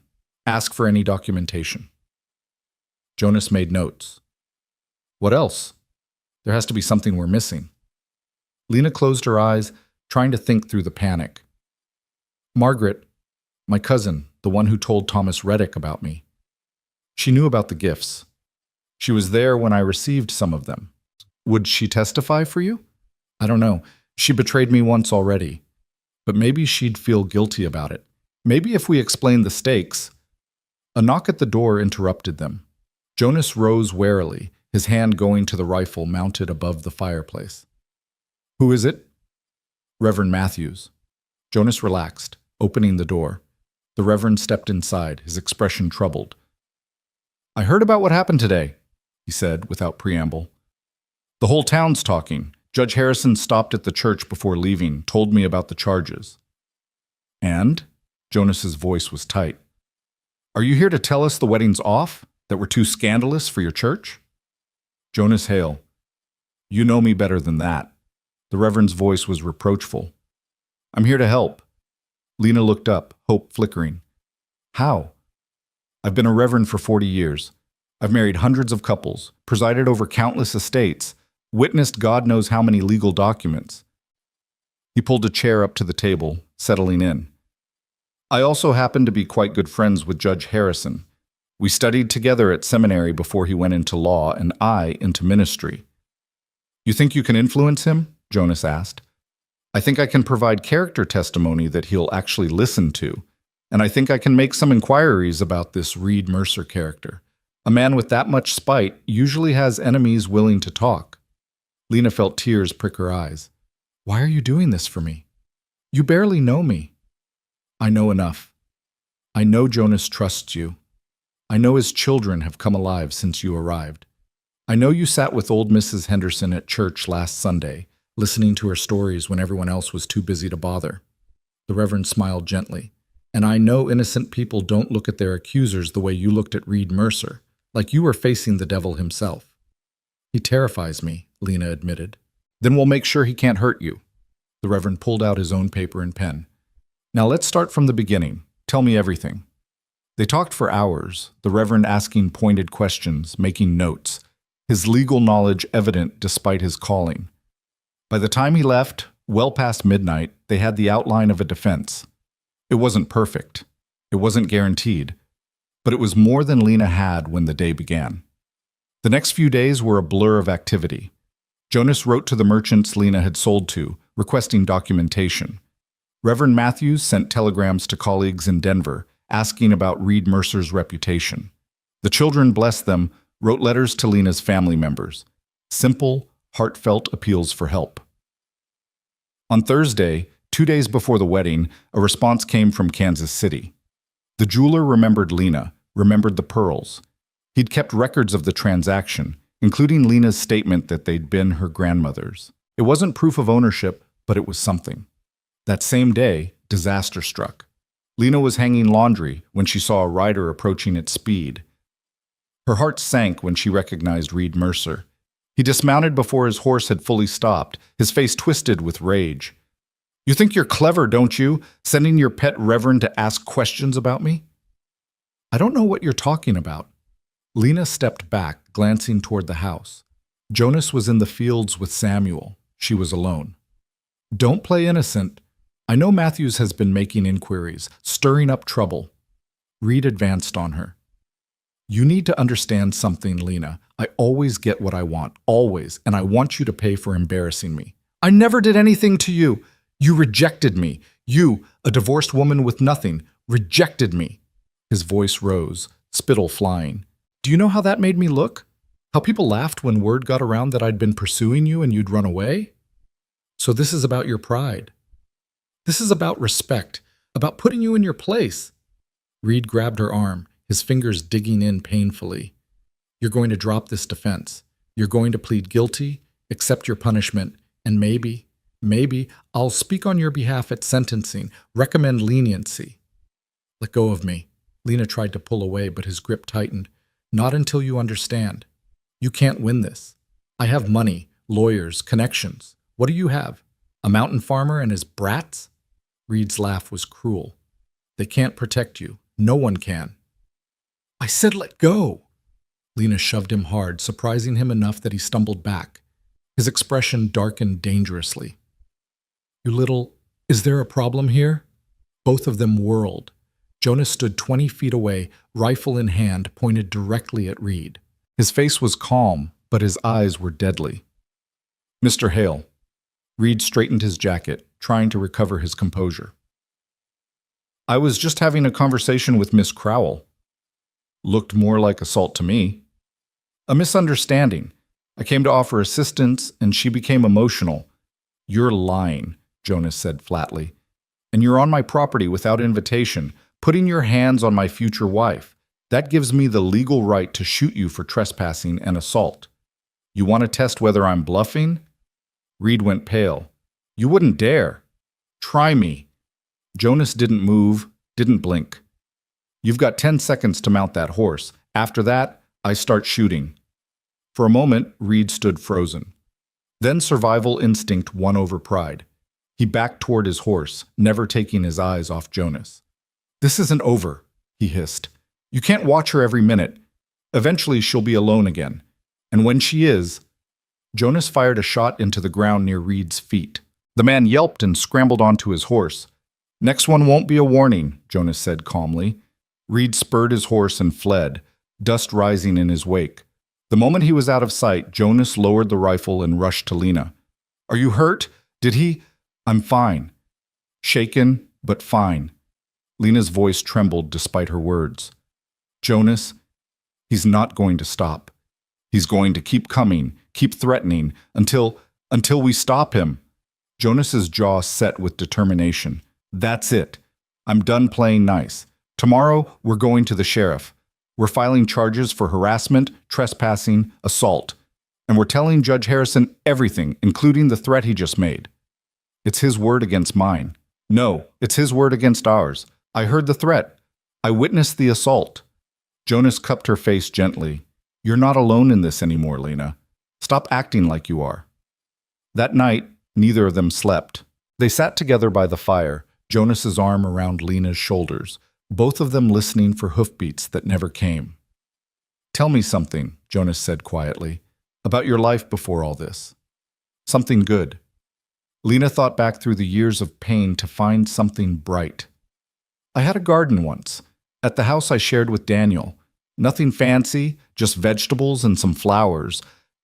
S1: Ask for any documentation. Jonas made notes. What else? There has to be something we're missing. Lena closed her eyes, trying to think through the panic. Margaret, my cousin, the one who told Thomas Reddick about me. She knew about the gifts. She was there when I received some of them. Would she testify for you? I don't know. She betrayed me once already. But maybe she'd feel guilty about it. Maybe if we explained the stakes. A knock at the door interrupted them. Jonas rose warily, his hand going to the rifle mounted above the fireplace. "Who is it?" "Reverend Matthews." Jonas relaxed, opening the door. The Reverend stepped inside, his expression troubled. "I heard about what happened today," he said without preamble. "The whole town's talking. Judge Harrison stopped at the church before leaving, told me about the charges." "And?" Jonas's voice was tight. "Are you here to tell us the wedding's off? That we're too scandalous for your church?" "Jonas Hale, you know me better than that." The Reverend's voice was reproachful. "I'm here to help." Lena looked up, hope flickering. "How?" "I've been a reverend for 40 years. I've married hundreds of couples, presided over countless estates, witnessed God knows how many legal documents." He pulled a chair up to the table, settling in. "I also happen to be quite good friends with Judge Harrison. We studied together at seminary before he went into law and I into ministry." "You think you can influence him?" Jonas asked. "I think I can provide character testimony that he'll actually listen to, and I think I can make some inquiries about this Reed Mercer character. A man with that much spite usually has enemies willing to talk." Lena felt tears prick her eyes. "Why are you doing this for me? You barely know me." "I know enough. I know Jonas trusts you. I know his children have come alive since you arrived. I know you sat with old Mrs. Henderson at church last Sunday, listening to her stories when everyone else was too busy to bother." The Reverend smiled gently. "And I know innocent people don't look at their accusers the way you looked at Reed Mercer, like you were facing the devil himself." "He terrifies me," Lena admitted. "Then we'll make sure he can't hurt you." The Reverend pulled out his own paper and pen. "Now let's start from the beginning. Tell me everything." They talked for hours, the Reverend asking pointed questions, making notes, his legal knowledge evident despite his calling. By the time he left, well past midnight, they had the outline of a defense. It wasn't perfect. It wasn't guaranteed. But it was more than Lena had when the day began. The next few days were a blur of activity. Jonas wrote to the merchants Lena had sold to, requesting documentation. Reverend Matthews sent telegrams to colleagues in Denver, asking about Reed Mercer's reputation. The children, bless them, wrote letters to Lena's family members. Simple, heartfelt appeals for help. On Thursday, 2 days before the wedding, a response came from Kansas City. The jeweler remembered Lena, remembered the pearls. He'd kept records of the transaction, including Lena's statement that they'd been her grandmother's. It wasn't proof of ownership, but it was something. That same day, disaster struck. Lena was hanging laundry when she saw a rider approaching at speed. Her heart sank when she recognized Reed Mercer. He dismounted before his horse had fully stopped, his face twisted with rage. "You think you're clever, don't you, sending your pet reverend to ask questions about me?" "I don't know what you're talking about." Lena stepped back, glancing toward the house. Jonas was in the fields with Samuel. She was alone. "Don't play innocent. I know Matthews has been making inquiries, stirring up trouble." Reed advanced on her. "You need to understand something, Lena. I always get what I want, always, and I want you to pay for embarrassing me." "I never did anything to you. You rejected me. You, a divorced woman with nothing, rejected me." His voice rose, spittle flying. "Do you know how that made me look? How people laughed when word got around that I'd been pursuing you and you'd run away? So this is about your pride. This is about respect, about putting you in your place." Reed grabbed her arm, his fingers digging in painfully. "You're going to drop this defense. You're going to plead guilty, accept your punishment, and maybe I'll speak on your behalf at sentencing, recommend leniency." "Let go of me." Lena tried to pull away, but his grip tightened. "Not until you understand. You can't win this. I have money, lawyers, connections. What do you have? A mountain farmer and his brats?" Reed's laugh was cruel. "They can't protect you. No one can." "I said let go." Lena shoved him hard, surprising him enough that he stumbled back. His expression darkened dangerously. "You little, is there a problem here?" Both of them whirled. Jonas stood 20 feet away, rifle in hand, pointed directly at Reed. His face was calm, but his eyes were deadly. "Mr. Hale." Reed straightened his jacket, trying to recover his composure. "I was just having a conversation with Miss Crowell." "Looked more like assault to me." A misunderstanding. I came to offer assistance, and she became emotional. You're lying, Jonas said flatly. And you're on my property without invitation, putting your hands on my future wife. That gives me the legal right to shoot you for trespassing and assault. You want to test whether I'm bluffing? Reed went pale. You wouldn't dare. Try me. Jonas didn't move, didn't blink. You've got 10 seconds to mount that horse. After that, I start shooting. For a moment, Reed stood frozen. Then survival instinct won over pride. He backed toward his horse, never taking his eyes off Jonas. This isn't over, he hissed. You can't watch her every minute. Eventually, she'll be alone again. And when she is... Jonas fired a shot into the ground near Reed's feet. The man yelped and scrambled onto his horse. Next one won't be a warning, Jonas said calmly. Reed spurred his horse and fled, dust rising in his wake. The moment he was out of sight, Jonas lowered the rifle and rushed to Lena. Are you hurt? Did he? I'm fine. Shaken, but fine. Lena's voice trembled despite her words. Jonas, he's not going to stop. He's going to keep coming, keep threatening, until we stop him. Jonas's jaw set with determination. That's it. I'm done playing nice. Tomorrow, we're going to the sheriff. We're filing charges for harassment, trespassing, assault. And we're telling Judge Harrison everything, including the threat he just made. It's his word against mine. No, it's his word against ours. I heard the threat. I witnessed the assault. Jonas cupped her face gently. You're not alone in this anymore, Lena. Stop acting like you are. That night, neither of them slept. They sat together by the fire, Jonas's arm around Lena's shoulders, both of them listening for hoofbeats that never came. Tell me something, Jonas said quietly, about your life before all this. Something good. Lena thought back through the years of pain to find something bright. I had a garden once, at the house I shared with Daniel. Nothing fancy, just vegetables and some flowers.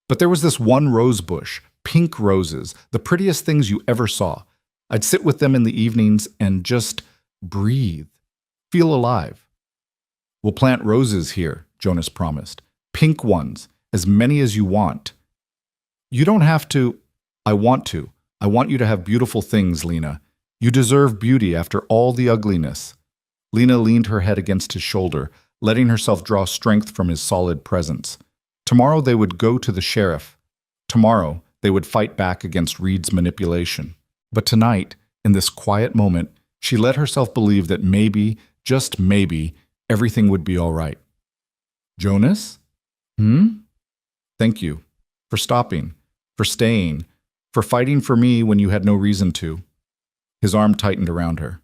S1: But there was this one rose bush, pink roses, the prettiest things you ever saw. I'd sit with them in the evenings and just breathe. Feel alive. We'll plant roses here, Jonas promised. Pink ones, as many as you want. You don't have to. I want to. I want you to have beautiful things, Lena. You deserve beauty after all the ugliness. Lena leaned her head against his shoulder, letting herself draw strength from his solid presence. Tomorrow they would go to the sheriff. Tomorrow they would fight back against Reed's manipulation. But tonight, in this quiet moment, she let herself believe that maybe, just maybe, everything would be all right. Jonas? Thank you. For stopping. For staying. For fighting for me when you had no reason to. His arm tightened around her.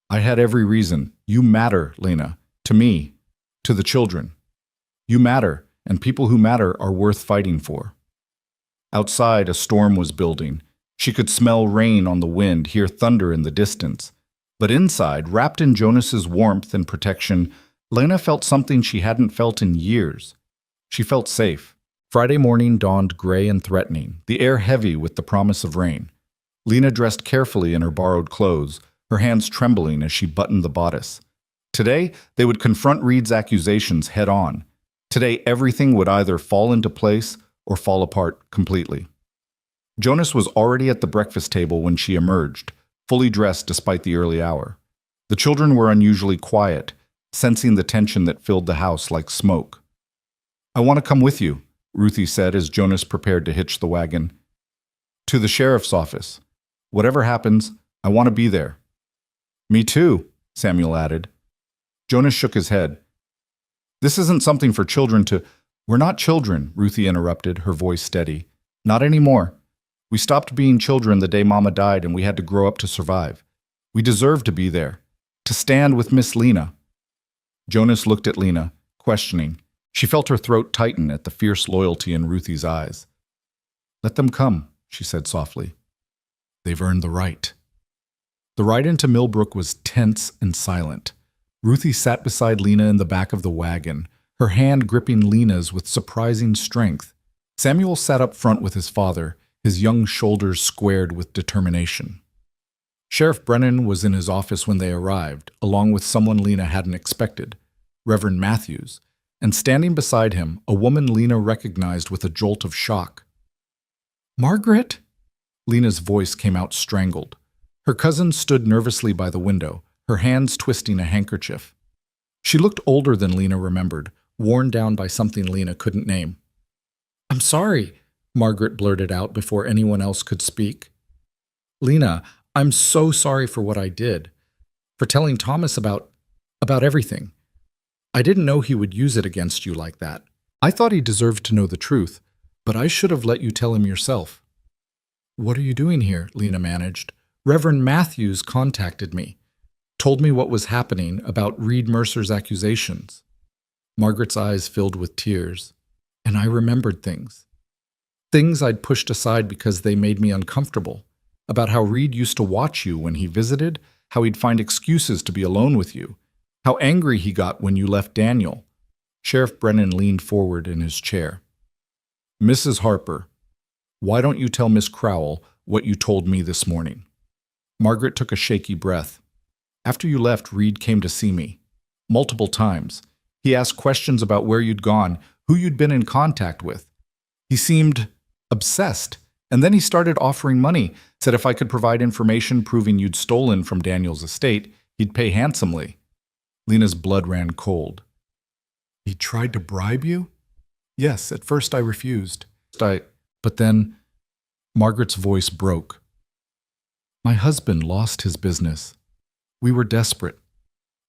S1: I had every reason. You matter, Lena. To me. To the children. You matter, and people who matter are worth fighting for. Outside, a storm was building. She could smell rain on the wind, hear thunder in the distance. But inside, wrapped in Jonas's warmth and protection, Lena felt something she hadn't felt in years. She felt safe. Friday morning dawned gray and threatening, the air heavy with the promise of rain. Lena dressed carefully in her borrowed clothes, her hands trembling as she buttoned the bodice. Today, they would confront Reed's accusations head-on. Today, everything would either fall into place or fall apart completely. Jonas was already at the breakfast table when she emerged, fully dressed despite the early hour. The children were unusually quiet, sensing the tension that filled the house like smoke. I want to come with you, Ruthie said as Jonas prepared to hitch the wagon. To the sheriff's office. Whatever happens, I want to be there. Me too, Samuel added. Jonas shook his head. This isn't something for children to... We're not children, Ruthie interrupted, her voice steady. Not anymore. We stopped being children the day Mama died and we had to grow up to survive. We deserve to be there. To stand with Miss Lena. Jonas looked at Lena, questioning. She felt her throat tighten at the fierce loyalty in Ruthie's eyes. Let them come, she said softly. They've earned the right. The ride into Millbrook was tense and silent. Ruthie sat beside Lena in the back of the wagon, her hand gripping Lena's with surprising strength. Samuel sat up front with his father, his young shoulders squared with determination. Sheriff Brennan was in his office when they arrived, along with someone Lena hadn't expected, Reverend Matthews. and standing beside him, a woman Lena recognized with a jolt of shock. "Margaret?" Lena's voice came out strangled. Her cousin stood nervously by the window, her hands twisting a handkerchief. She looked older than Lena remembered, worn down by something Lena couldn't name. "I'm sorry," Margaret blurted out before anyone else could speak. "Lena, I'm so sorry for what I did, for telling Thomas about everything. I didn't know he would use it against you like that. I thought he deserved to know the truth, but I should have let you tell him yourself." "What are you doing here?" Lena managed. "Reverend Matthews contacted me, told me what was happening about Reed Mercer's accusations." Margaret's eyes filled with tears, and I remembered things. Things I'd pushed aside because they made me uncomfortable, about how Reed used to watch you when he visited, how he'd find excuses to be alone with you, how angry he got when you left Daniel. Sheriff Brennan leaned forward in his chair. "Mrs. Harper, why don't you tell Miss Crowell what you told me this morning?" Margaret took a shaky breath. "After you left, Reed came to see me. Multiple times. He asked questions about where you'd gone, who you'd been in contact with. He seemed obsessed, and then he started offering money, said if I could provide information proving you'd stolen from Daniel's estate, he'd pay handsomely." Lena's blood ran cold. "He tried to bribe you?" "Yes, at first I refused. But then..." Margaret's voice broke. "My husband lost his business. We were desperate.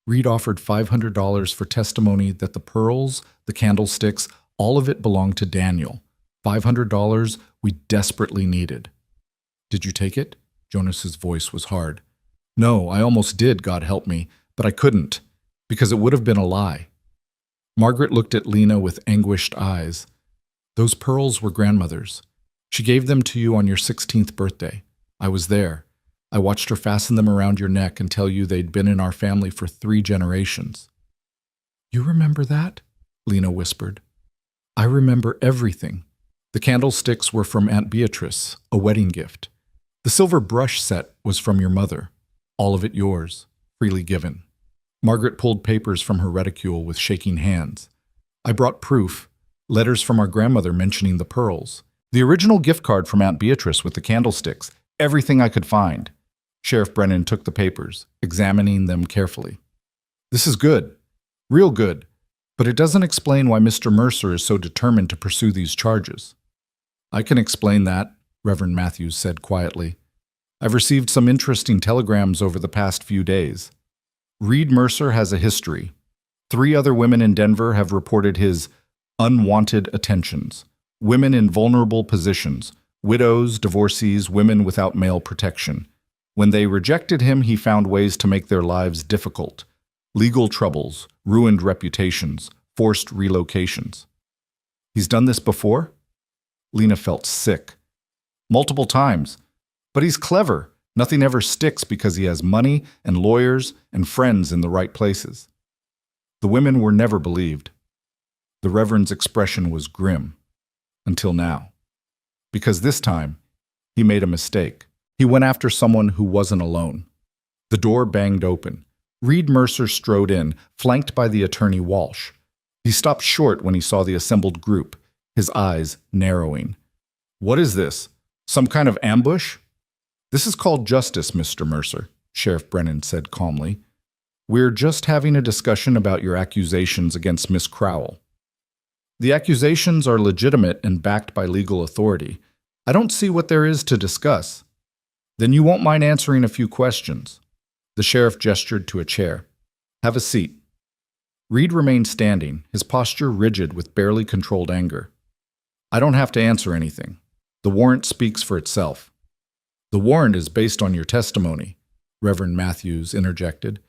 S1: Reed offered $500 for testimony that the pearls, the candlesticks, all of it belonged to Daniel. $500 we desperately needed." "Did you take it?" Jonas's voice was hard. "No, I almost did, God help me, but I couldn't, because it would have been a lie." Margaret looked at Lena with anguished eyes. "Those pearls were grandmother's. She gave them to you on your 16th birthday. I was there. I watched her fasten them around your neck and tell you they'd been in our family for 3 generations. "You remember that?" Lena whispered. "I remember everything. The candlesticks were from Aunt Beatrice, a wedding gift. The silver brush set was from your mother. All of it yours, freely given." Margaret pulled papers from her reticule with shaking hands. "I brought proof, letters from our grandmother mentioning the pearls. The original gift card from Aunt Beatrice with the candlesticks, everything I could find." Sheriff Brennan took the papers, examining them carefully. "This is good, real good, but it doesn't explain why Mr. Mercer is so determined to pursue these charges." "I can explain that," Reverend Matthews said quietly. "I've received some interesting telegrams over the past few days. Reed Mercer has a history. 3 other women in Denver have reported his unwanted attentions. Women in vulnerable positions, widows, divorcees, women without male protection. When they rejected him, he found ways to make their lives difficult. Legal troubles, ruined reputations, forced relocations." "He's done this before?" Lena felt sick. "Multiple times. But he's clever. Nothing ever sticks because he has money and lawyers and friends in the right places." The women were never believed. The Reverend's expression was grim. Until now. Because this time, he made a mistake. He went after someone who wasn't alone. The door banged open. Reed Mercer strode in, flanked by the attorney Walsh. He stopped short when he saw the assembled group, his eyes narrowing. "What is this? Some kind of ambush?" "This is called justice, Mr. Mercer," Sheriff Brennan said calmly. "We're just having a discussion about your accusations against Miss Crowell. The accusations are legitimate and backed by legal authority. I don't see what there is to discuss." "Then you won't mind answering a few questions." The sheriff gestured to a chair. "Have a seat." Reed remained standing, his posture rigid with barely controlled anger. "I don't have to answer anything. The warrant speaks for itself." "The warrant is based on your testimony," Reverend Matthews interjected.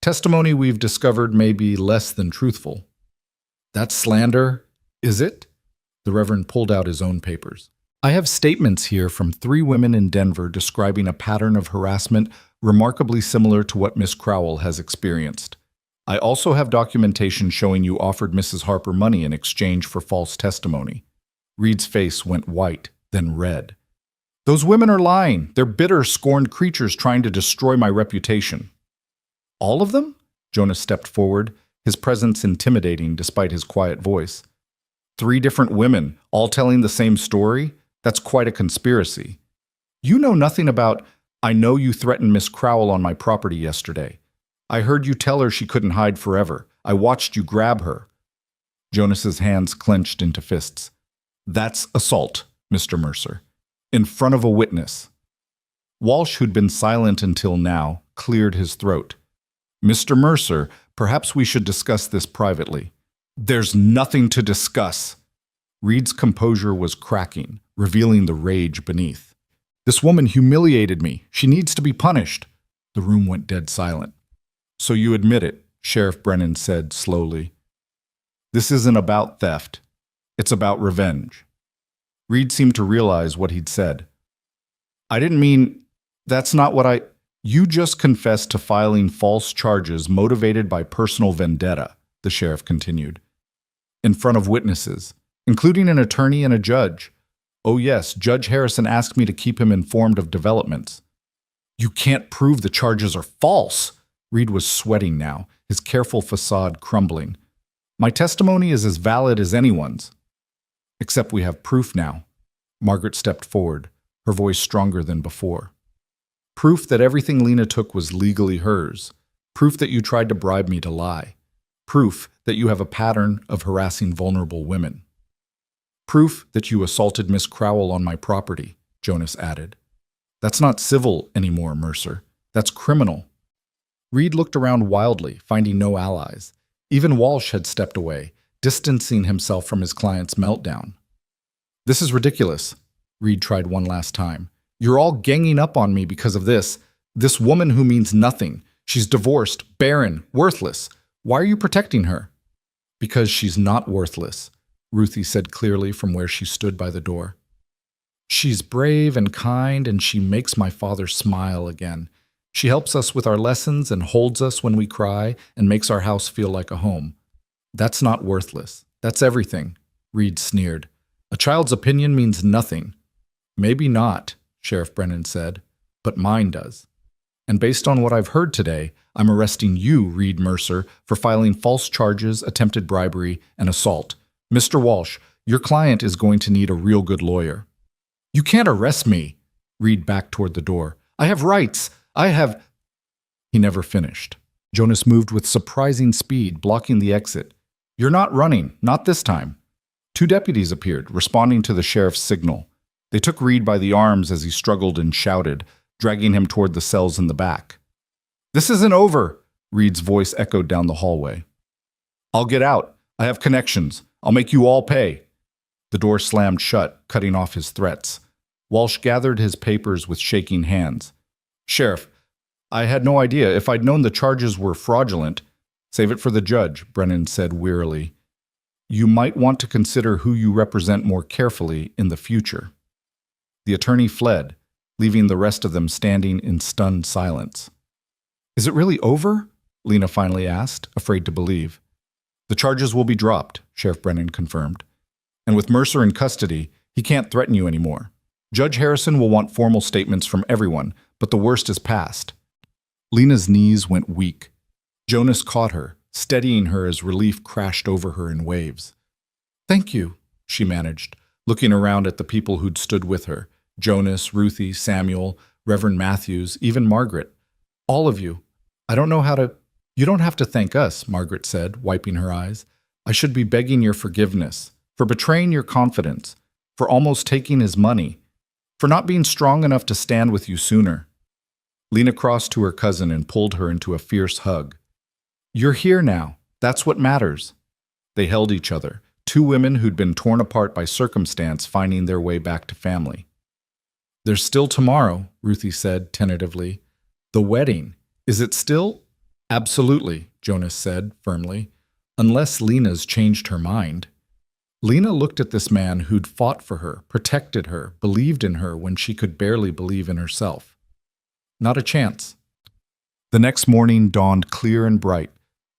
S1: "Testimony we've discovered may be less than truthful." "That's slander, is it?" The Reverend pulled out his own papers. "I have statements here from 3 women in Denver describing a pattern of harassment remarkably similar to what Miss Crowell has experienced. I also have documentation showing you offered Mrs. Harper money in exchange for false testimony." Reed's face went white, then red. "Those women are lying. They're bitter, scorned creatures trying to destroy my reputation." "All of them?" Jonas stepped forward, his presence intimidating despite his quiet voice. 3 different women, all telling the same story? That's quite a conspiracy. You know nothing about, I know you threatened Miss Crowell on my property yesterday. I heard you tell her she couldn't hide forever. I watched you grab her. Jonas's hands clenched into fists. That's assault, Mr. Mercer. In front of a witness. Walsh, who'd been silent until now, cleared his throat. Mr. Mercer, perhaps we should discuss this privately. There's nothing to discuss. Reed's composure was cracking, revealing the rage beneath. This woman humiliated me. She needs to be punished. The room went dead silent. So you admit it, Sheriff Brennan said slowly. This isn't about theft. It's about revenge. Reed seemed to realize what he'd said. I didn't mean, that's not what I... You just confessed to filing false charges motivated by personal vendetta, the sheriff continued. In front of witnesses, including an attorney and a judge. Oh yes, Judge Harrison asked me to keep him informed of developments. You can't prove the charges are false. Reed was sweating now, his careful facade crumbling. My testimony is as valid as anyone's. Except we have proof now. Margaret stepped forward, her voice stronger than before. Proof that everything Lena took was legally hers. Proof that you tried to bribe me to lie. Proof that you have a pattern of harassing vulnerable women. Proof that you assaulted Miss Crowell on my property, Jonas added. That's not civil anymore, Mercer. That's criminal. Reed looked around wildly, finding no allies. Even Walsh had stepped away, distancing himself from his client's meltdown. This is ridiculous, Reed tried one last time. You're all ganging up on me because of this. This woman who means nothing. She's divorced, barren, worthless. Why are you protecting her? Because she's not worthless, Ruthie said clearly from where she stood by the door. She's brave and kind, and she makes my father smile again. She helps us with our lessons and holds us when we cry and makes our house feel like a home. That's not worthless. That's everything, Reed sneered. A child's opinion means nothing. Maybe not, Sheriff Brennan said, but mine does. And based on what I've heard today, I'm arresting you, Reed Mercer, for filing false charges, attempted bribery, and assault. Mr. Walsh, your client is going to need a real good lawyer. You can't arrest me, Reed backed toward the door. I have rights. I have... He never finished. Jonas moved with surprising speed, blocking the exit. You're not running, not this time. 2 deputies appeared, responding to the sheriff's signal. They took Reed by the arms as he struggled and shouted, dragging him toward the cells in the back. This isn't over, Reed's voice echoed down the hallway. I'll get out. I have connections. I'll make you all pay. The door slammed shut, cutting off his threats. Walsh gathered his papers with shaking hands. Sheriff, I had no idea. If I'd known the charges were fraudulent. Save it for the judge, Brennan said wearily. You might want to consider who you represent more carefully in the future. The attorney fled, leaving the rest of them standing in stunned silence. Is it really over? Lena finally asked, afraid to believe. The charges will be dropped, Sheriff Brennan confirmed. And with Mercer in custody, he can't threaten you anymore. Judge Harrison will want formal statements from everyone, but the worst is past. Lena's knees went weak. Jonas caught her, steadying her as relief crashed over her in waves. Thank you, she managed, looking around at the people who'd stood with her. Jonas, Ruthie, Samuel, Reverend Matthews, even Margaret. All of you. I don't know how to... You don't have to thank us, Margaret said, wiping her eyes. I should be begging your forgiveness, for betraying your confidence, for almost taking his money, for not being strong enough to stand with you sooner. Lena crossed to her cousin and pulled her into a fierce hug. You're here now. That's what matters. They held each other, 2 women who'd been torn apart by circumstance finding their way back to family. There's still tomorrow, Ruthie said tentatively. The wedding. Is it still? Absolutely, Jonas said firmly. Unless Lena's changed her mind. Lena looked at this man who'd fought for her, protected her, believed in her when she could barely believe in herself. Not a chance. The next morning dawned clear and bright,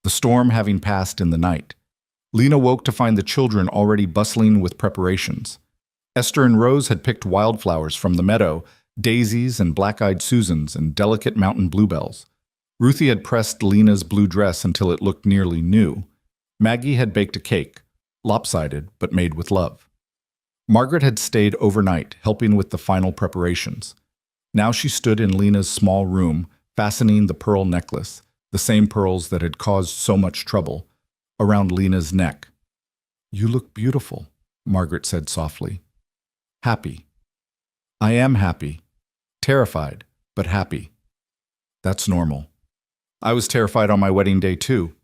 S1: the storm having passed in the night. Lena woke to find the children already bustling with preparations. Esther and Rose had picked wildflowers from the meadow, daisies and black-eyed Susans and delicate mountain bluebells. Ruthie had pressed Lena's blue dress until it looked nearly new. Maggie had baked a cake, lopsided but made with love. Margaret had stayed overnight, helping with the final preparations. Now she stood in Lena's small room, fastening the pearl necklace, the same pearls that had caused so much trouble, around Lena's neck. "You look beautiful," Margaret said softly. "Happy." "I am happy. Terrified, but happy." "That's normal. I was terrified on my wedding day too."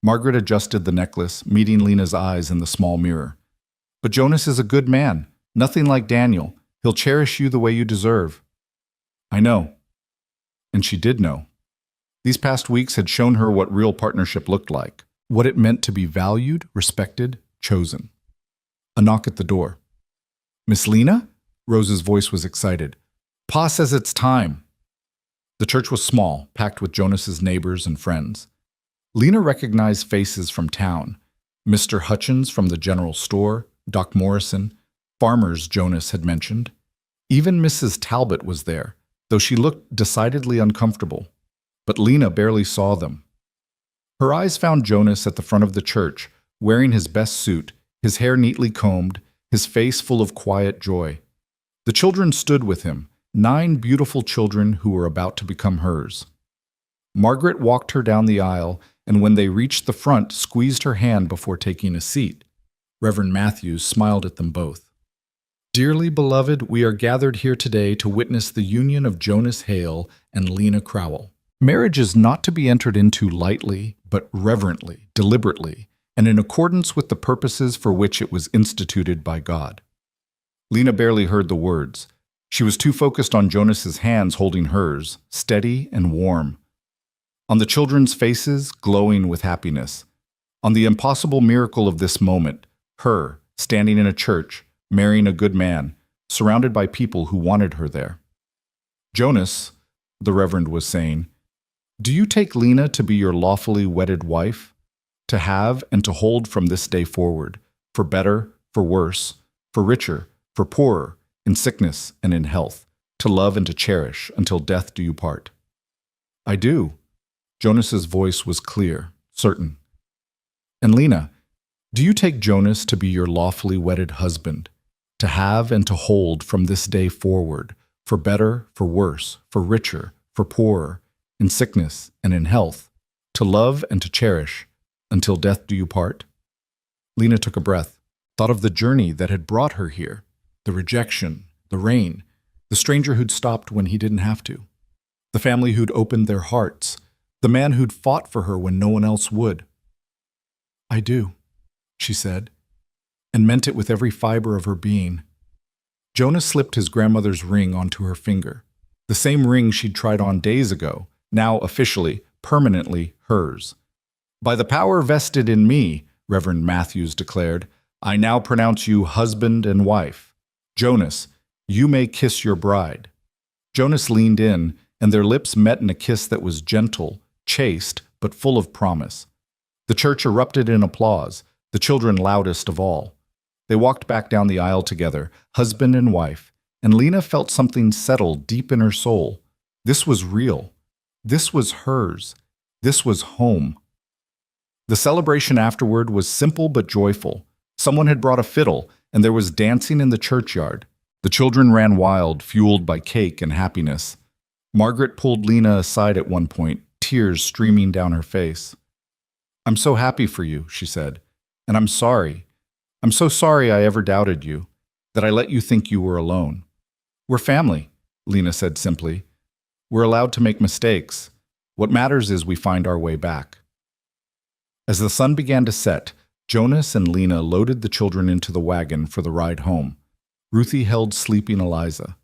S1: Margaret adjusted the necklace, meeting Lena's eyes in the small mirror. "But Jonas is a good man, nothing like Daniel. He'll cherish you the way you deserve." "I know." And she did know. These past weeks had shown her what real partnership looked like, what it meant to be valued, respected, chosen. A knock at the door. "Miss Lena?" Rose's voice was excited. "Pa says it's time." The church was small, packed with Jonas's neighbors and friends. Lena recognized faces from town. Mr. Hutchins from the general store, Doc Morrison, farmers Jonas had mentioned. Even Mrs. Talbot was there, though she looked decidedly uncomfortable. But Lena barely saw them. Her eyes found Jonas at the front of the church, wearing his best suit, his hair neatly combed, his face full of quiet joy. The children stood with him, 9 beautiful children who were about to become hers. Margaret walked her down the aisle, and when they reached the front, squeezed her hand before taking a seat. Reverend Matthews smiled at them both. "Dearly beloved, we are gathered here today to witness the union of Jonas Hale and Lena Crowell. Marriage is not to be entered into lightly, but reverently, deliberately, and in accordance with the purposes for which it was instituted by God." Lena barely heard the words. She was too focused on Jonas's hands holding hers, steady and warm. On the children's faces, glowing with happiness. On the impossible miracle of this moment, her, standing in a church, marrying a good man, surrounded by people who wanted her there. "Jonas," the Reverend was saying, "do you take Lena to be your lawfully wedded wife? To have and to hold from this day forward, for better, for worse, for richer, for poorer, in sickness and in health, to love and to cherish until death do you part?" "I do." Jonas's voice was clear, certain. "And Lena, do you take Jonas to be your lawfully wedded husband, to have and to hold from this day forward, for better, for worse, for richer, for poorer, in sickness and in health, to love and to cherish, until death do you part?" Lena took a breath, thought of the journey that had brought her here, the rejection, the rain, the stranger who'd stopped when he didn't have to, the family who'd opened their hearts, the man who'd fought for her when no one else would. "I do," she said, and meant it with every fiber of her being. Jonas slipped his grandmother's ring onto her finger, the same ring she'd tried on days ago, now officially, permanently hers. "By the power vested in me," Reverend Matthews declared, "I now pronounce you husband and wife. Jonas, you may kiss your bride." Jonas leaned in, and their lips met in a kiss that was gentle, chaste, but full of promise. The church erupted in applause, the children loudest of all. They walked back down the aisle together, husband and wife, and Lena felt something settle deep in her soul. This was real. This was hers. This was home. The celebration afterward was simple but joyful. Someone had brought a fiddle, and there was dancing in the churchyard. The children ran wild, fueled by cake and happiness. Margaret pulled Lena aside at one point, tears streaming down her face. "I'm so happy for you," she said, "and I'm sorry. I'm so sorry I ever doubted you, that I let you think you were alone. We're family," Lena said simply. "We're allowed to make mistakes. What matters is we find our way back." As the sun began to set, Jonas and Lena loaded the children into the wagon for the ride home. Ruthie held sleeping Eliza.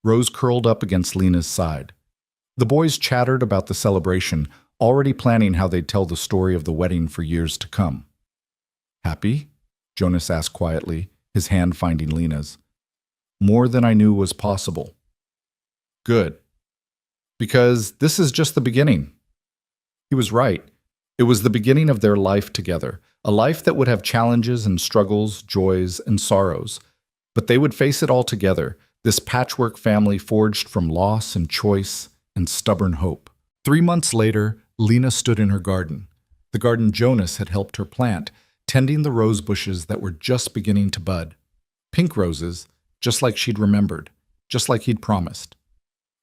S1: Rose curled up against Lena's side. The boys chattered about the celebration, already planning how they'd tell the story of the wedding for years to come. "Happy?" Jonas asked quietly, his hand finding Lena's. "More than I knew was possible." "Good. Because this is just the beginning." He was right. It was the beginning of their life together, a life that would have challenges and struggles, joys and sorrows. But they would face it all together, this patchwork family forged from loss and choice and stubborn hope. 3 months later, Lena stood in her garden, the garden Jonas had helped her plant, tending the rose bushes that were just beginning to bud. Pink roses, just like she'd remembered, just like he'd promised.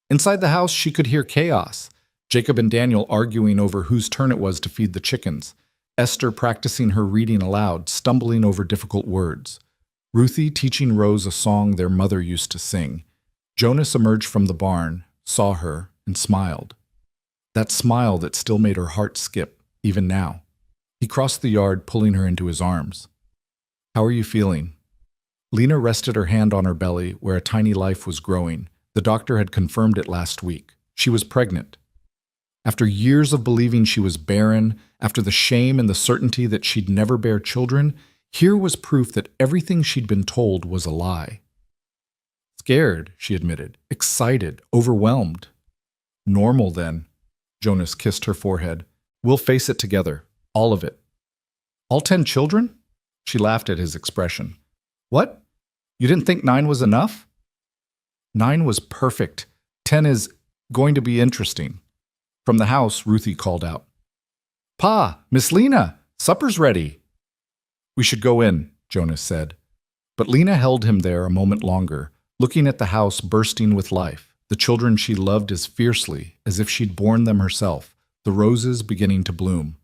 S1: Inside the house, she could hear chaos. Jacob and Daniel arguing over whose turn it was to feed the chickens. Esther practicing her reading aloud, stumbling over difficult words. Ruthie teaching Rose a song their mother used to sing. Jonas emerged from the barn, saw her, and smiled. That smile that still made her heart skip, even now. He crossed the yard, pulling her into his arms. "How are you feeling?" Lena rested her hand on her belly, where a tiny life was growing. The doctor had confirmed it last week. She was pregnant. After years of believing she was barren, after the shame and the certainty that she'd never bear children, here was proof that everything she'd been told was a lie. Scared, she admitted, excited, overwhelmed. "Normal, then." Jonas kissed her forehead. "We'll face it together, all of it." "All 10 children?" She laughed at his expression. "What? You didn't think 9 was enough?" "9 was perfect. 10 is going to be interesting." From the house, Ruthie called out, "Pa, Miss Lena, supper's ready." "We should go in," Jonas said. But Lena held him there a moment longer, looking at the house bursting with life, the children she loved as fiercely as if she'd borne them herself, the roses beginning to bloom.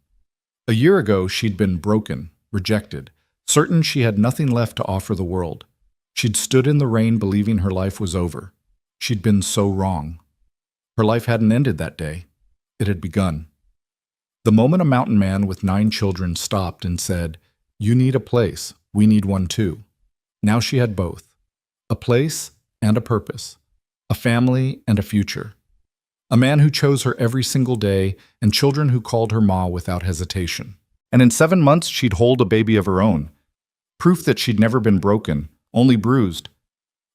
S1: A year ago, she'd been broken, rejected, certain she had nothing left to offer the world. She'd stood in the rain believing her life was over. She'd been so wrong. Her life hadn't ended that day. It had begun. The moment a mountain man with 9 children stopped and said, "You need a place, we need one too." Now she had both. A place and a purpose. A family and a future. A man who chose her every single day, and children who called her Ma without hesitation. And in 7 months, she'd hold a baby of her own. Proof that she'd never been broken, only bruised.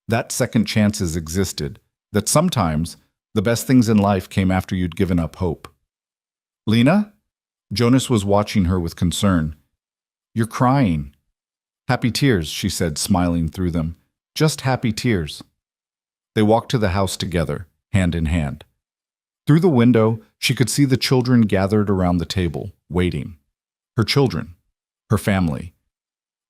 S1: That second chances existed, that sometimes the best things in life came after you'd given up hope. "Lena?" Jonas was watching her with concern. "You're crying." "Happy tears," she said, smiling through them. "Just happy tears." They walked to the house together, hand in hand. Through the window, she could see the children gathered around the table, waiting. Her children. Her family.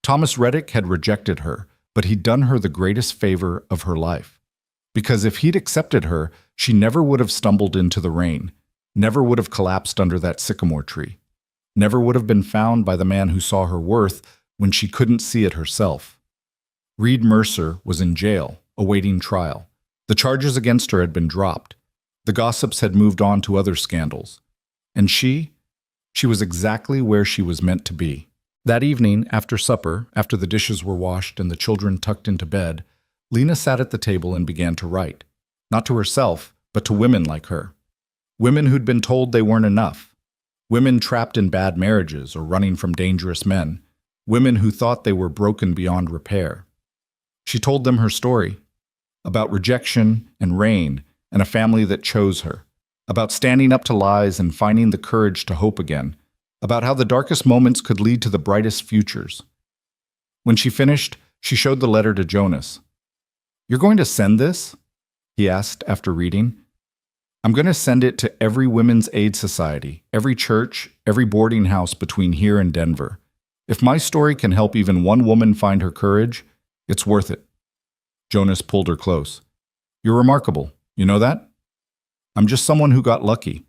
S1: Thomas Reddick had rejected her, but he'd done her the greatest favor of her life. Because if he'd accepted her, she never would have stumbled into the rain, never would have collapsed under that sycamore tree, never would have been found by the man who saw her worth when she couldn't see it herself. Reed Mercer was in jail, awaiting trial. The charges against her had been dropped. The gossips had moved on to other scandals. And she was exactly where she was meant to be. That evening, after supper, after the dishes were washed and the children tucked into bed, Lena sat at the table and began to write. Not to herself, but to women like her. Women who'd been told they weren't enough. Women trapped in bad marriages or running from dangerous men. Women who thought they were broken beyond repair. She told them her story. About rejection and rain and a family that chose her. About standing up to lies and finding the courage to hope again. About how the darkest moments could lead to the brightest futures. When she finished, she showed the letter to Jonas. "You're going to send this?" he asked after reading. "I'm going to send it to every Women's Aid Society, every church, every boarding house between here and Denver. If my story can help even one woman find her courage, it's worth it." Jonas pulled her close. "You're remarkable, you know that? I'm just someone who got lucky,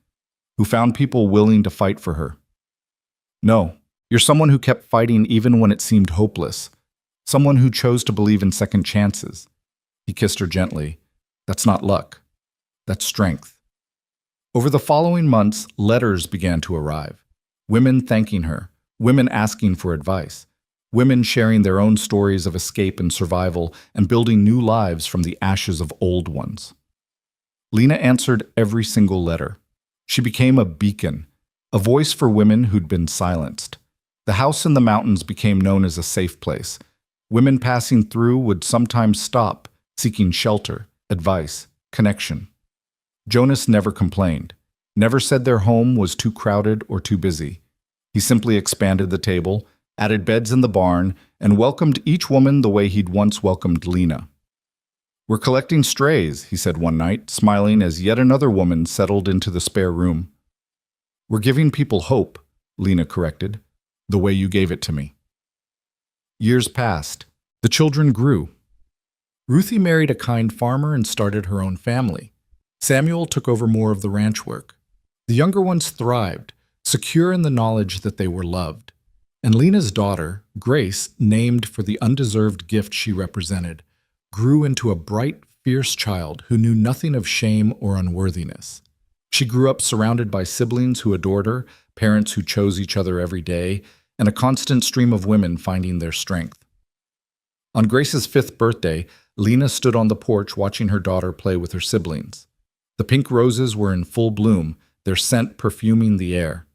S1: who found people willing to fight for her." "No, you're someone who kept fighting even when it seemed hopeless. Someone who chose to believe in second chances." He kissed her gently. "That's not luck. That's strength." Over the following months, letters began to arrive. Women thanking her, women asking for advice, women sharing their own stories of escape and survival and building new lives from the ashes of old ones. Lena answered every single letter. She became a beacon, a voice for women who'd been silenced. The house in the mountains became known as a safe place. Women passing through would sometimes stop, seeking shelter, advice, connection. Jonas never complained, never said their home was too crowded or too busy. He simply expanded the table, added beds in the barn, and welcomed each woman the way he'd once welcomed Lena. We're collecting strays, he said one night, smiling as yet another woman settled into the spare room. We're giving people hope, Lena corrected, the way you gave it to me. Years passed. The children grew. Ruthie married a kind farmer and started her own family. Samuel took over more of the ranch work. The younger ones thrived, secure in the knowledge that they were loved. And Lena's daughter, Grace, named for the undeserved gift she represented, grew into a bright, fierce child who knew nothing of shame or unworthiness. She grew up surrounded by siblings who adored her, parents who chose each other every day, and a constant stream of women finding their strength. On Grace's 5th birthday, Lena stood on the porch watching her daughter play with her siblings. The pink roses were in full bloom, their scent perfuming the air.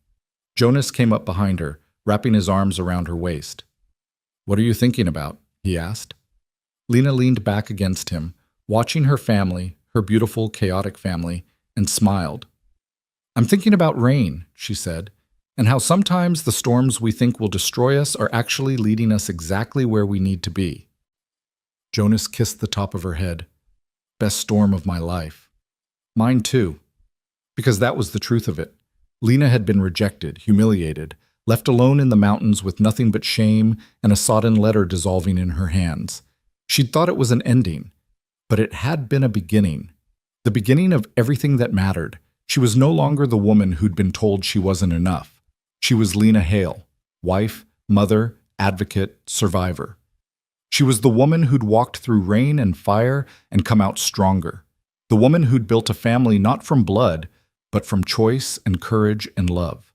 S1: Jonas came up behind her, wrapping his arms around her waist. "What are you thinking about?" he asked. Lena leaned back against him, watching her family, her beautiful, chaotic family, and smiled. "I'm thinking about rain," she said, "and how sometimes the storms we think will destroy us are actually leading us exactly where we need to be." Jonas kissed the top of her head. "Best storm of my life." "Mine too." Because that was the truth of it. Lena had been rejected, humiliated, left alone in the mountains with nothing but shame and a sodden letter dissolving in her hands. She'd thought it was an ending, but it had been a beginning. The beginning of everything that mattered. She was no longer the woman who'd been told she wasn't enough. She was Lena Hale, wife, mother, advocate, survivor. She was the woman who'd walked through rain and fire and come out stronger. The woman who'd built a family not from blood, but from choice and courage and love.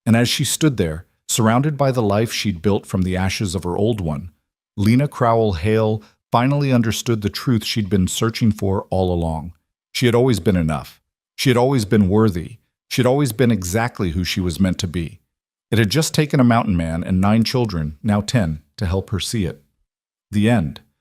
S1: And as she stood there, surrounded by the life she'd built from the ashes of her old one, Lena Crowell Hale finally understood the truth she'd been searching for all along. She had always been enough. She had always been worthy. She had always been exactly who she was meant to be. It had just taken a mountain man and 9 children, now 10, to help her see it. The end.